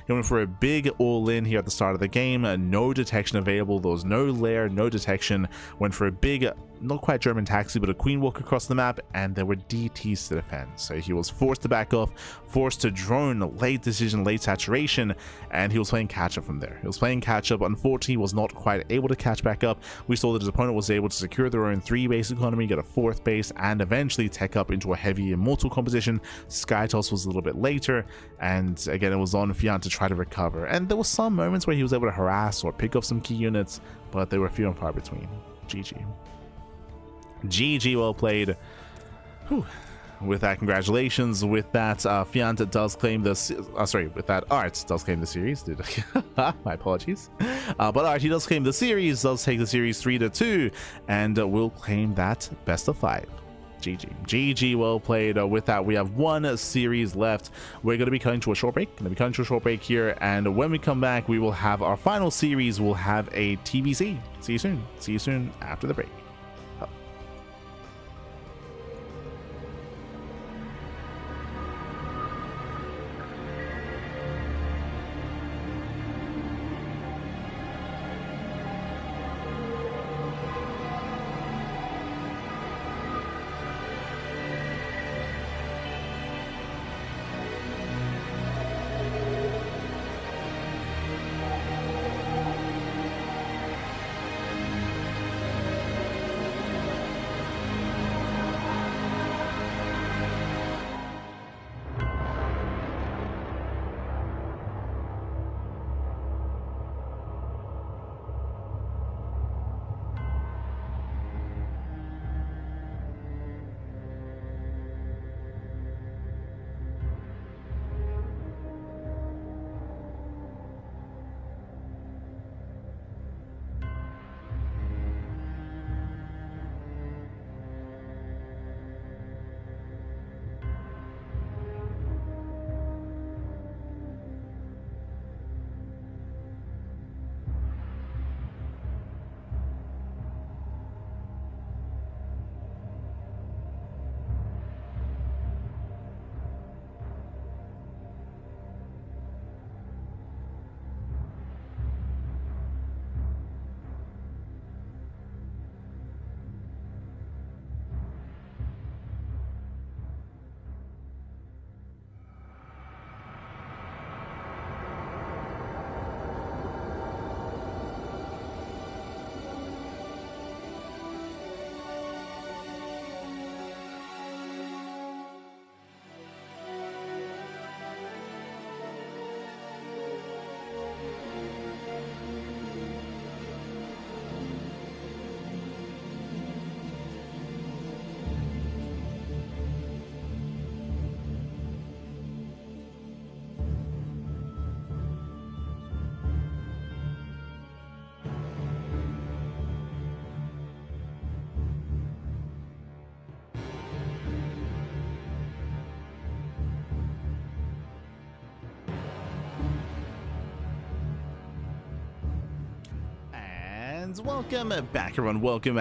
went for a big all-in here at the start of the game. No detection available, there was no lair, no detection. Went for a big, not quite German taxi, but a Queen Walk across the map, and there were DTs to defend. So he was forced to back off, forced to drone, late decision, late saturation, and he was playing catch-up from there. He was playing catch-up. Unfortunately, he was not quite able to catch back up. We saw that his opponent was able to secure their own 3-base economy, get a 4th base, and eventually tech up into a heavy Immortal composition. Skytoss was a little bit later, and again, it was on Fjant to try to recover. And there were some moments where he was able to harass or pick up some key units, but they were few and far between. GG. GG, well played. Whew. With that, congratulations. With that, Fjant does claim the with that, ArT does claim the series. Dude. My apologies. But ArT does claim the series, does take the series 3-2, and will claim that best of 5. GG. GG, well played. With that, we have one series left. We're going to be cutting to a short break. Here, and when we come back, we will have our final series. We'll have a TBC. See you soon. See you soon after the break. And welcome back, everyone. Welcome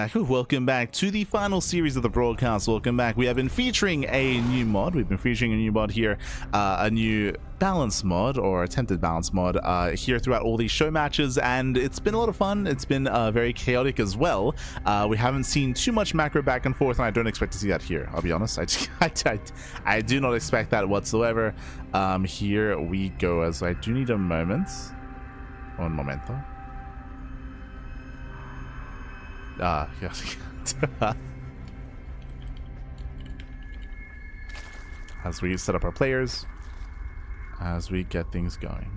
back to the final series of the broadcast. Welcome back. We have been featuring a new mod. We've been featuring a new mod here, a new balance mod, or attempted balance mod, here throughout all these show matches, and it's been a lot of fun. It's been very chaotic as well. We haven't seen too much macro back and forth, and I don't expect to see that here. I'll be honest. I do not expect that whatsoever. Here we go. As I do need a moment. Un momento. Yes. As we set up our players, as we get things going.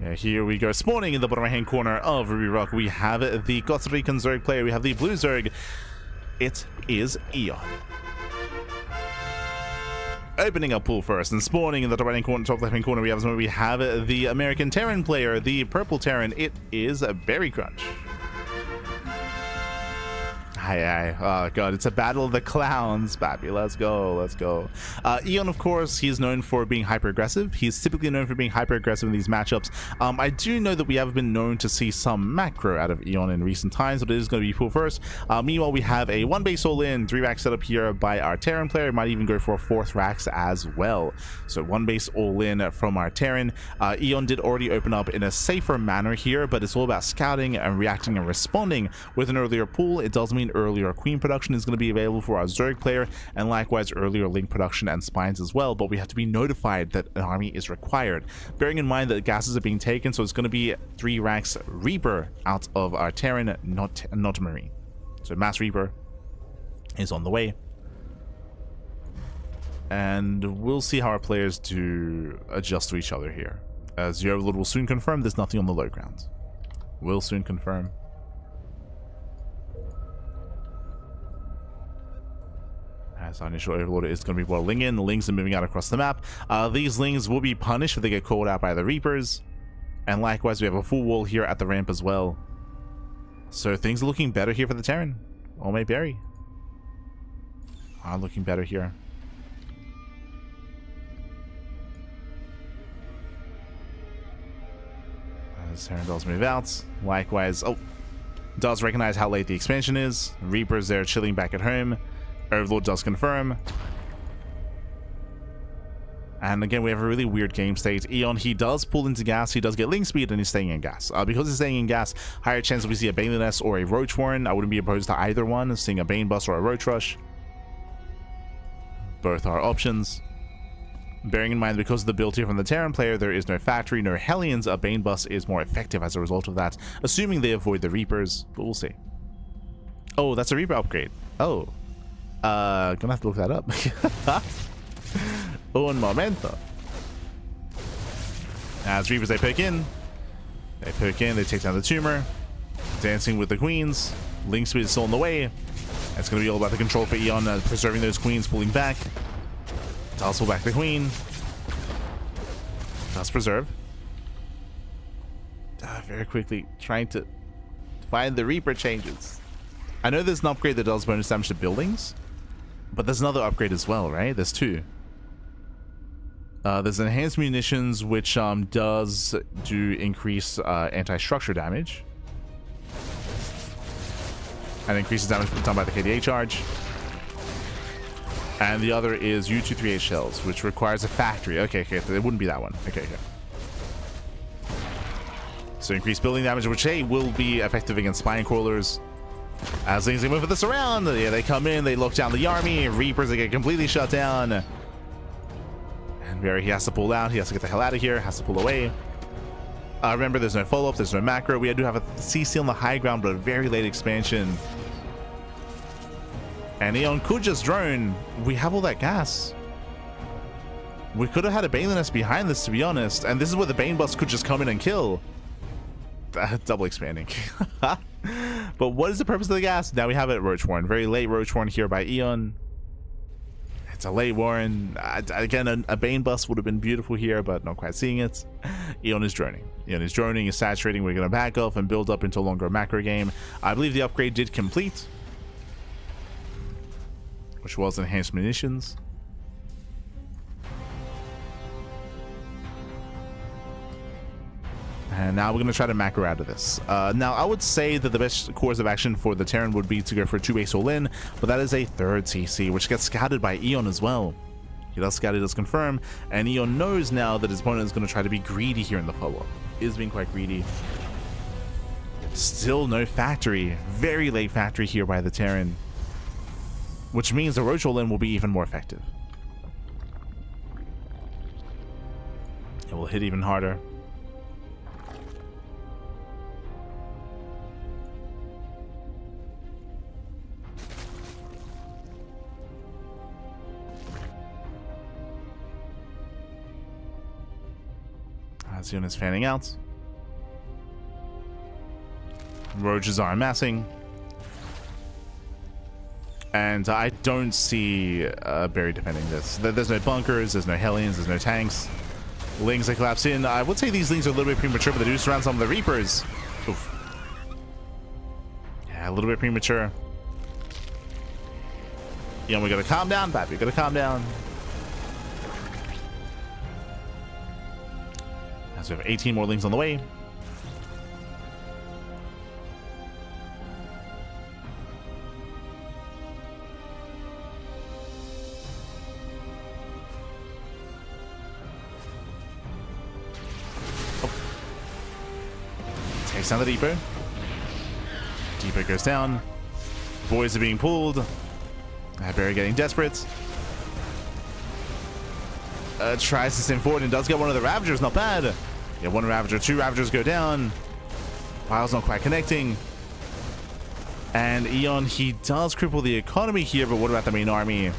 Yeah, here we go. Spawning in the bottom right hand corner of Ruby Rock, we have the Costa Rican Zerg player. We have the blue Zerg. It is EON. Opening up pool first and spawning in the top right hand corner, top left hand corner, we have the American Terran player, the purple Terran. It is a Berry Crunch. Oh god, it's a battle of the clowns, Bappy. Let's go. EON, of course, he's known for being hyper aggressive. He's typically known for being hyper aggressive in these matchups. I do know that we have been known to see some macro out of EON in recent times, but it is going to be pool first. Meanwhile, we have a 1 base all in 3 rack setup here by our Terran player. Might even go for 4th racks as well. So 1 base all in from our Terran. EON did already open up in a safer manner here, but it's all about scouting and reacting and responding with an earlier pool. It does mean earlier queen production is going to be available for our Zerg player, and likewise earlier link production and spines as well, but we have to be notified that an army is required, bearing in mind that gases are being taken. So it's going to be 3 racks Reaper out of our Terran, not Marine. So mass Reaper is on the way, and we'll see how our players do adjust to each other here. As the Overlord will soon confirm, there's nothing on the low ground. Will soon confirm. As our initial Overlord is going to be bottling in. The Lings are moving out across the map. These Lings will be punished if they get called out by the Reapers. And likewise, we have a full wall here at the ramp as well. So things are looking better here for the Terran. Or Mayberry are looking better here. As Terran does move out. Likewise, does recognize how late the expansion is. Reapers there chilling back at home. Overlord does confirm. And again, we have a really weird game state. EON, he does pull into gas, he does get link speed, and he's staying in gas. Because he's staying in gas, higher chance we see a Baneless or a Roach Warren. I wouldn't be opposed to either one, seeing a Bane Bust or a Roach Rush. Both are options. Bearing in mind, because of the build here from the Terran player, there is no factory, no Hellions, a Bane Bust is more effective as a result of that, assuming they avoid the Reapers, but we'll see. Oh, that's a Reaper upgrade. Oh. Gonna have to look that up. Un momento. As Reapers, they poke in, they take down the tumor. Dancing with the queens. Link speed is still on the way. It's gonna be all about the control for EON, preserving those queens, pulling back. Does pull back the queen. Does preserve. Very quickly trying to find the Reaper changes. I know there's an upgrade that does bonus damage to buildings, but there's another upgrade as well, right? There's 2. There's enhanced munitions, which does do increase anti-structure damage. And increases damage done by the KDA charge. And the other is U238 shells, which requires a factory. Okay, it wouldn't be that one. Okay. So increased building damage, which, hey, will be effective against spine crawlers. As things move this around, yeah, they come in, they lock down the army. Reapers, they get completely shut down. And Barry, he has to pull out. He has to get the hell out of here. Has to pull away. Remember, there's no follow-up. There's no macro. We do have a CC on the high ground, but a very late expansion. And EON could just drone. We have all that gas. We could have had a Baneless behind this, to be honest. And this is where the Bane Bust could just come in and kill. Double expanding. But what is the purpose of the gas? Now we have it, Roach Warren. Very late Roach Warren here by EON. It's a late Warren. Again, a Bane Bust would have been beautiful here, but not quite seeing it. EON is droning. EON is droning, is saturating. We're going to back off and build up into a longer macro game. I believe the upgrade did complete, which was enhanced munitions. And now we're going to try to macro out of this. Now, I would say that the best course of action for the Terran would be to go for a 2-base all-in, but that is a third CC, which gets scouted by EON as well. He does scout, he does confirm, and EON knows now that his opponent is going to try to be greedy here in the follow-up. Is being quite greedy. Still no factory. Very late factory here by the Terran, which means the Roach all-in will be even more effective. It will hit even harder. As EON is fanning out. Roaches are amassing. And I don't see Barry defending this. There's no bunkers, there's no Hellions, there's no tanks. Lings that collapse in. I would say these Lings are a little bit premature, but they do surround some of the Reapers. Oof. Yeah, a little bit premature. EON, we gotta calm down, Pat. We gotta calm down. As we have 18 more Lings on the way. Takes down the Depot. Depot goes down. Boys are being pulled. Barry getting desperate. Tries to send forward and does get one of the Ravagers. Not bad. Yeah, one Ravager, two Ravagers go down. Pile's not quite connecting. And EON, he does cripple the economy here, but what about the main army?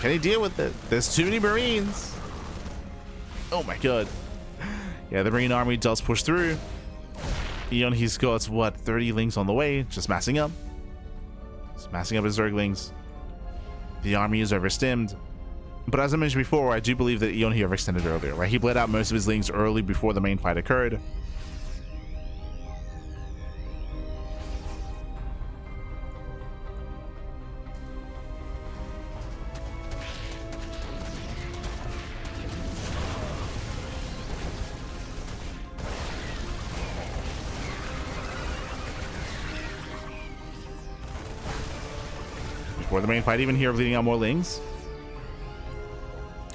Can he deal with it? There's too many Marines. Oh my god. Yeah, the Marine army does push through. EON, he's got, what, 30 Lings on the way, just massing up. Just massing up his Zerglings. The army is overstimmed. But as I mentioned before, I do believe that EON he overextended earlier, right? He bled out most of his Lings early before the main fight occurred. Before the main fight even here, bleeding out more Lings.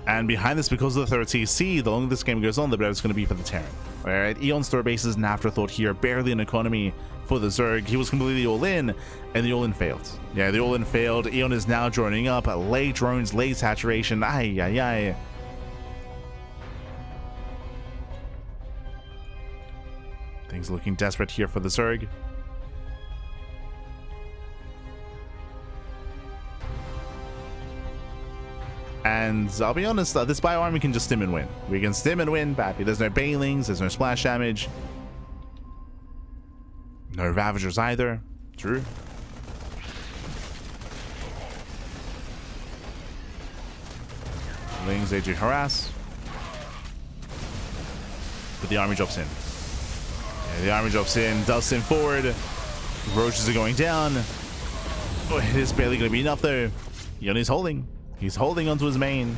And behind this, because of the third CC, the longer this game goes on, the better it's going to be for the Terran. Alright, EON's third base is an afterthought here, barely an economy for the Zerg. He was completely all-in, and the all-in failed. Yeah, the all-in failed. EON is now joining up. Late drones, late saturation. Ay, ay, ay. Things looking desperate here for the Zerg. And I'll be honest, this bio army can just stim and win. We can stim and win, Bappy. There's no Banelings, there's no splash damage. No Ravagers either. True. Lings, they do harass. But the army drops in. Yeah, the army drops in, does send forward. Roaches are going down. Oh, it is barely going to be enough though. EON is holding. He's holding onto his main.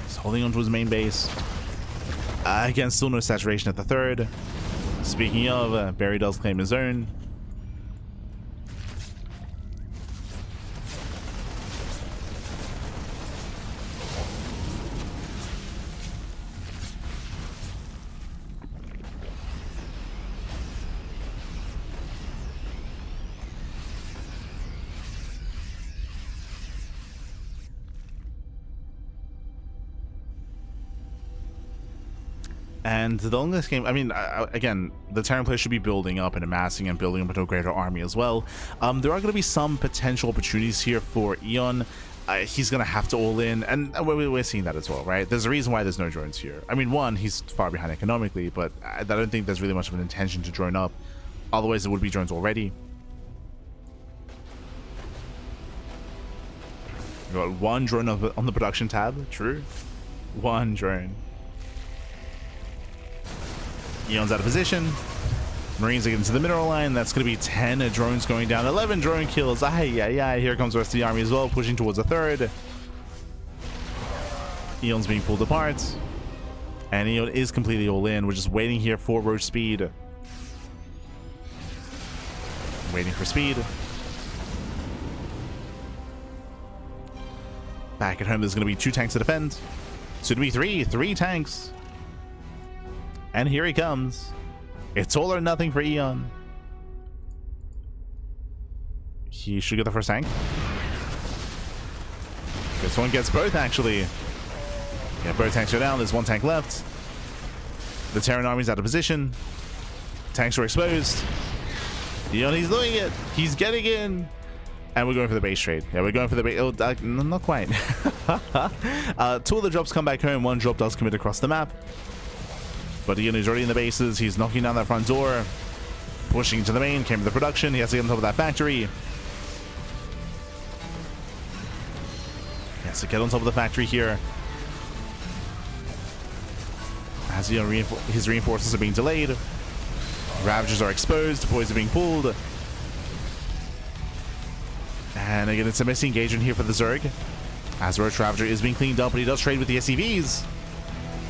He's holding onto his main base. Again, still no saturation at the third. Speaking of, Barry does claim his own. And the longest game, I mean, again, the Terran player should be building up and amassing and building up into a greater army as well. There are going to be some potential opportunities here for EON. He's going to have to all in, and we're seeing that as well, right? There's a reason why there's no drones here. I mean, one, he's far behind economically, but I don't think there's really much of an intention to drone up. Otherwise, there would be drones already. We got one drone on the production tab, true. One drone. EON's out of position. Marines are getting to the mineral line. That's going to be 10 drones going down. 11 drone kills. Here comes the rest of the army as well, pushing towards a third. EON's being pulled apart. And EON is completely all in. We're just waiting here for Roach speed. Waiting for speed. Back at home, there's going to be 2 tanks to defend. Soon to be 3 tanks. And here he comes. It's all or nothing for EON. He should get the first tank. This one gets both, actually. Yeah, both tanks are down. There's 1 tank left. The Terran army's out of position. Tanks are exposed. EON, he's doing it. He's getting in. And we're going for the base trade. Yeah, we're going for the base. Oh, not quite. 2 of the drops come back home. 1 drop does commit across the map. But EON is already in the bases. He's knocking down that front door. Pushing into the main. Came to the production. He has to get on top of that factory. He has to get on top of the factory here. As EON, his reinforcements are being delayed. Ravagers are exposed. Boys are being pulled. And again, it's a messy engagement here for the Zerg. As Roach Ravager is being cleaned up, but he does trade with the SCVs.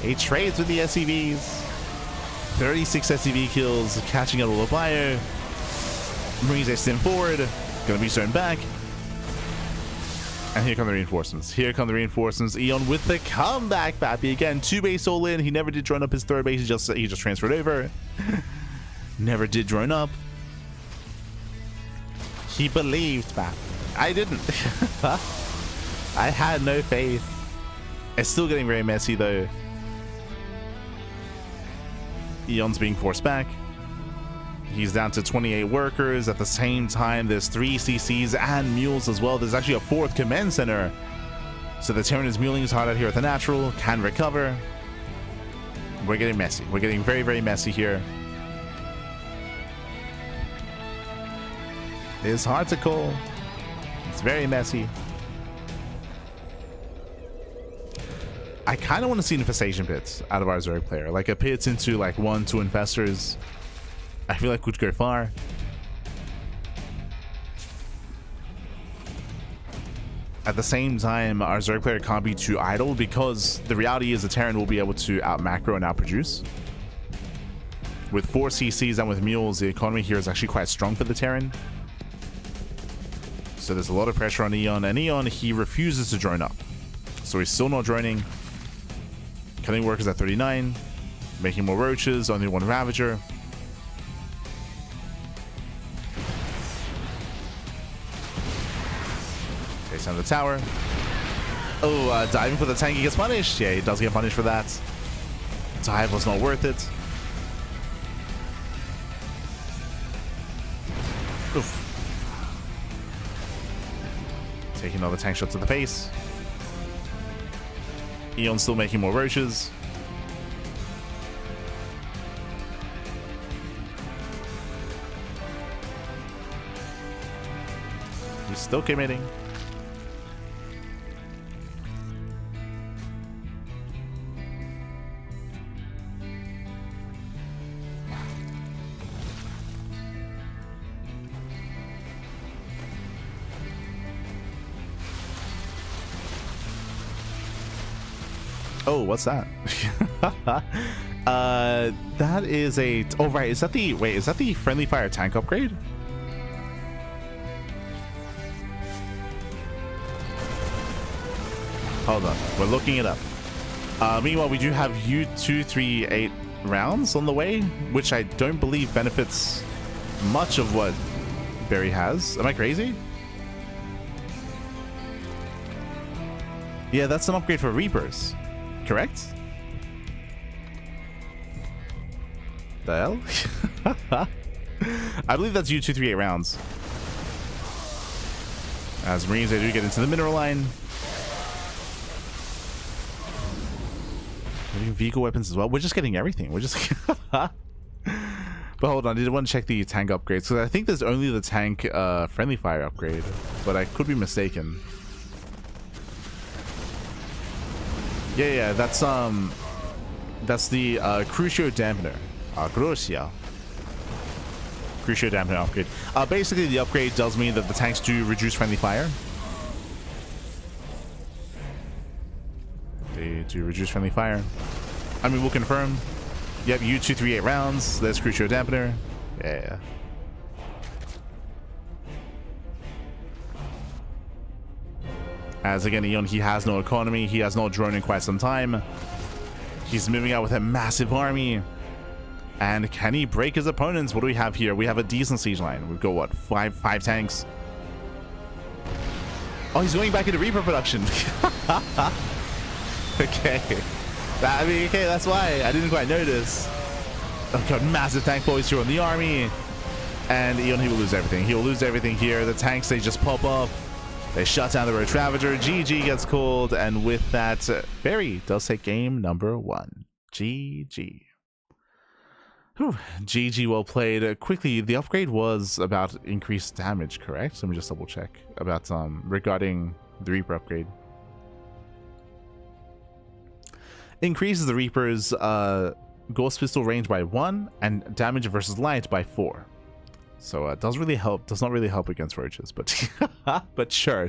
He trades with the SCVs. 36 SCV kills, catching out all the bio. Marines are sent forward. Gonna be thrown back. And here come the reinforcements. Here come the reinforcements. EON with the comeback, Pappy. Again, 2 base all in. He never did drone up his 3rd base. He just transferred over. Never did drone up. He believed, Pappy. I didn't. I had no faith. It's still getting very messy, though. EON's being forced back. He's down to 28 workers. At the same time, there's 3 CCs and mules as well. There's actually a 4th command center. So the Terran is muling his hard out here at the natural. Can recover. We're getting messy. We're getting very, very messy here. It's hard to call. It's very messy. I kind of want to see infestation pits out of our Zerg player. Like a pits into like 1, 2 infestors. I feel like would go far. At the same time, our Zerg player can't be too idle because the reality is the Terran will be able to out macro and out produce. With 4 CCs and with mules, the economy here is actually quite strong for the Terran. So there's a lot of pressure on EON, and EON, he refuses to drone up. So he's still not droning. Killing workers at 39. Making more roaches, only 1 Ravager. Takes down the tower. Oh, diving for the tank, he gets punished. Yeah, he does get punished for that. Dive was not worth it. Oof. Taking another tank shot to the face. EON still making more roaches. He's still committing. Oh, what's that? That is a... Oh, right. Is that the... Wait, is that the friendly fire tank upgrade? Hold on. We're looking it up. Meanwhile, we do have U238 rounds on the way, which I don't believe benefits much of what Barry has. Am I crazy? Yeah, that's an upgrade for Reapers. Correct? The hell? I believe that's U238 rounds. As Marines, they do get into the mineral line. We're getting vehicle weapons as well. We're just getting everything. We're just... But hold on, I did want to check the tank upgrades. So I think there's only the tank friendly fire upgrade. But I could be mistaken. Yeah, that's the Crucio dampener. Crucio. Crucial dampener upgrade. Basically, the upgrade does mean that the tanks do reduce friendly fire. They do reduce friendly fire. I mean, we'll confirm. Yep, U238 rounds. There's Crucial dampener. Yeah. As again, EON, he has no economy. He has not drawn in quite some time. He's moving out with a massive army. And can he break his opponents? What do we have here? We have a decent siege line. We've got, what, five tanks? Oh, he's going back into Reaper production. Okay. Okay, that's why. I didn't quite notice. Oh, God, massive tank boys here on the army. And EON, he will lose everything. He will lose everything here. The tanks, they just pop up. They shut down the Road Ravager. GG gets called. And with that, Barry does take game number 1. GG. Whew. GG, well played. Quickly, the upgrade was about increased damage, correct? Let me just double check about regarding the Reaper upgrade. Increases the Reaper's Ghost Pistol range by 1 and damage versus light by 4. So it does really help. Does not really help against roaches, but but sure.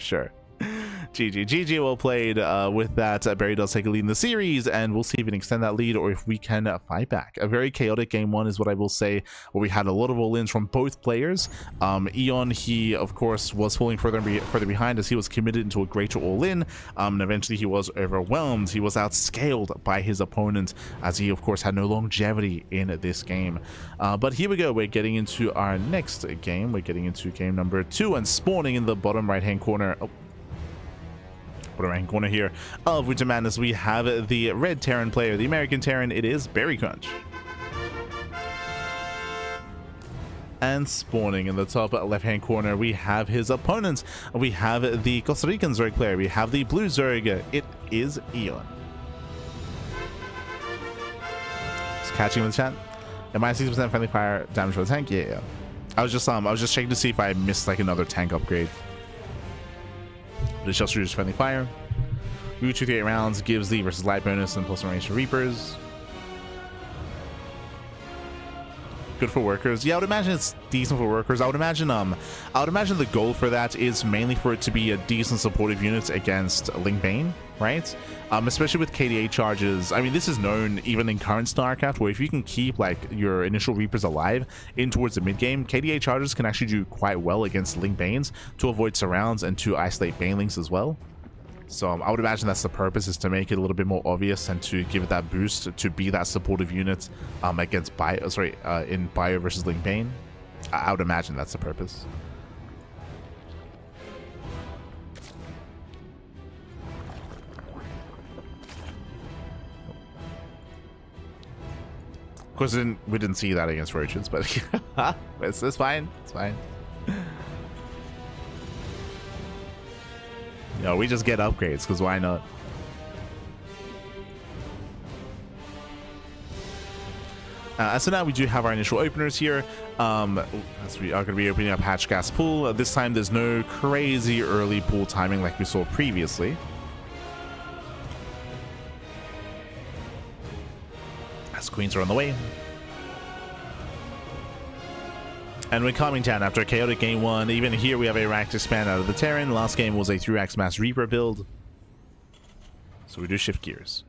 GG, well played. With that, Barry does take a lead in the series, and we'll see if we can extend that lead or if we can fight back. A very chaotic game 1 is what I will say, where we had a lot of all-ins from both players. EON, he of course was falling further behind as he was committed into a greater all-in, and eventually he was overwhelmed. He was outscaled by his opponent, as he of course had no longevity in this game. But here we go. We're getting into our next game. We're getting into game number 2, and spawning in the bottom right-hand corner. Bottom corner here of Winter Madness, we have the red Terran player, the American Terran. It is Berry Crunch. And spawning in the top left-hand corner, we have his opponents. We have the Costa Rican Zerg player. We have the blue Zerg. It is EON. Just catching with the chat. Am I 6% friendly fire damage for the tank? Yeah. I was just checking to see if I missed like another tank upgrade. But it's just reduced friendly fire. U238 rounds gives the versus light bonus and plus one range for Reapers. Good for workers. Yeah, I would imagine it's decent for workers. I would imagine the goal for that is mainly for it to be a decent supportive unit against Link Bane, right? Especially with KDA charges. I mean, this is known even in current StarCraft, where if you can keep like your initial Reapers alive in towards the mid game, KDA charges can actually do quite well against Link Banes to avoid surrounds and to isolate Banelings as well. So I would imagine that's the purpose, is to make it a little bit more obvious and to give it that boost to be that supportive unit against in Bio versus Link Bane. I would imagine that's the purpose. Of course, we didn't see that against roaches, but it's fine. It's fine. No, we just get upgrades, because why not? So now we do have our initial openers here. As we are going to be opening up Hatch Gas Pool. This time there's no crazy early pool timing like we saw previously. As Queens are on the way. And we're coming down after a chaotic game 1. Even here we have a racked expand out of the Terran. Last game was a 3-rack mass Reaper build. So we do shift gears.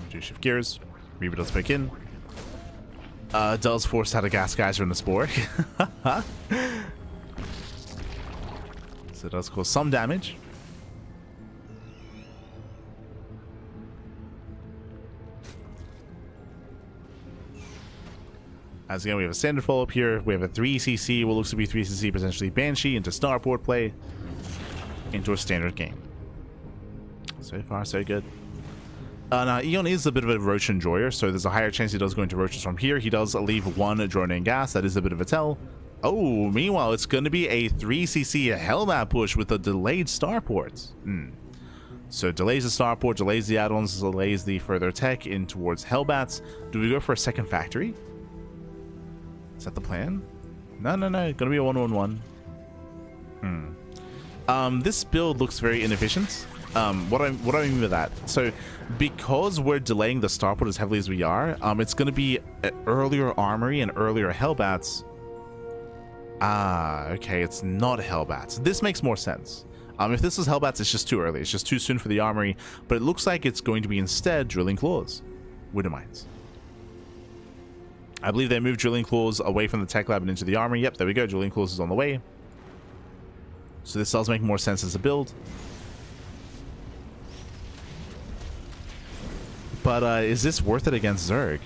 We do shift gears. Reaper does pick in. Does force out a gas geyser in the Spore. So it does cause some damage. As again, we have a standard follow-up here. We have a 3cc, what looks to be 3cc, potentially Banshee, into Starport play, into a standard game. So far, so good. Now, EON is a bit of a roach enjoyer, so there's a higher chance he does go into roaches from here. He does leave one drone in gas. That is a bit of a tell. Oh, meanwhile, it's going to be a 3cc Hellbat push with a delayed starport. So delays the starport, delays the add-ons, delays the further tech in towards Hellbats. Do we go for a second factory? Is that the plan? No. Gonna be a 1-1-1. This build looks very inefficient. What do I mean by that? So because we're delaying the starport as heavily as we are, it's gonna be an earlier armory and earlier Hellbats. Okay, it's not Hellbats. This makes more sense. If this is Hellbats, it's just too early. It's just too soon for the armory. But it looks like it's going to be instead Drilling Claws. Winter Mines. I believe they moved Drilling Claws away from the tech lab and into the armory. Yep, there we go. Drilling Claws is on the way. So this does make more sense as a build. But is this worth it against Zerg?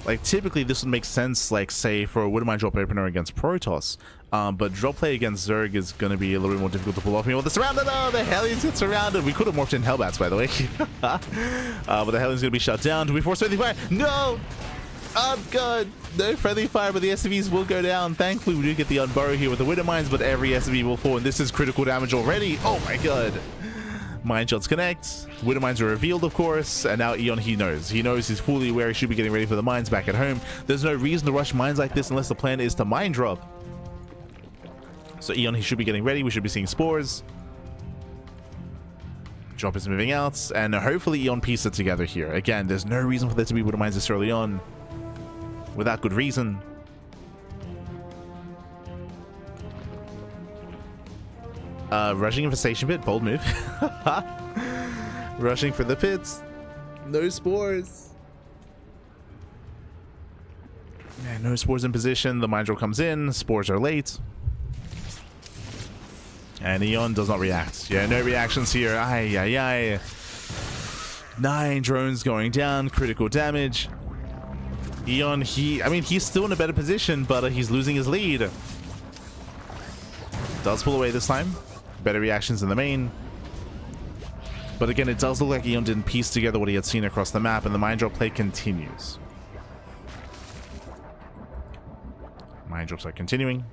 Like, typically this would make sense, like, say, for a Widowmine drop opener against Protoss. But drop play against Zerg is going to be a little bit more difficult to pull off. Well, they're surrounded! Oh, the Hellions get surrounded! We could have morphed in Hellbats, by the way. But the Hellions going to be shut down. Do we force friendly fire? No! Oh, God! No friendly fire, but the SCVs will go down. Thankfully, we do get the Unburrow here with the Widowmines, but every SCV will fall, and this is critical damage already. Oh, my God! Mine shots connect. Widowmines are revealed, of course, and now EON, he knows. He's fully aware he should be getting ready for the mines back at home. There's no reason to rush mines like this unless the plan is to mine drop. So EON, he should be getting ready. We should be seeing spores. Drop is moving out, and hopefully EON piece it together here. Again, there's no reason for there to be Widowmines this early on. Without good reason. Rushing infestation pit, bold move. Rushing for the pits. No spores. Yeah, no spores in position. The mine drop comes in. Spores are late. And EON does not react. Yeah, no reactions here. Aye. 9 drones going down. Critical damage. EON, he's still in a better position, but he's losing his lead. Does pull away this time. Better reactions in the main. But again, it does look like EON didn't piece together what he had seen across the map, and the mine drop play continues. Mine drops are continuing.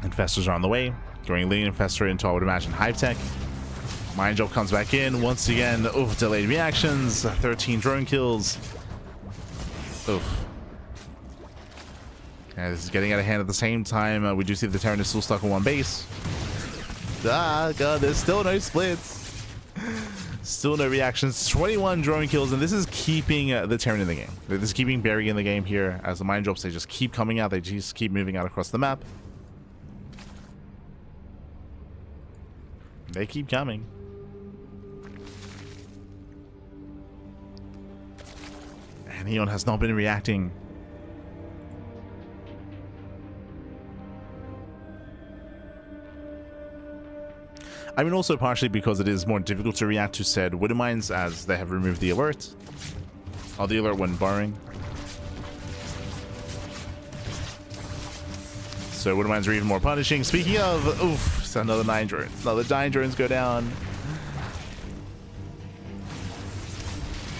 Infestors are on the way. Going lean Infestor into, I would imagine, Hive Tech. Mine drop comes back in once again. Oof, delayed reactions. 13 drone kills. Oof. Yeah, this is getting out of hand at the same time. We do see the Terran is still stuck on one base. Ah, God, there's still no splits. Still no reactions. 21 drone kills, and this is keeping the Terran in the game. This is keeping Barry in the game here. As the mine drops, they just keep coming out. They just keep moving out across the map. They keep coming. And EON has not been reacting. I mean, also partially because it is more difficult to react to said Widowmines as they have removed the alert. Or the alert when barring. So Widowmines are even more punishing. Speaking of, oof, another 9 drones. Another 9 drones go down.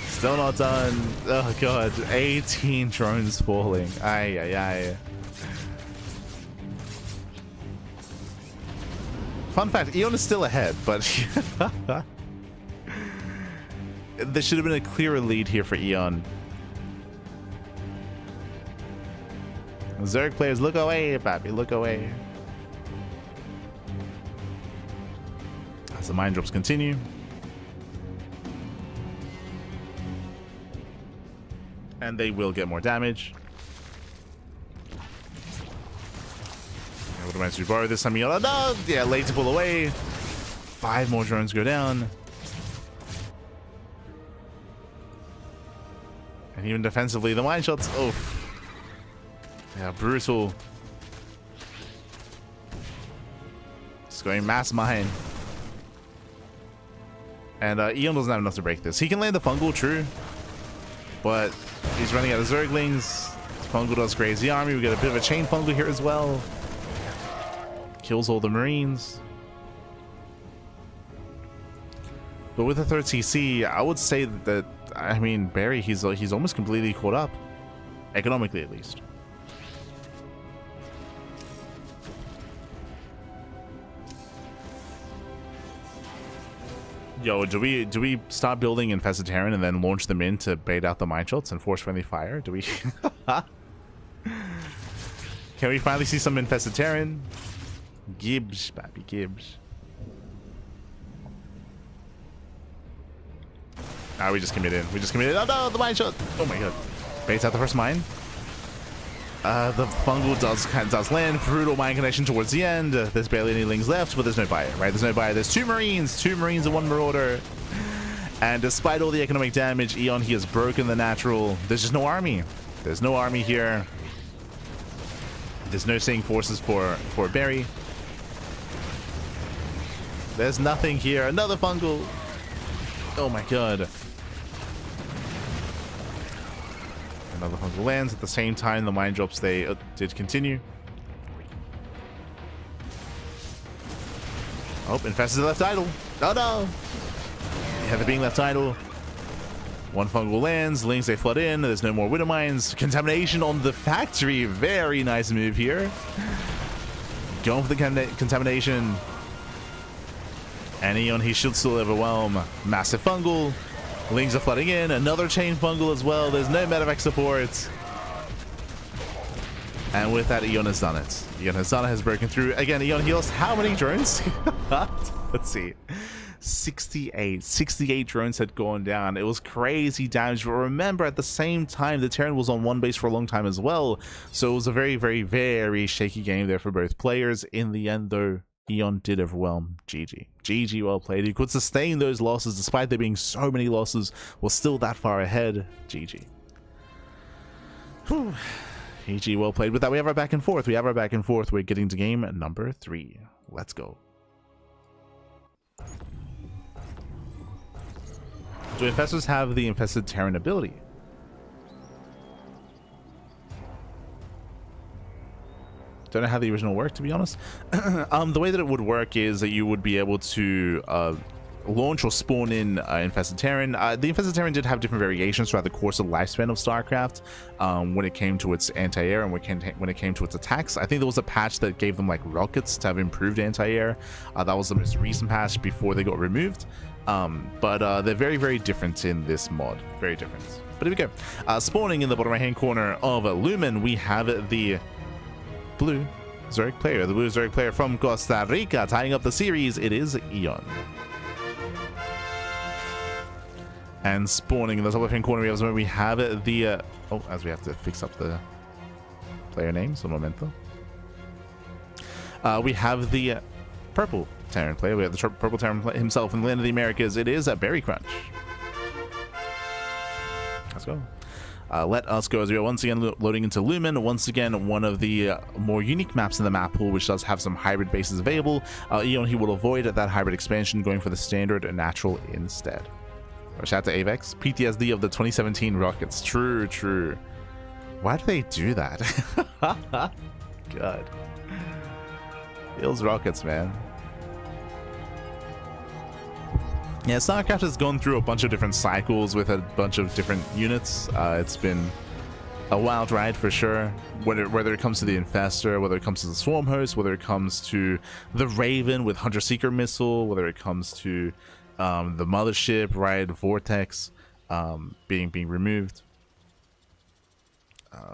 Still not done. Oh God, 18 drones falling. Aye. Fun fact, EON is still ahead, but there should have been a clearer lead here for EON. Zerg players, look away, Pappy, look away. As the mine drops continue. And they will get more damage. What am I to borrow this time? No! Yeah, late to pull away. 5 more drones go down. And even defensively, the mine shots. Oof. Yeah, brutal. Just going mass mine. And EON doesn't have enough to break this. He can land the fungal, true. But he's running out of Zerglings. Fungal does graze the army. We get a bit of a chain fungal here as well. Kills all the Marines. But with the 3rd CC, I would say that I mean, Barry, he's almost completely caught up, economically at least. Yo, do we start building Infested Terran and then launch them in to bait out the mine shots and force friendly fire? Do we? Can we finally see some Infested Terran? Gibbs, baby, Gibbs. Ah, we just committed. We just committed. Oh no, the mine shot! Oh my god. Baits out the first mine. The fungal does land. Brutal mine connection towards the end. There's barely any lings left, but there's no buyer, right? There's no buyer. There's two marines and one marauder. And despite all the economic damage, EON, he has broken the natural. There's just no army. There's no army here. There's no seeing forces for Barry. There's nothing here. Another fungal. Oh my god. Another fungal lands at the same time. The mine drops they did continue. Oh, Infested left idle. Oh no! Yeah, they're being left idle. One fungal lands. Lings they flood in. There's no more widow mines. Contamination on the factory. Very nice move here. Going for the contamination. And EON, he should still overwhelm. Massive fungal. Lings are flooding in. Another chain fungal as well. There's no medevac support. And with that, EON has done it. EON has broken through. Again, EON, he lost how many drones? Let's see. 68 drones had gone down. It was crazy damage. But remember, at the same time, the Terran was on one base for a long time as well. So it was a very, very, very shaky game there for both players. In the end, though, EON did overwhelm. GG. GG, well played. He could sustain those losses despite there being so many losses. Was still that far ahead. GG. Whew. GG, well played. With that, we have our back and forth. We're getting to game number 3. Let's go. Do Infestors have the Infested Terran ability? Don't know how the original worked, to be honest. The way that it would work is that you would be able to launch or spawn in Infested Terran. The Infested Terran did have different variations throughout the course of the lifespan of StarCraft when it came to its anti-air and when it came to its attacks. I think there was a patch that gave them like rockets to have improved anti-air. That was the most recent patch before they got removed. But they're very, very different in this mod. Very different. But here we go. Spawning in the bottom right-hand corner of Lumen, we have the blue Zerg player. The blue Zerg player from Costa Rica. Tying up the series, it is EON. And spawning in the top left-hand corner, we have the... oh, as we have to fix up the player names. Un momento. We have the purple Terran player. We have the purple Terran himself in the land of the Americas. It is a Berry Crunch. Let's go. Let us go as we are once again loading into Lumen. Once again, one of the more unique maps in the map pool, which does have some hybrid bases available. EON, he will avoid that hybrid expansion, going for the standard natural instead. Shout out to Avex. PTSD of the 2017 rockets. True, true. Why do they do that? God. Those rockets, man. Yeah, StarCraft has gone through a bunch of different cycles with a bunch of different units. It's been a wild ride for sure. Whether it comes to the Infestor, whether it comes to the Swarm Host, whether it comes to the Raven with Hunter Seeker Missile, whether it comes to the Mothership, right? Vortex being removed.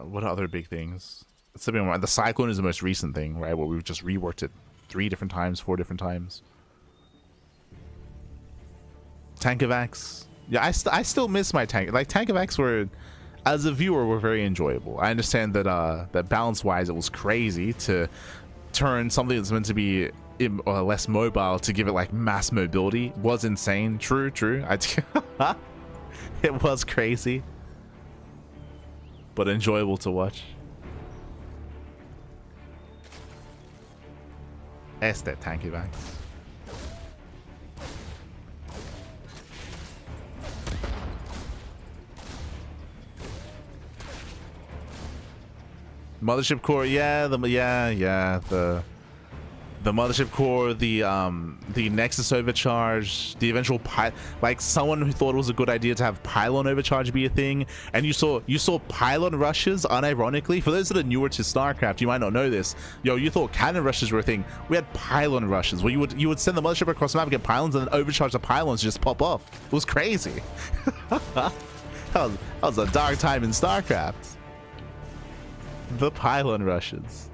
What other big things? The Cyclone is the most recent thing, right? Where we've just reworked it 3 different times, 4 different times. Tankovacs. Yeah, I still miss my tank. Like Tankovacs were, as a viewer, were very enjoyable. I understand that that balance-wise, it was crazy to turn something that's meant to be less mobile to give it like mass mobility. It was insane. True, true. It was crazy, but enjoyable to watch. Este Tankovacs. Mothership core, yeah, the the mothership core, the Nexus overcharge, the eventual like someone who thought it was a good idea to have pylon overcharge be a thing, and you saw pylon rushes. Unironically, for those that are newer to StarCraft, you might not know this. Yo, you thought cannon rushes were a thing. We had pylon rushes where you would send the mothership across the map, get pylons, and then overcharge the pylons just pop off. It was crazy. that was a dark time in StarCraft. The pylon rushes.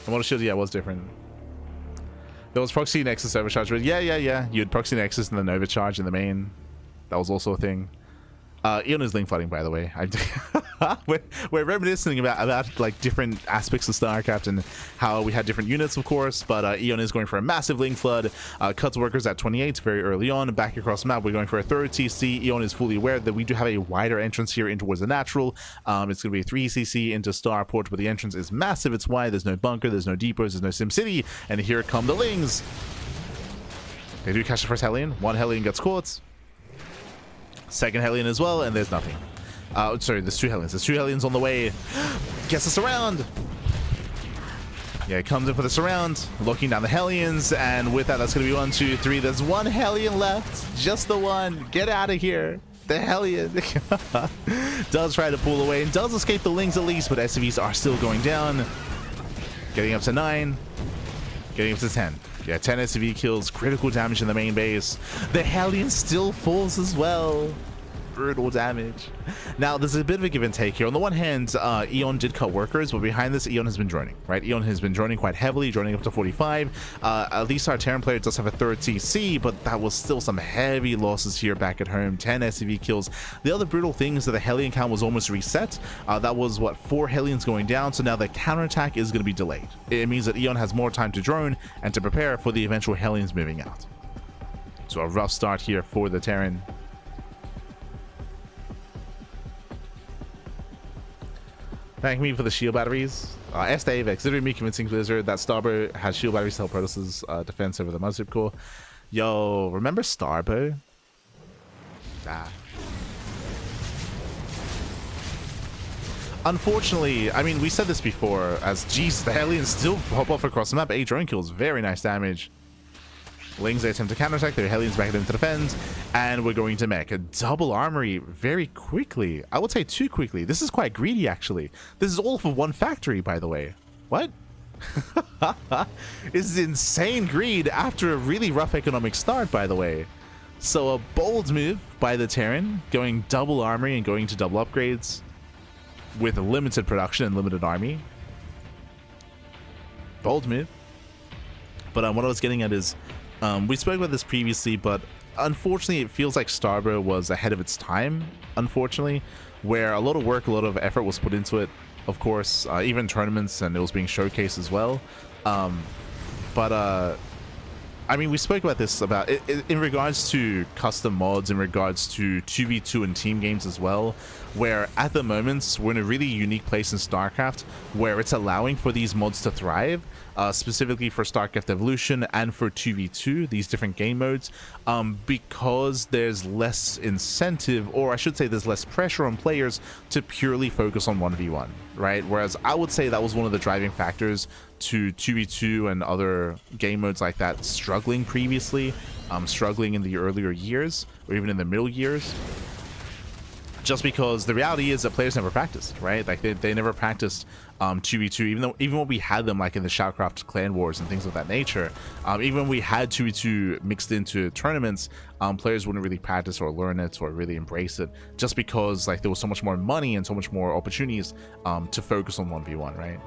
The model shield, yeah, was different. There was proxy nexus overcharge, but yeah. You had proxy nexus and then overcharge in the main. That was also a thing. EON is link flooding, by the way. We're reminiscing about like different aspects of StarCraft and how we had different units, of course, but EON is going for a massive link flood. Cuts workers at 28 very early on. Back across the map, we're going for a third CC. EON is fully aware that we do have a wider entrance here in towards the natural. It's going to be a 3 CC into Starport, but the entrance is massive. It's wide. There's no bunker, there's no depots, there's no Sim City, and here come the Lings. They do catch the first Hellion. One Hellion gets caught. Second Hellion as well, and there's nothing. Sorry, there's two Hellions. There's two Hellions on the way. Gets us around. Yeah, it comes in for the surround, locking down the Hellions, and with that, that's going to be 1, 2, 3. There's one Hellion left. Just the one. Get out of here. The Hellion does try to pull away and does escape the Lings at least, but SCVs are still going down. Getting up to 9. Getting up to 10. Yeah, 10 SCV kills, critical damage in the main base. The Hellion still falls as well. Brutal damage. Now, there's a bit of a give and take here. On the one hand, EON did cut workers, but behind this, EON has been droning, right? EON has been droning quite heavily, droning up to 45. At least our Terran player does have a third CC, but that was still some heavy losses here back at home. 10 SCV kills. The other brutal thing is that the Hellion count was almost reset. That was, what, 4 Hellions going down, so now the counterattack is going to be delayed. It means that EON has more time to drone and to prepare for the eventual Hellions moving out. So a rough start here for the Terran. Thank me for the shield batteries. Dave, considering me convincing Blizzard that Starbow has shield batteries to help Protoss's defense over the mothership core. Yo, remember Starbow? Unfortunately, I mean, we said this before, as geez, the Hellions still pop off across the map. 8 drone kills, very nice damage. Lings, they attempt to counterattack, their Hellions back at them to defend, and we're going to mech a double armory very quickly. I would say too quickly. This is quite greedy, actually. This is all for one factory, by the way. What? This is insane greed after a really rough economic start, by the way. So a bold move by the Terran, going double armory and going to double upgrades with limited production and limited army. Bold move. But what I was getting at is, we spoke about this previously, but unfortunately it feels like Starbow was ahead of its time, unfortunately, where a lot of work, a lot of effort was put into it, of course, even tournaments, and it was being showcased as well. I mean, we spoke about this about in regards to custom mods, in regards to 2v2 and team games as well, where at the moment we're in a really unique place in StarCraft where it's allowing for these mods to thrive, specifically for StarCraft Evolution and for 2v2, these different game modes, because there's less incentive, or I should say there's less pressure on players to purely focus on 1v1, right? Whereas I would say that was one of the driving factors to 2v2 and other game modes like that struggling previously, struggling in the earlier years or even in the middle years, just because the reality is that players never practiced, right? Like they never practiced 2v2, even when we had them like in the Shoutcraft clan wars and things of that nature, even when we had 2v2 mixed into tournaments, players wouldn't really practice or learn it or really embrace it, just because like there was so much more money and so much more opportunities to focus on 1v1, right?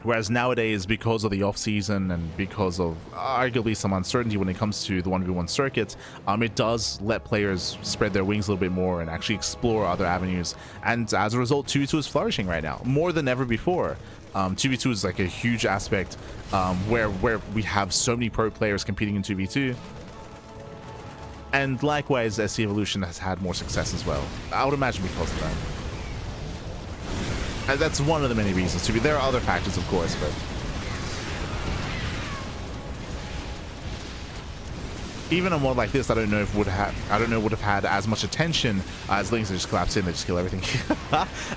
Whereas nowadays, because of the off-season and because of arguably some uncertainty when it comes to the 1v1 circuit, it does let players spread their wings a little bit more and actually explore other avenues. And as a result, 2v2 is flourishing right now, more than ever before. 2v2 is like a huge aspect where we have so many pro players competing in 2v2. And likewise, SC Evolution has had more success as well. I would imagine because of that. And that's one of the many reasons to be. There are other factors, of course, but even a mod like this, I don't know if would have had as much attention as Lings. They just collapse in, they just kill everything.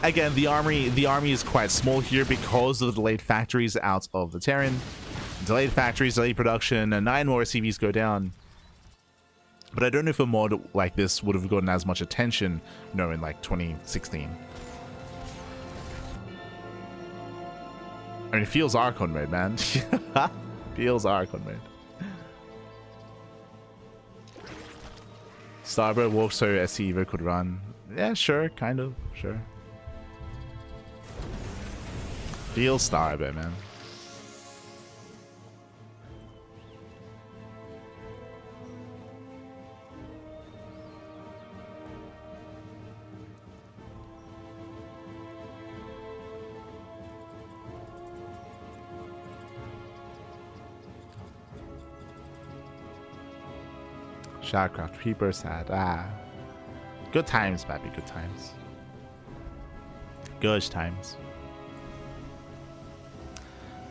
Again, the army is quite small here because of the delayed factories out of the Terran. Delayed factories, delayed production, and 9 more CVs go down. But I don't know if a mod like this would have gotten as much attention, you know, in like 2016. I mean, it feels Archon mode, man. Feels Archon mode. Starbird walks so SC Evo could run. Yeah, sure, kind of, sure. Feels Starbird, man. Shotcraft, people sad. Good times, baby, good times. Good times.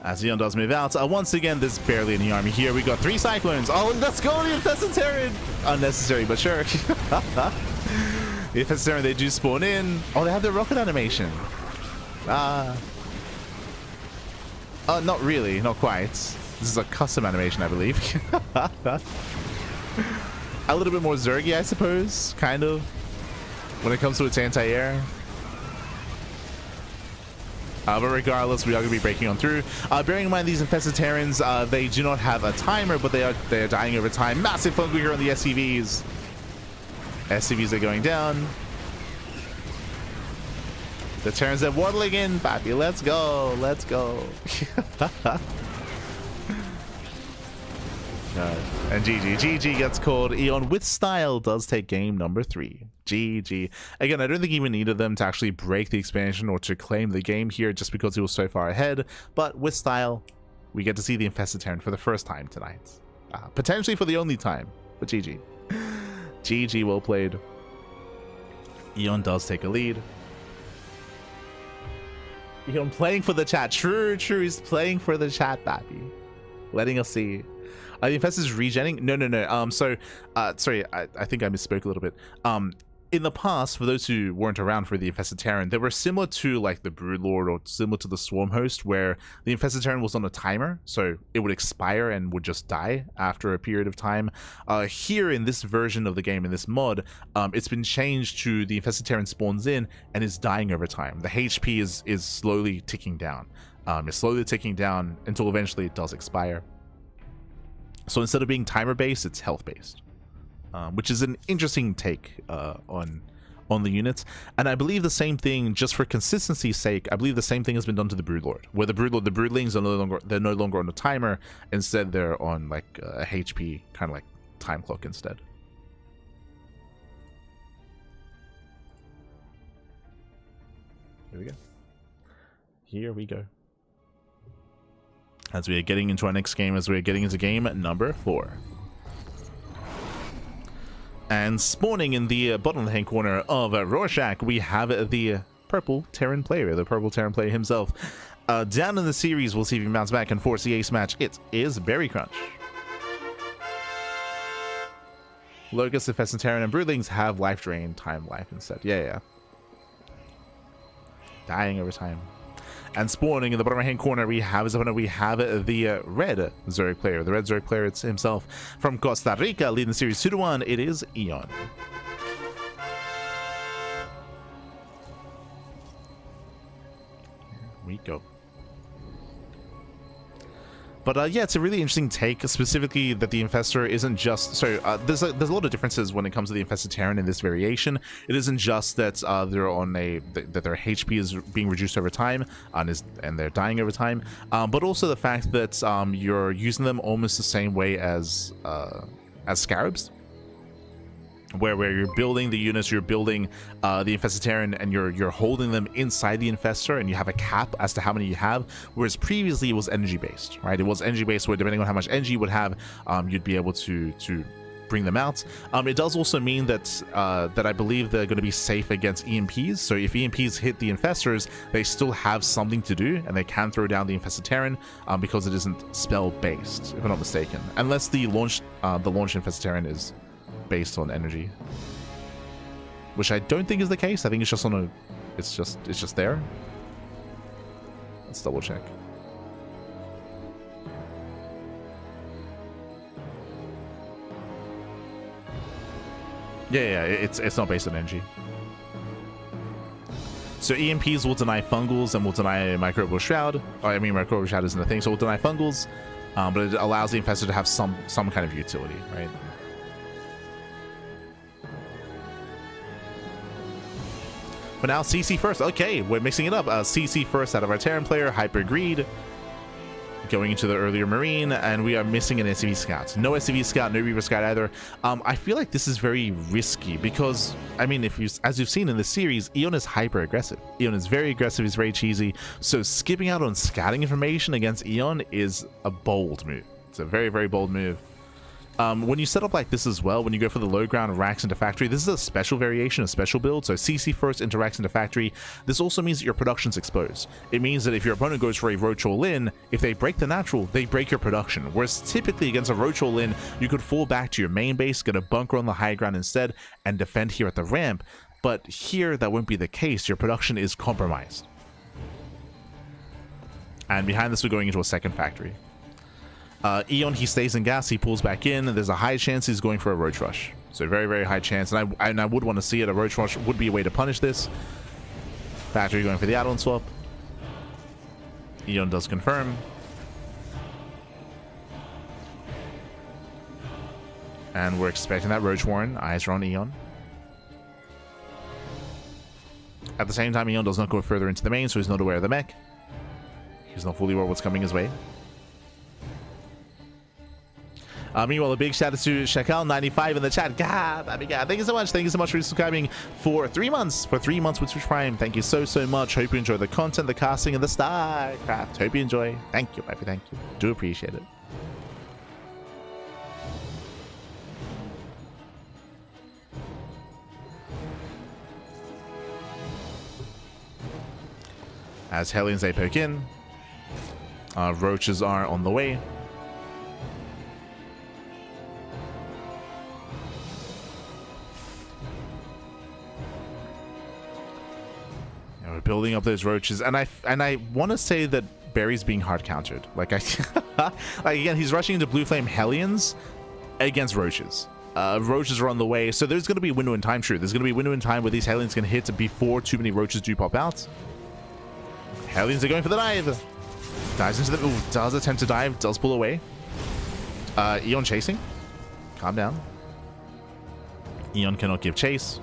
As EON does move out, once again, there's barely any army here. We got 3 Cyclones. Oh, let's go, the Infested Terran! Unnecessary, but sure. The Infested Terran, they do spawn in. Oh, they have their rocket animation. Not really, not quite. This is a custom animation, I believe. A little bit more Zergy, I suppose, kind of, when it comes to its anti-air. But regardless, we are going to be breaking on through. Bearing in mind these Infested Terrans, they do not have a timer, but they are dying over time. Massive fungal here on the SCVs. SCVs are going down. The Terrans are waddling in, Pappy. Let's go, let's go. And GG gets called. EON with style does take game number 3. GG. Again, I don't think even needed them to actually break the expansion or to claim the game here just because he was so far ahead. But with style, we get to see the Infested Terran for the first time tonight. Potentially for the only time, but GG. GG, well played. EON does take a lead. EON playing for the chat. True, he's playing for the chat, Bappy. Letting us see. The Infested is regenning? No. Sorry, I think I misspoke a little bit. In the past, for those who weren't around for the Infested Terran, they were similar to like the Broodlord or similar to the Swarm Host, where the Infested Terran was on a timer, so it would expire and would just die after a period of time. Here in this version of the game, in this mod, it's been changed to the Infested Terran spawns in and is dying over time. The HP is slowly ticking down. It's slowly ticking down until eventually it does expire. So instead of being timer-based, it's health-based, which is an interesting take on the units. And I believe the same thing, just for consistency's sake, I believe the same thing has been done to the Broodlord, where the Broodlings are no longer on a timer. Instead, they're on like a HP kind of like time clock instead. Here we go. Here we go. As we are getting into our next game, as we are getting into game number 4. And spawning in the bottom left-hand corner of Rorschach, we have the purple Terran player, himself. Down in the series, we'll see if he mounts back and force the ace match. It is Berry Crunch. Locust, Infested Terran, and Broodlings have life drain, time life instead. Yeah. Dying over time. And spawning in the bottom right-hand corner, we have the red Zerg player. The red Zerg player, it's himself from Costa Rica, leading the series 2-1. It is EON. Here we go. But yeah, it's a really interesting take, specifically that the Infestor isn't just... So there's a lot of differences when it comes to the Infested Terran in this variation. It isn't just that they're on that their HP is being reduced over time and they're dying over time, but also the fact that you're using them almost the same way as Scarabs. Where you're building the units, you're building the Infested Terran, and you're holding them inside the Infestor, and you have a cap as to how many you have, whereas previously it was energy based, right? It was energy based, where depending on how much energy you would have, you'd be able to bring them out. It does also mean that I believe they're going to be safe against EMPs. So if EMPs hit the infestors, they still have something to do, and they can throw down the infested Terran because it isn't spell based, if I'm not mistaken. Unless the launch infested Terran is based on energy, which I don't think is the case. I think it's just on a, it's just there. Let's double check. Yeah, it's not based on energy. So EMPs will deny fungals and will deny microbial shroud. Oh, I mean, microbial shroud isn't a thing, so we'll deny fungals, but it allows the infestor to have some kind of utility, right? But now CC first. Okay, we're mixing it up. CC first out of our Terran player, Hyper Greed, going into the earlier Marine, and we are missing an SCV Scout. No SCV Scout, no Reaver Scout either. I feel like this is very risky because, I mean, as you've seen in the series, EON is hyper aggressive. EON is very aggressive, he's very cheesy, so skipping out on scouting information against EON is a bold move. It's a very, very bold move. When you set up like this as well, when you go for the low ground racks into factory, this is a special variation, a special build. So CC first into racks into factory. This also means that your production's exposed. It means that if your opponent goes for a roach all in, if they break the natural, they break your production. Whereas typically against a roach all in, you could fall back to your main base, get a bunker on the high ground instead, and defend here at the ramp. But here, that won't be the case. Your production is compromised. And behind this, we're going into a second factory. EON, he stays in gas, he pulls back in, and there's a high chance he's going for a roach rush. So very, very high chance, and I would want to see it. A roach rush would be a way to punish this. Factory going for the add-on swap. EON does confirm. And we're expecting that roach warren. Eyes are on EON. At the same time, EON does not go further into the main, so he's not aware of the mech. He's not fully aware of what's coming his way. Meanwhile, a big shout out to Shakal95 in the chat. God, thank you so much. Thank you so much for subscribing for 3 months. For 3 months with Twitch Prime. Thank you so much. Hope you enjoy the content, the casting, and the StarCraft. Hope you enjoy. Thank you, Wifey. Thank you. Do appreciate it. As Hellions, they poke in. Roaches are on the way. We're building up those roaches, and I want to say that Barry's being hard countered. Like like again, he's rushing into Blue Flame Hellions against roaches. Roaches are on the way, so there's going to be a window in time. True, there's going to be a window in time where these Hellions can hit before too many roaches do pop out. Hellions are going for the dive. Dives into the... Ooh, does attempt to dive. Does pull away. EON chasing. Calm down. EON cannot give chase.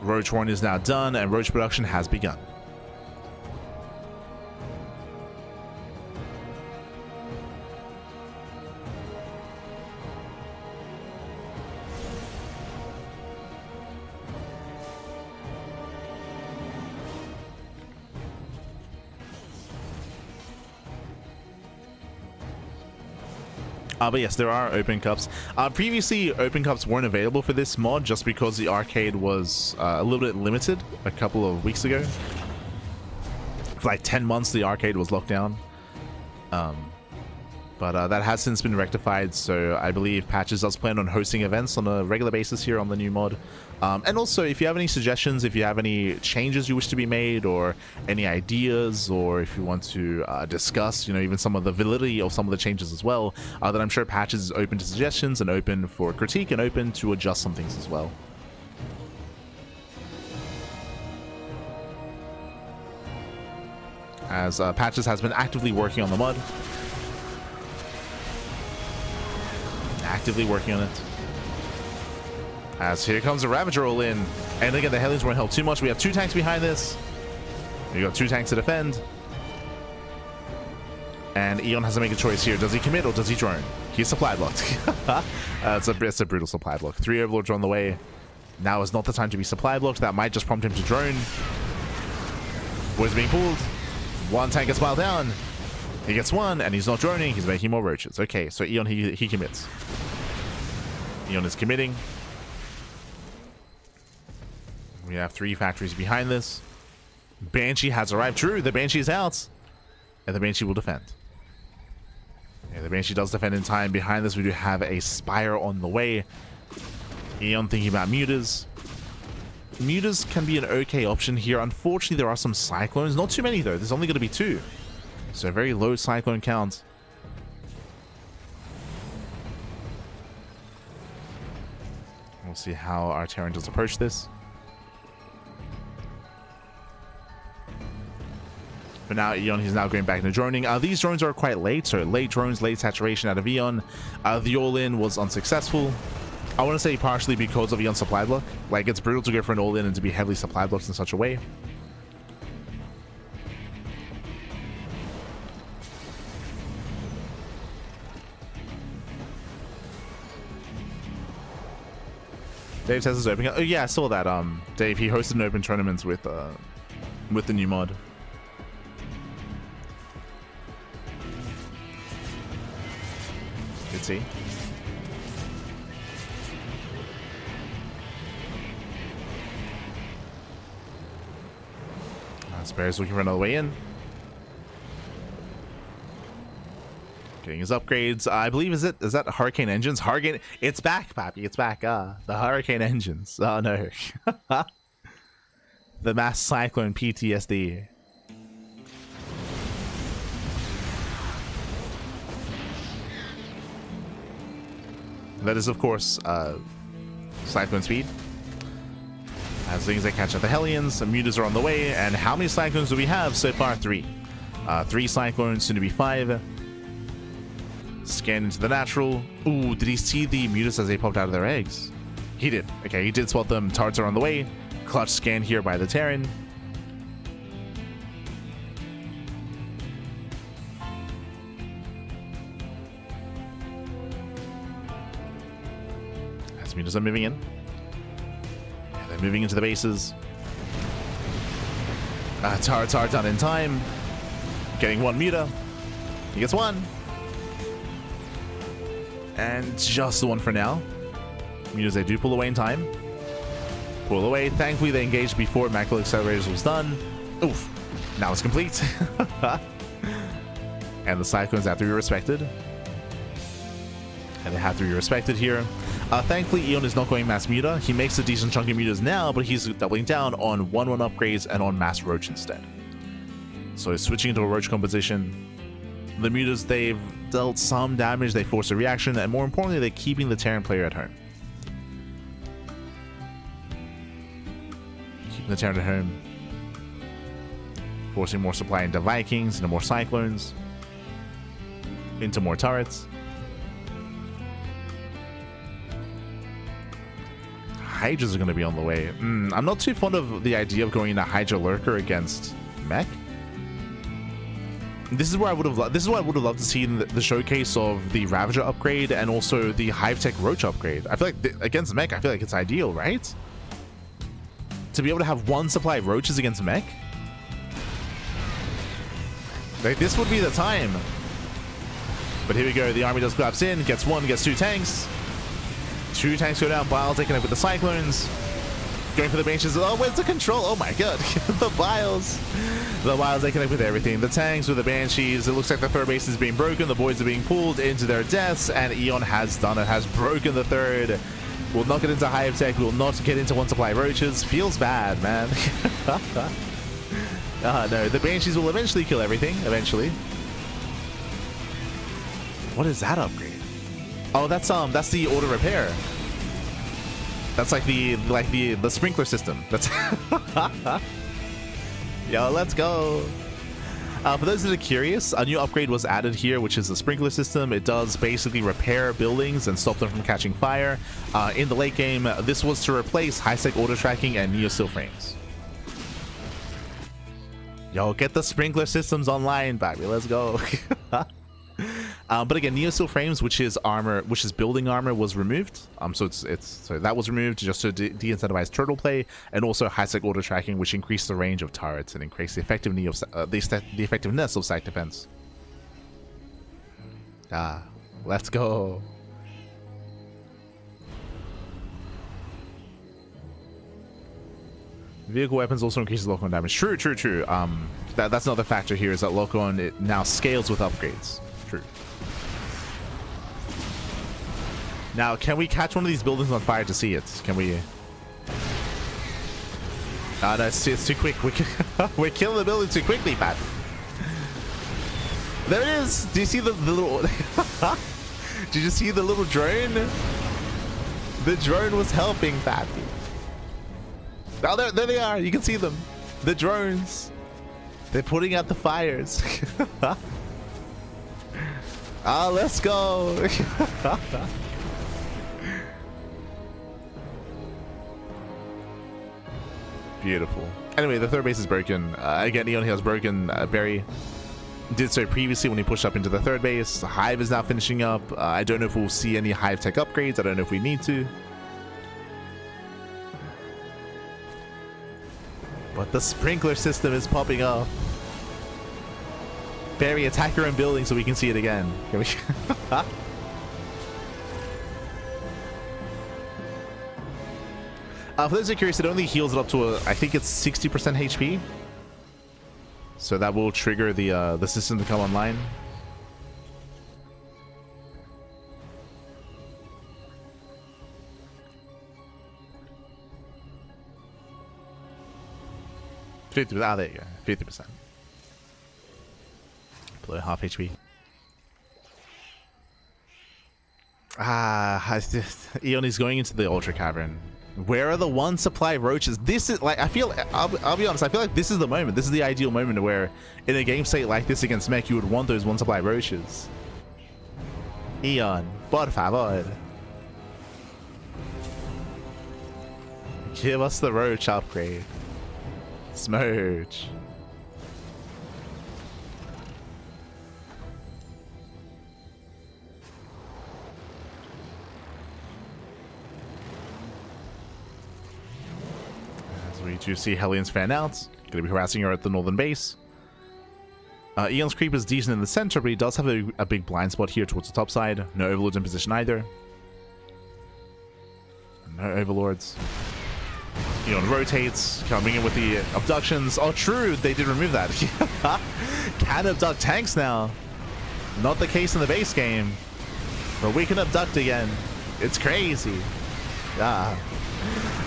Roach Warren is now done, and roach production has begun. But yes, there are open cups. Previously, open cups weren't available for this mod just because the arcade was a little bit limited a couple of weeks ago. For like 10 months, the arcade was locked down. But that has since been rectified, so I believe Patches does plan on hosting events on a regular basis here on the new mod. And also, if you have any suggestions, if you have any changes you wish to be made, or any ideas, or if you want to discuss, you know, even some of the validity of some of the changes as well, then I'm sure Patches is open to suggestions and open for critique and open to adjust some things as well. As Patches has been actively working on the mod. Actively working on it. As here comes a Ravager roll in. And again, the Hellions won't help too much. We have 2 tanks behind this. We got 2 tanks to defend. And EON has to make a choice here. Does he commit or does he drone? He's supply blocked. It's a brutal supply block. 3 Overlords are on the way. Now is not the time to be supply blocked. That might just prompt him to drone. Boys being pulled. 1 tank gets piled down. He gets 1, and he's not droning. He's making more roaches. Okay, so EON, he commits. EON is committing. We have 3 factories behind this. Banshee has arrived. True, the Banshee is out. And the Banshee will defend. Yeah, the Banshee does defend in time. Behind this, we do have a Spire on the way. EON thinking about Mutas. Mutas can be an okay option here. Unfortunately, there are some Cyclones. Not too many, though. There's only going to be 2. So a very low Cyclone count. We'll see how our Terran does approach this. For now, EON, he's now going back into droning. These drones are quite late, so late drones, late saturation out of EON. The all-in was unsuccessful. I want to say partially because of EON supply block. Like, it's brutal to go for an all-in and to be heavily supply blocked in such a way. Dave says it's opening. Oh yeah, I saw that. Dave, he hosted an open tournament with the new mod. Good see. Spare's looking for another way in. Getting his upgrades. I believe is that Hurricane Engines? Hurricane, it's back, Pappy. It's back. The Hurricane Engines. Oh no. The Mass Cyclone PTSD. That is, of course, Cyclone speed. As things that catch up the Hellions, the Mutas are on the way, and how many Cyclones do we have so far? 3. 3 Cyclones, soon to be 5. Scan into the natural. Ooh, did he see the Mutas as they popped out of their eggs? He did. Okay, he did spot them. Turrets are on the way. Clutch scan here by the Terran. As Mutas are moving in. Yeah, they're moving into the bases. Turrets are done in time. Getting 1 Muta. He gets 1. And just the 1 for now. Mutas, they do pull away in time. Pull away. Thankfully, they engaged before Macro Accelerators was done. Oof. Now it's complete. And the Cyclones have to be respected. And they have to be respected here. Thankfully, EON is not going mass Muta. He makes a decent chunk of Mutas now, but he's doubling down on 1-1 upgrades and on mass Roach instead. So he's switching into a Roach composition. The Mutas, they've dealt some damage, they force a reaction, and more importantly, they're keeping the Terran player at home. Keeping the Terran at home. Forcing more supply into Vikings, into more Cyclones, into more turrets. Hydras are going to be on the way. I'm not too fond of the idea of going into Hydra Lurker against Mech. This is where I would have. This is what I would have loved to see in the showcase of the Ravager upgrade and also the Hive Tech Roach upgrade. I feel like against Mech, I feel like it's ideal, right? To be able to have 1 supply of Roaches against Mech, like this would be the time. But here we go. The army does collapse in. Gets 1. Gets 2 tanks. 2 tanks go down. Bile taking up with the Cyclones. Going for the Banshees. Oh, where's the control? Oh my god. The Biles. The Biles, they connect with everything. The tanks with the Banshees. It looks like the third base is being broken. The boys are being pulled into their deaths. And EON has done it. Has broken the third. Will not get into Hive Tech. Will not get into 1 supply Roaches. Feels bad, man. No. The Banshees will eventually kill everything. Eventually. What is that upgrade? Oh, that's the auto repair. That's like the sprinkler system. That's yo, let's go. For those that are curious, a new upgrade was added here, which is the sprinkler system. It does basically repair buildings and stop them from catching fire. In the late game, this was to replace high-sec auto tracking and neo steel frames. Yo, get the sprinkler systems online, baby. Let's go. But again, neo steel frames, which is armor, which is building armor, was removed. So that was removed just to de-incentivize turtle play, and also high-sec auto tracking, which increased the range of turrets and increased the effectiveness of site defense. Let's go. Vehicle weapons also increases lock-on damage. True, true, true. That's another factor here, is that lock-on, it now scales with upgrades. True. Now, can we catch one of these buildings on fire to see it? Can we? No, it's too quick. We're killing the building too quickly, Pat. There it is. Do you see the little... Did you see the little drone? The drone was helping, Pat. Oh, there they are. You can see them. The drones. They're putting out the fires. Ah, let's go. Beautiful. Anyway, the third base is broken. Again, EON has broken. Barry did so previously when he pushed up into the third base. Hive is now finishing up. I don't know if we'll see any Hive tech upgrades. I don't know if we need to. But the sprinkler system is popping off. Barry, attack your own building so we can see it again. Can we? For those who are curious, it only heals it up to I think it's 60% HP. So that will trigger the system to come online. There you go. 50%. Below half HP. EON is going into the Ultra Cavern. Where are the one supply roaches? This is like, I feel, I'll be honest, I feel like this is the moment. This is the ideal moment where in a game state like this against mech, you would want those one supply roaches. EON, por favor. Give us the roach upgrade. Smooch. We do see Hellions fan out. Gonna be harassing her at the northern base. EON's creep is decent in the center, but he does have a big blind spot here towards the top side. No overlords in position either. No overlords. EON rotates, coming in with the abductions. Oh, true, they did remove that. Can abduct tanks now. Not the case in the base game, but we can abduct again. It's crazy.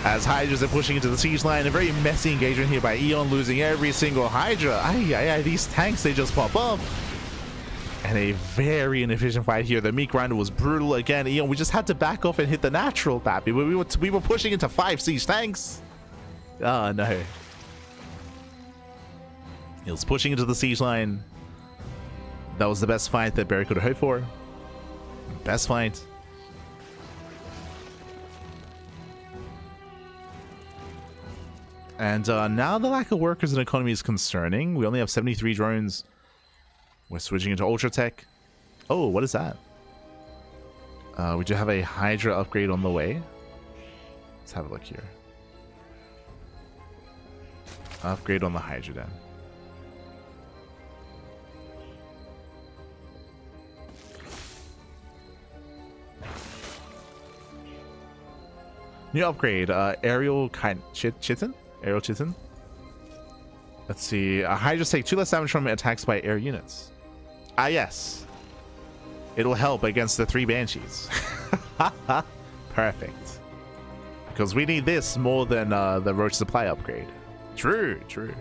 As Hydras are pushing into the siege line, a very messy engagement here by EON, losing every single Hydra. These tanks, they just pop up. And a very inefficient fight here. The meat grinder was brutal again. EON, we just had to back off and hit the natural, Pappy. We were pushing into 5 siege tanks. Oh no. He was pushing into the siege line. That was the best fight that Barry could have hoped for. Best fight. And now the lack of workers in economy is concerning. We only have 73 drones. We're switching into Ultra Tech. Oh, what is that? We do have a Hydra upgrade on the way. Let's have a look here. Upgrade on the Hydra then. New upgrade, aerial chitin? Aerial chitin? Let's see. Hydras take 2 less damage from attacks by air units. Ah, yes. It'll help against the 3 Banshees. Perfect. Because we need this more than the Roach supply upgrade. True, true.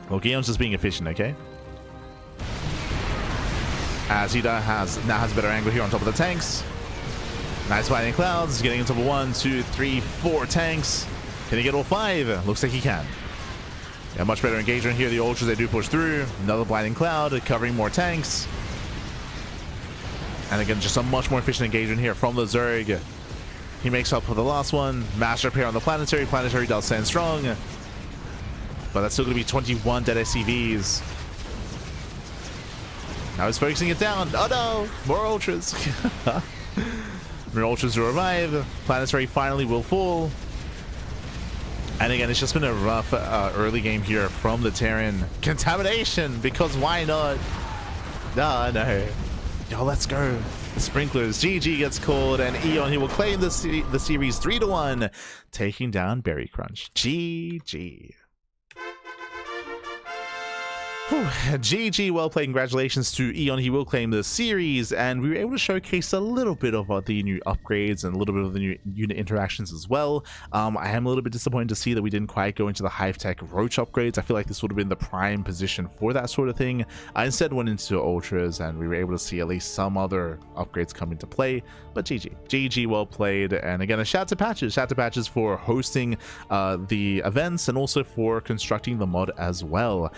Well, Guillaume's just being efficient, okay? As he now has better angle here on top of the tanks. Nice fighting clouds, getting into 1, 2, 3, 4 tanks. Can he get all 5? Looks like he can. Yeah, much better engagement here. The Ultras, they do push through. Another blinding cloud, covering more tanks. And again, just a much more efficient engagement here from the Zerg. He makes up for the last one. Master repair on the Planetary. Planetary does stand strong. But that's still going to be 21 dead SCVs. Now he's focusing it down. Oh no! More Ultras. More Ultras to revive. Planetary finally will fall. And again, it's just been a rough early game here from the Terran. Contamination, because why not? No. Yo, let's go. Sprinklers, GG gets called, and EON, he will claim the series 3-1, taking down Berry Crunch. GG. Whew. GG, well played. Congratulations to EON. He will claim the series, and we were able to showcase a little bit of the new upgrades and a little bit of the new unit interactions as well. I am a little bit disappointed to see that we didn't quite go into the Hive Tech Roach upgrades. I feel like this would have been the prime position for that sort of thing. I instead went into Ultras, and we were able to see at least some other upgrades come into play. But GG, well played. And again, a shout out to Patches for hosting the events and also for constructing the mod as well.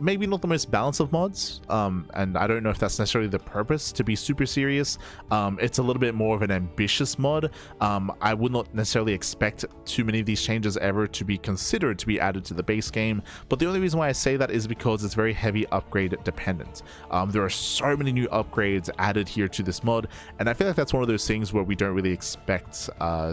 Maybe not the most balanced of mods, and I don't know if that's necessarily the purpose, to be super serious. It's a little bit more of an ambitious mod. I would not necessarily expect too many of these changes ever to be considered to be added to the base game, but the only reason why I say that is because it's very heavy upgrade dependent. There are so many new upgrades added here to this mod, and I feel like that's one of those things where we don't really expect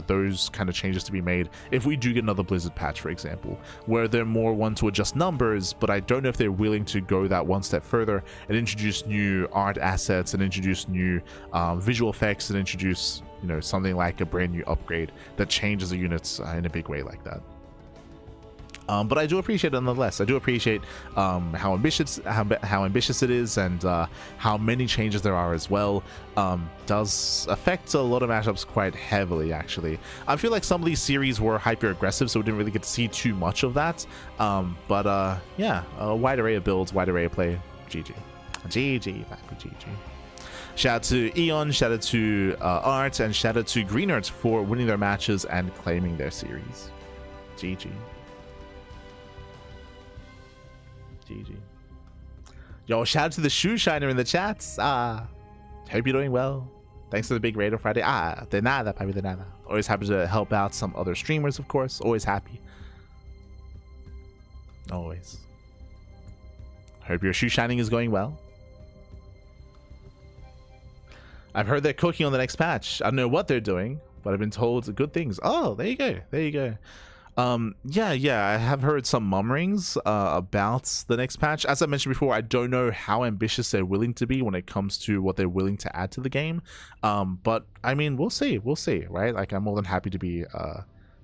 those kind of changes to be made if we do get another Blizzard patch, for example, where they're more one to adjust numbers, but I don't know if they're willing to go that one step further and introduce new art assets and introduce new visual effects and introduce, you know, something like a brand new upgrade that changes the units in a big way like that. But I do appreciate it nonetheless. I do appreciate how ambitious it is, and how many changes there are as well. Does affect a lot of matchups quite heavily, actually. I feel like some of these series were hyper aggressive, so we didn't really get to see too much of that. Yeah, a wide array of builds, wide array of play. GG, back with GG. Shout out to EON, shout out to ArT, and shout out to Greenert for winning their matches and claiming their series. GG. Yo, shout out to the Shoe Shiner in the chats. Hope you're doing well. Thanks for the big raid on Friday. De nada, papi, de nada. Always happy to help out some other streamers, of course. Always happy. Always. Hope your shoe shining is going well. I've heard they're cooking on the next patch. I don't know what they're doing, but I've been told good things. Oh, there you go. There you go. Yeah, I have heard some murmurings about the next patch. As I mentioned before, I don't know how ambitious they're willing to be when it comes to what they're willing to add to the game. But I mean, we'll see, right? Like, I'm more than happy to be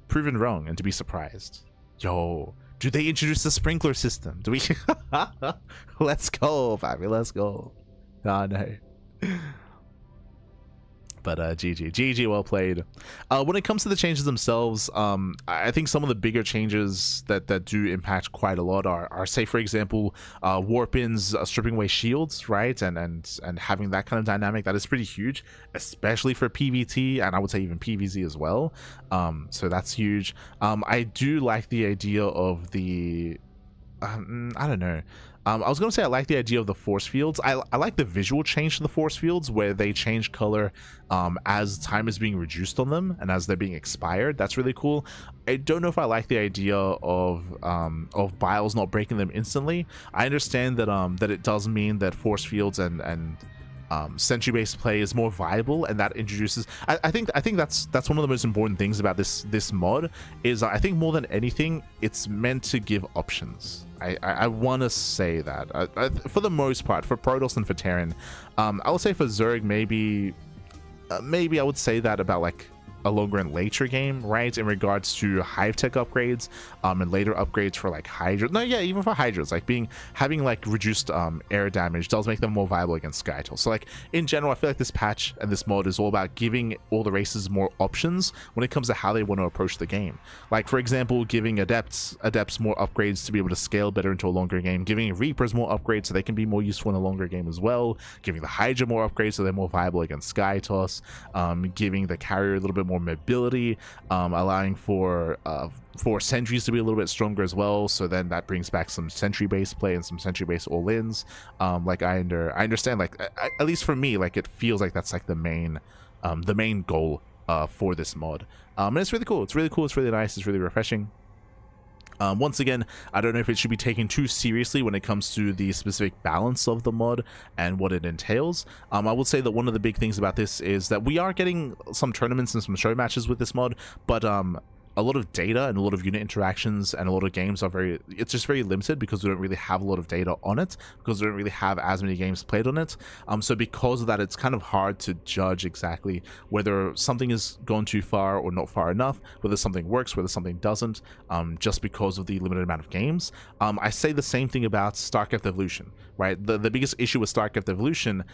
proven wrong and to be surprised. Yo, do they introduce the sprinkler system? Do we? Let's go, baby, let's go. Oh, no. But GG, well played. When it comes to the changes themselves, I think some of the bigger changes that do impact quite a lot are say, for example, Warpins stripping away shields, right, and having that kind of dynamic. That is pretty huge, especially for PvT, and I would say even PvZ as well. So that's huge. I do like the idea of the I don't know. I was going to say I like the idea of the force fields. I like the visual change to the force fields where they change color as time is being reduced on them and as they're being expired. That's really cool. I don't know if I like the idea of Biles not breaking them instantly. I understand that that it does mean that force fields and sentry-based play is more viable, and that introduces I think that's one of the most important things about this mod is I think more than anything it's meant to give options. I want to say that for the most part, for Protoss and for Terran, I would say for Zerg maybe I would say that about like a longer and later game, right, in regards to Hive Tech upgrades and later upgrades for like Hydra. No, yeah, even for Hydras, like having like reduced air damage does make them more viable against Skytel. So like in general, I feel like this patch and this mod is all about giving all the races more options when it comes to how they want to approach the game. Like, for example, giving adepts more upgrades to be able to scale better into a longer game, giving Reapers more upgrades so they can be more useful in a longer game as well, giving the Hydra more upgrades so they're more viable against Skytoss, giving the carrier a little bit more mobility, allowing for sentries to be a little bit stronger as well, so then that brings back some sentry based play and some sentry based all-ins. Like I understand, like at least for me, like it feels like that's like the main goal for this mod, and it's really cool. It's really nice, it's really refreshing. Once again, I don't know if it should be taken too seriously when it comes to the specific balance of the mod and what it entails. I will say that one of the big things about this is that we are getting some tournaments and some show matches with this mod, but a a lot of data and a lot of unit interactions and a lot of games are it's just very limited because we don't really have a lot of data on it, because we don't really have as many games played on it. So because of that, it's kind of hard to judge exactly whether something is gone too far or not far enough, whether something works, whether something doesn't, just because of the limited amount of games. I say the same thing about StarCraft Evolution, right? The biggest issue with StarCraft Evolution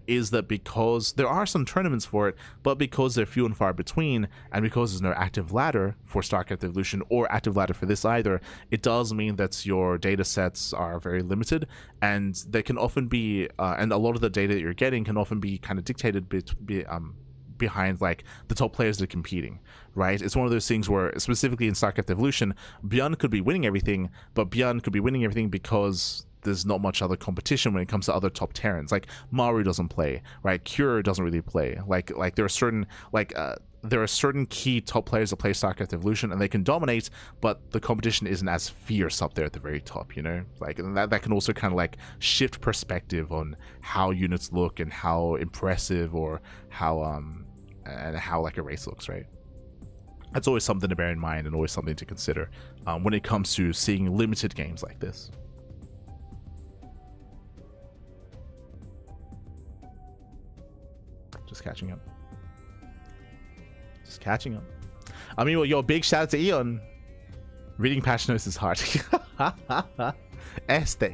is that because there are some tournaments for it, but because they're few and far between, and because there's no active ladder for StarCraft Evolution or active ladder for this either, it does mean that your data sets are very limited, and they can often be and a lot of the data that you're getting can often be kind of dictated behind like the top players that are competing, right? It's one of those things where, specifically in StarCraft Evolution, Beyond could be winning everything, but Beyond could be winning everything because there's not much other competition when it comes to other top Terrans. Like Maru doesn't play, right? Cure doesn't really play. Like there are certain key top players that play StarCraft Evolution and they can dominate, but the competition isn't as fierce up there at the very top, you know? Like, and that can also kind of like shift perspective on how units look and how impressive or how and how like a race looks, right? That's always something to bear in mind and always something to consider when it comes to seeing limited games like this. Just catching up. Just catching up. I mean, well, yo, big shout out to EON. Reading patch notes is hard. The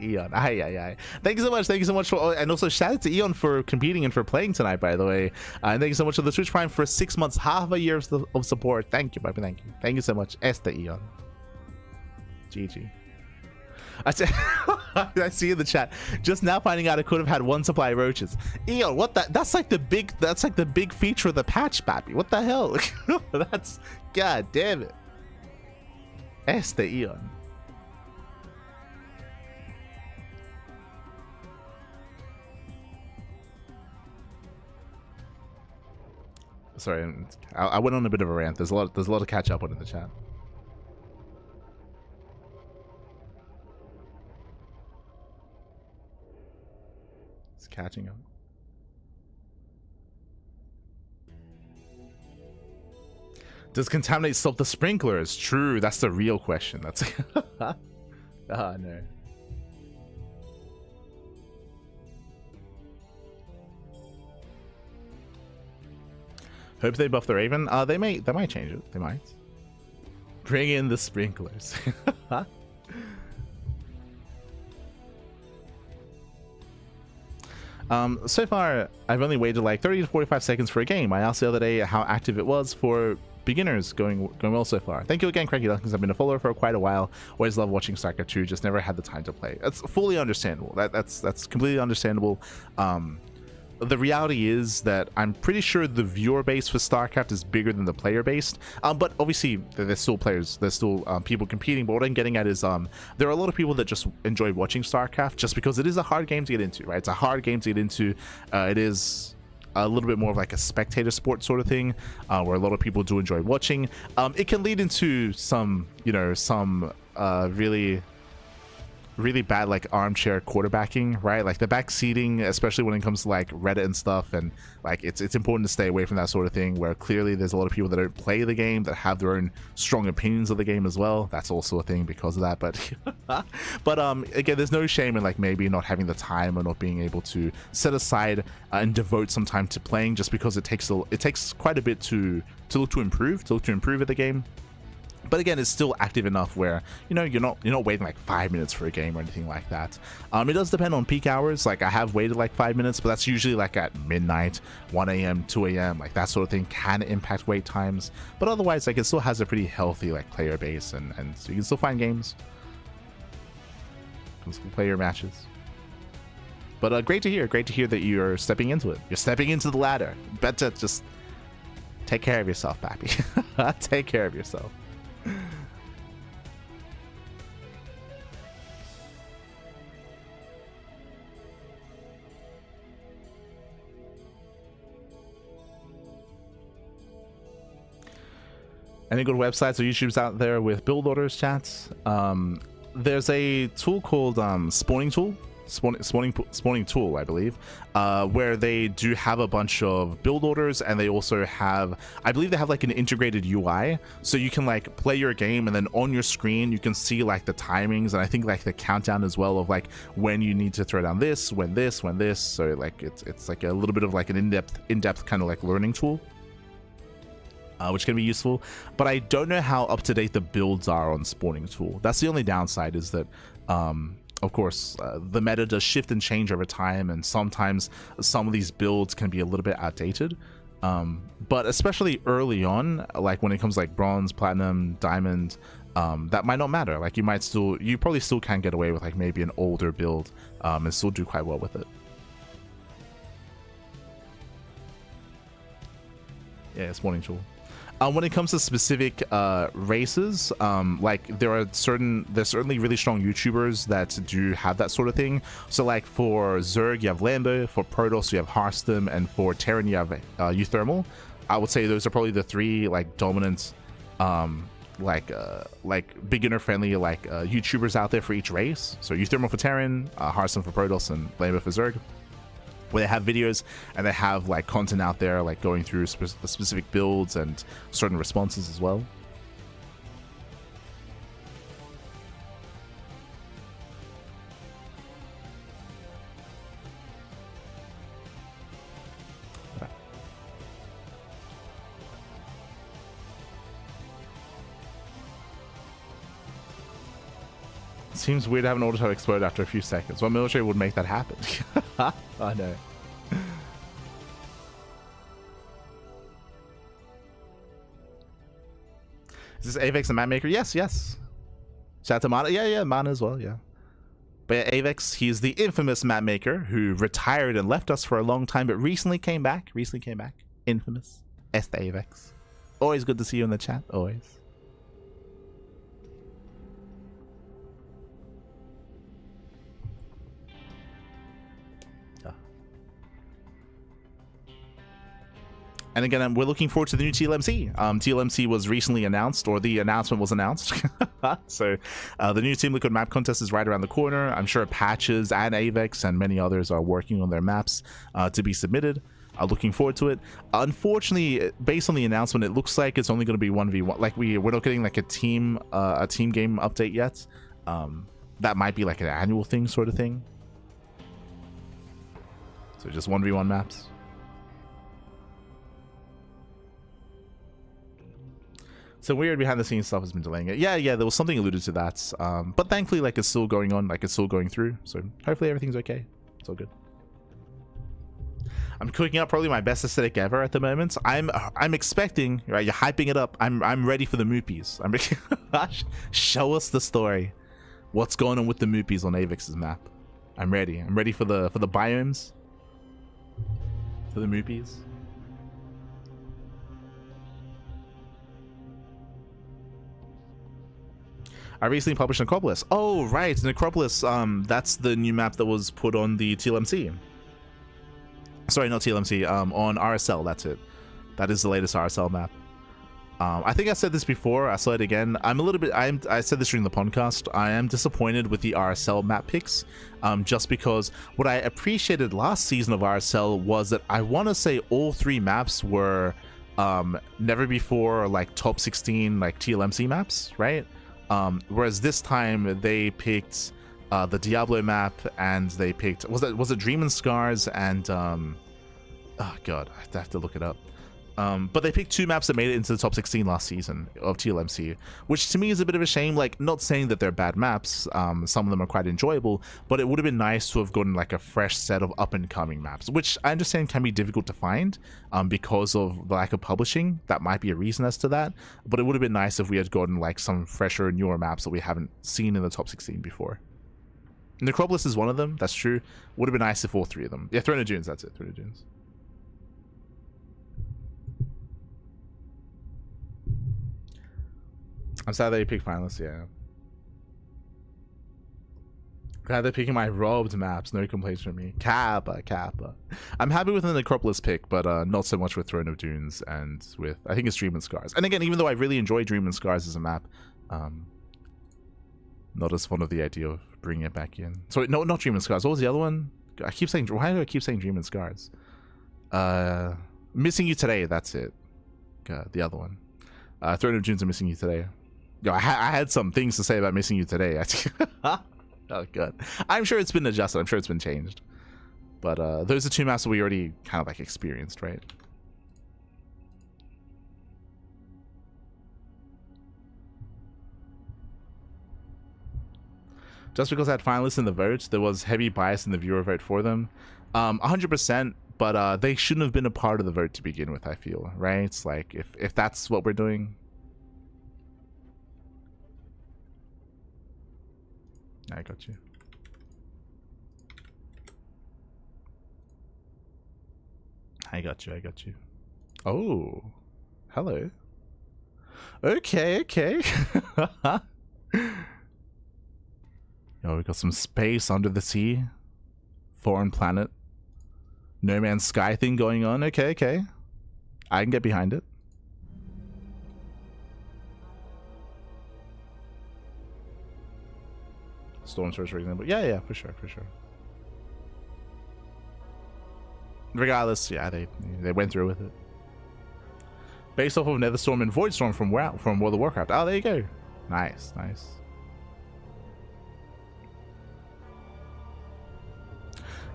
EON. Aye, aye, aye. Thank you so much. Thank you so much for, and also shout out to EON for competing and for playing tonight, by the way. And thank you so much for the Twitch Prime for 6 months, half a year of support. Thank you, baby. Thank you. Thank you so much. The EON. GG. I see in the chat. Just now finding out I could have had one supply of roaches. EON, what that's like the big feature of the patch, baby. What the hell? That's, god damn it. The EON. Sorry, I went on a bit of a rant. There's a lot to catch up on in the chat. Catching up. Does contaminate stop the sprinklers? True, that's the real question. That's no. Hope they buff the Raven. They might change it. They might. Bring in the sprinklers. So far, I've only waited like 30 to 45 seconds for a game. I asked the other day how active it was for beginners. Going well so far. Thank you again, CranKy Ducklings. I've been a follower for quite a while. Always love watching StarCraft 2. Just never had the time to play. That's fully understandable. That's completely understandable. The reality is that I'm pretty sure the viewer base for StarCraft is bigger than the player base. But obviously there's still players, there's still people competing. But what I'm getting at is there are a lot of people that just enjoy watching StarCraft just because it is a hard game to get into, right? It's a hard game to get into. It is a little bit more of like a spectator sport sort of thing, where a lot of people do enjoy watching. It can lead into some, you know, some really bad like armchair quarterbacking, right? Like the back seating, especially when it comes to like Reddit and stuff, and like it's important to stay away from that sort of thing, where clearly there's a lot of people that don't play the game that have their own strong opinions of the game as well. That's also a thing because of that. But again, there's no shame in like maybe not having the time or not being able to set aside and devote some time to playing, just because it takes quite a bit to look to improve at the game. But again, it's still active enough where, you know, you're not waiting like 5 minutes for a game or anything like that. It does depend on peak hours. Like I have waited like 5 minutes, but that's usually like at midnight, 1 a.m., 2 a.m. Like that sort of thing can impact wait times. But otherwise, like it still has a pretty healthy like player base, and so you can still find games. You can still play your matches. But great to hear that you're stepping into it. You're stepping into the ladder. Better just take care of yourself, pappy. Take care of yourself. Any good websites or YouTubes out there with build orders, chats? There's a tool called Spawning Tool. spawning tool, I believe, where they do have a bunch of build orders, and they also have, I believe they have like an integrated UI, so you can like play your game, and then on your screen you can see like the timings, and I think like the countdown as well of like when you need to throw down this, when this. So like it's like a little bit of like an in-depth kind of like learning tool, which can be useful. But I don't know how up to date the builds are on spawning tool. That's the only downside, is that of course, the meta does shift and change over time, and sometimes some of these builds can be a little bit outdated. But especially early on, like when it comes like bronze, platinum, diamond, that might not matter. Like you probably still can get away with like maybe an older build and still do quite well with it. Yeah, spawning tool. When it comes to specific races, like there's certainly really strong YouTubers that do have that sort of thing. So like for Zerg you have Lambo, for Protoss you have Hearthstone, and for Terran you have Euthermal. I would say those are probably the three like dominant like beginner friendly like YouTubers out there for each race. So Euthermal for Terran, Hearthstone for Protoss, and Lambo for Zerg, where they have videos and they have like content out there like going through specific builds and certain responses as well. Seems weird to have an auto explode after a few seconds. What military would make that happen? I know. Is this Avex a map maker? Yes. Shout out to Mana. Yeah, Mana as well, yeah. But yeah, Avex, he's the infamous map maker who retired and left us for a long time, but recently came back. Infamous. Este Avex. Always good to see you in the chat, always. And again, we're looking forward to the new TLMC. TLMC was recently announced, or the announcement was announced. So the new Team Liquid map contest is right around the corner. I'm sure Patches and Avex and many others are working on their maps to be submitted. Looking forward to it. Unfortunately, based on the announcement, it looks like it's only going to be 1v1. Like we're not getting like a team game update yet. That might be like an annual thing, sort of thing. So just 1v1 maps. So weird behind the scenes stuff has been delaying it. Yeah, there was something alluded to that. But thankfully, like it's still going on, like it's still going through. So hopefully everything's okay. It's all good. I'm cooking up probably my best aesthetic ever at the moment. I'm expecting, right? You're hyping it up. I'm ready for the moopies. Show us the story. What's going on with the moopies on Avex's map? I'm ready. I'm ready for the biomes. For the moopies. I recently published Necropolis. Oh, right, Necropolis. That's the new map that was put on the TLMC. Sorry, not TLMC. On RSL. That's it. That is the latest RSL map. I think I said this before. I saw it again. I'm a little bit. I said this during the podcast. I am disappointed with the RSL map picks. Just because what I appreciated last season of RSL was that I want to say all three maps were never before like top 16 like TLMC maps, right? Whereas this time they picked the Diablo map, and they picked was it Dream and Scars and oh god, I have to look it up. But they picked two maps that made it into the top 16 last season of TLMC, which to me is a bit of a shame. Like, not saying that they're bad maps, some of them are quite enjoyable, but it would have been nice to have gotten like a fresh set of up-and-coming maps, which I understand can be difficult to find because of the lack of publishing. That might be a reason as to that, but it would have been nice if we had gotten like some fresher, newer maps that we haven't seen in the top 16 before. Necropolis is one of them, that's true. Would have been nice if all three of them. Yeah, Throne of Dunes, that's it, Throne of Dunes. I'm sad that you picked finalists, yeah. Glad they're picking my robbed maps, no complaints from me. Kappa. I'm happy with the Necropolis pick, but not so much with Throne of Dunes and with, I think it's Dream and Scars. And again, even though I really enjoy Dream and Scars as a map, not as fond of the idea of bring it back in. Sorry, no, not Dream and Scars. What was the other one? I keep saying, why do I keep saying Dream and Scars? Missing You Today, that's it. The other one. Throne of Dunes and Missing You Today. Yo, I had some things to say about Missing You Today. Oh god. I'm sure it's been adjusted. I'm sure it's been changed. But those are two maps that we already kind of like experienced, right? Just because I had finalists in the vote, there was heavy bias in the viewer vote for them. 100%, but they shouldn't have been a part of the vote to begin with, I feel, right? It's like, if that's what we're doing. I got you. I got you. Oh, hello. Okay. Oh, we got some space under the sea. Foreign planet. No Man's Sky thing going on. Okay. I can get behind it. Storm Surge, for example. Yeah, for sure. Regardless, yeah, they went through with it. Based off of Netherstorm and Voidstorm from World of Warcraft. Oh, there you go. Nice.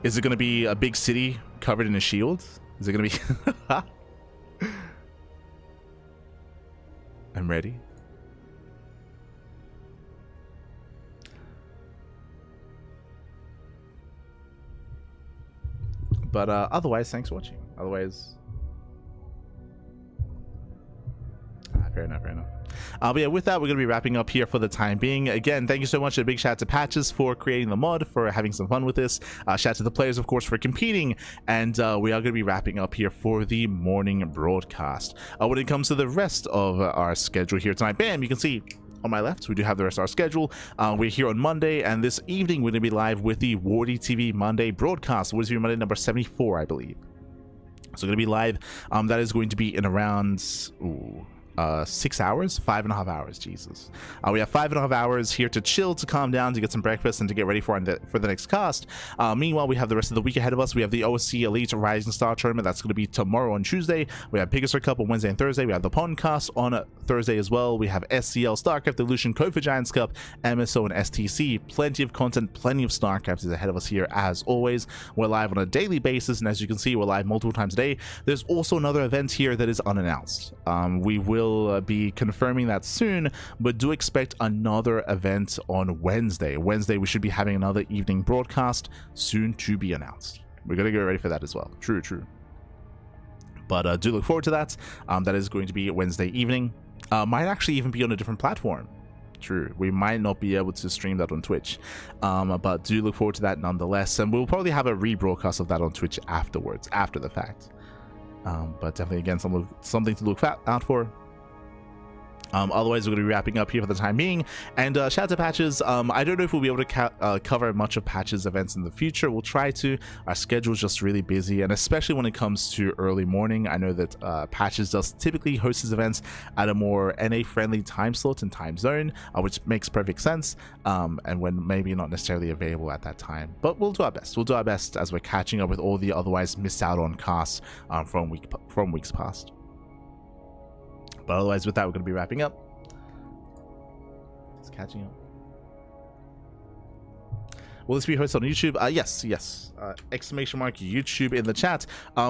Is it going to be a big city covered in a shield? Is it going to be... I'm ready. But otherwise, thanks for watching. Otherwise... Fair enough. But yeah, with that, we're going to be wrapping up here for the time being. Again, thank you so much. A big shout out to Patches for creating the mod, for having some fun with this. Shout out to the players, of course, for competing. And we are going to be wrapping up here for the morning broadcast. When it comes to the rest of our schedule here tonight, bam, you can see on my left, we do have the rest of our schedule. We're here on Monday, and this evening, we're going to be live with the Wardy TV Monday broadcast. Wardy TV Monday number 74, I believe. So going to be live. That is going to be in around... 6 hours, 5.5 hours. Jesus, we have 5.5 hours here to chill, to calm down, to get some breakfast, and to get ready for the next cast. Meanwhile, we have the rest of the week ahead of us. We have the OSC Elite Rising Star Tournament. That's going to be tomorrow on Tuesday. We have Pegasus Cup on Wednesday and Thursday. We have the Pondcast on Thursday as well. We have SCL StarCraft Evolution Kofa Giants Cup, MSO and STC. Plenty of content, plenty of StarCraft is ahead of us here as always. We're live on a daily basis, and as you can see, we're live multiple times a day. There's also another event here that is unannounced. We will be confirming that soon, but do expect another event on Wednesday. We should be having another evening broadcast soon to be announced. We're gonna get ready for that as well. True. But do look forward to that. That is going to be Wednesday evening. Might actually even be on a different platform. True, we might not be able to stream that on Twitch, but do look forward to that nonetheless, and we'll probably have a rebroadcast of that on Twitch afterwards, after the fact. But definitely, again, something to look out for. Otherwise, we're going to be wrapping up here for the time being. And shout out to Patches. I don't know if we'll be able to cover much of Patches events in the future. We'll try to. Our schedule is just really busy, and especially when it comes to early morning. I know that Patches does typically host his events at a more NA-friendly time slot and time zone, which makes perfect sense, and when maybe not necessarily available at that time. But we'll do our best. We'll do our best as we're catching up with all the otherwise missed out on casts from weeks past. But otherwise, with that, we're going to be wrapping up. Just catching up. Will this be hosted on YouTube? Yes. Exclamation mark YouTube in the chat.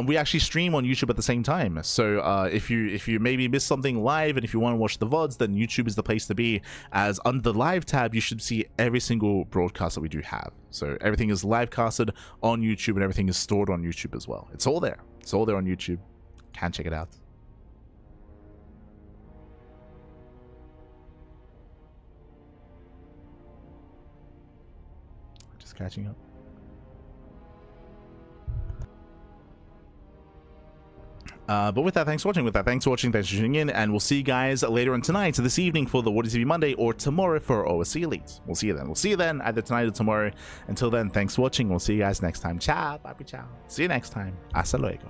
We actually stream on YouTube at the same time. So if you maybe missed something live, and if you want to watch the VODs, then YouTube is the place to be. As under the live tab, you should see every single broadcast that we do have. So everything is live casted on YouTube, and everything is stored on YouTube as well. It's all there. It's all there on YouTube. Can check it out. Catching up. But with that, thanks for watching. Thanks for tuning in, and we'll see you guys later on tonight, this evening, for the Wardy TV Monday, or tomorrow for OSC Elite. We'll see you then. Either tonight or tomorrow. Until then, thanks for watching. We'll see you guys next time. Ciao, papi, ciao. See you next time. Hasta luego.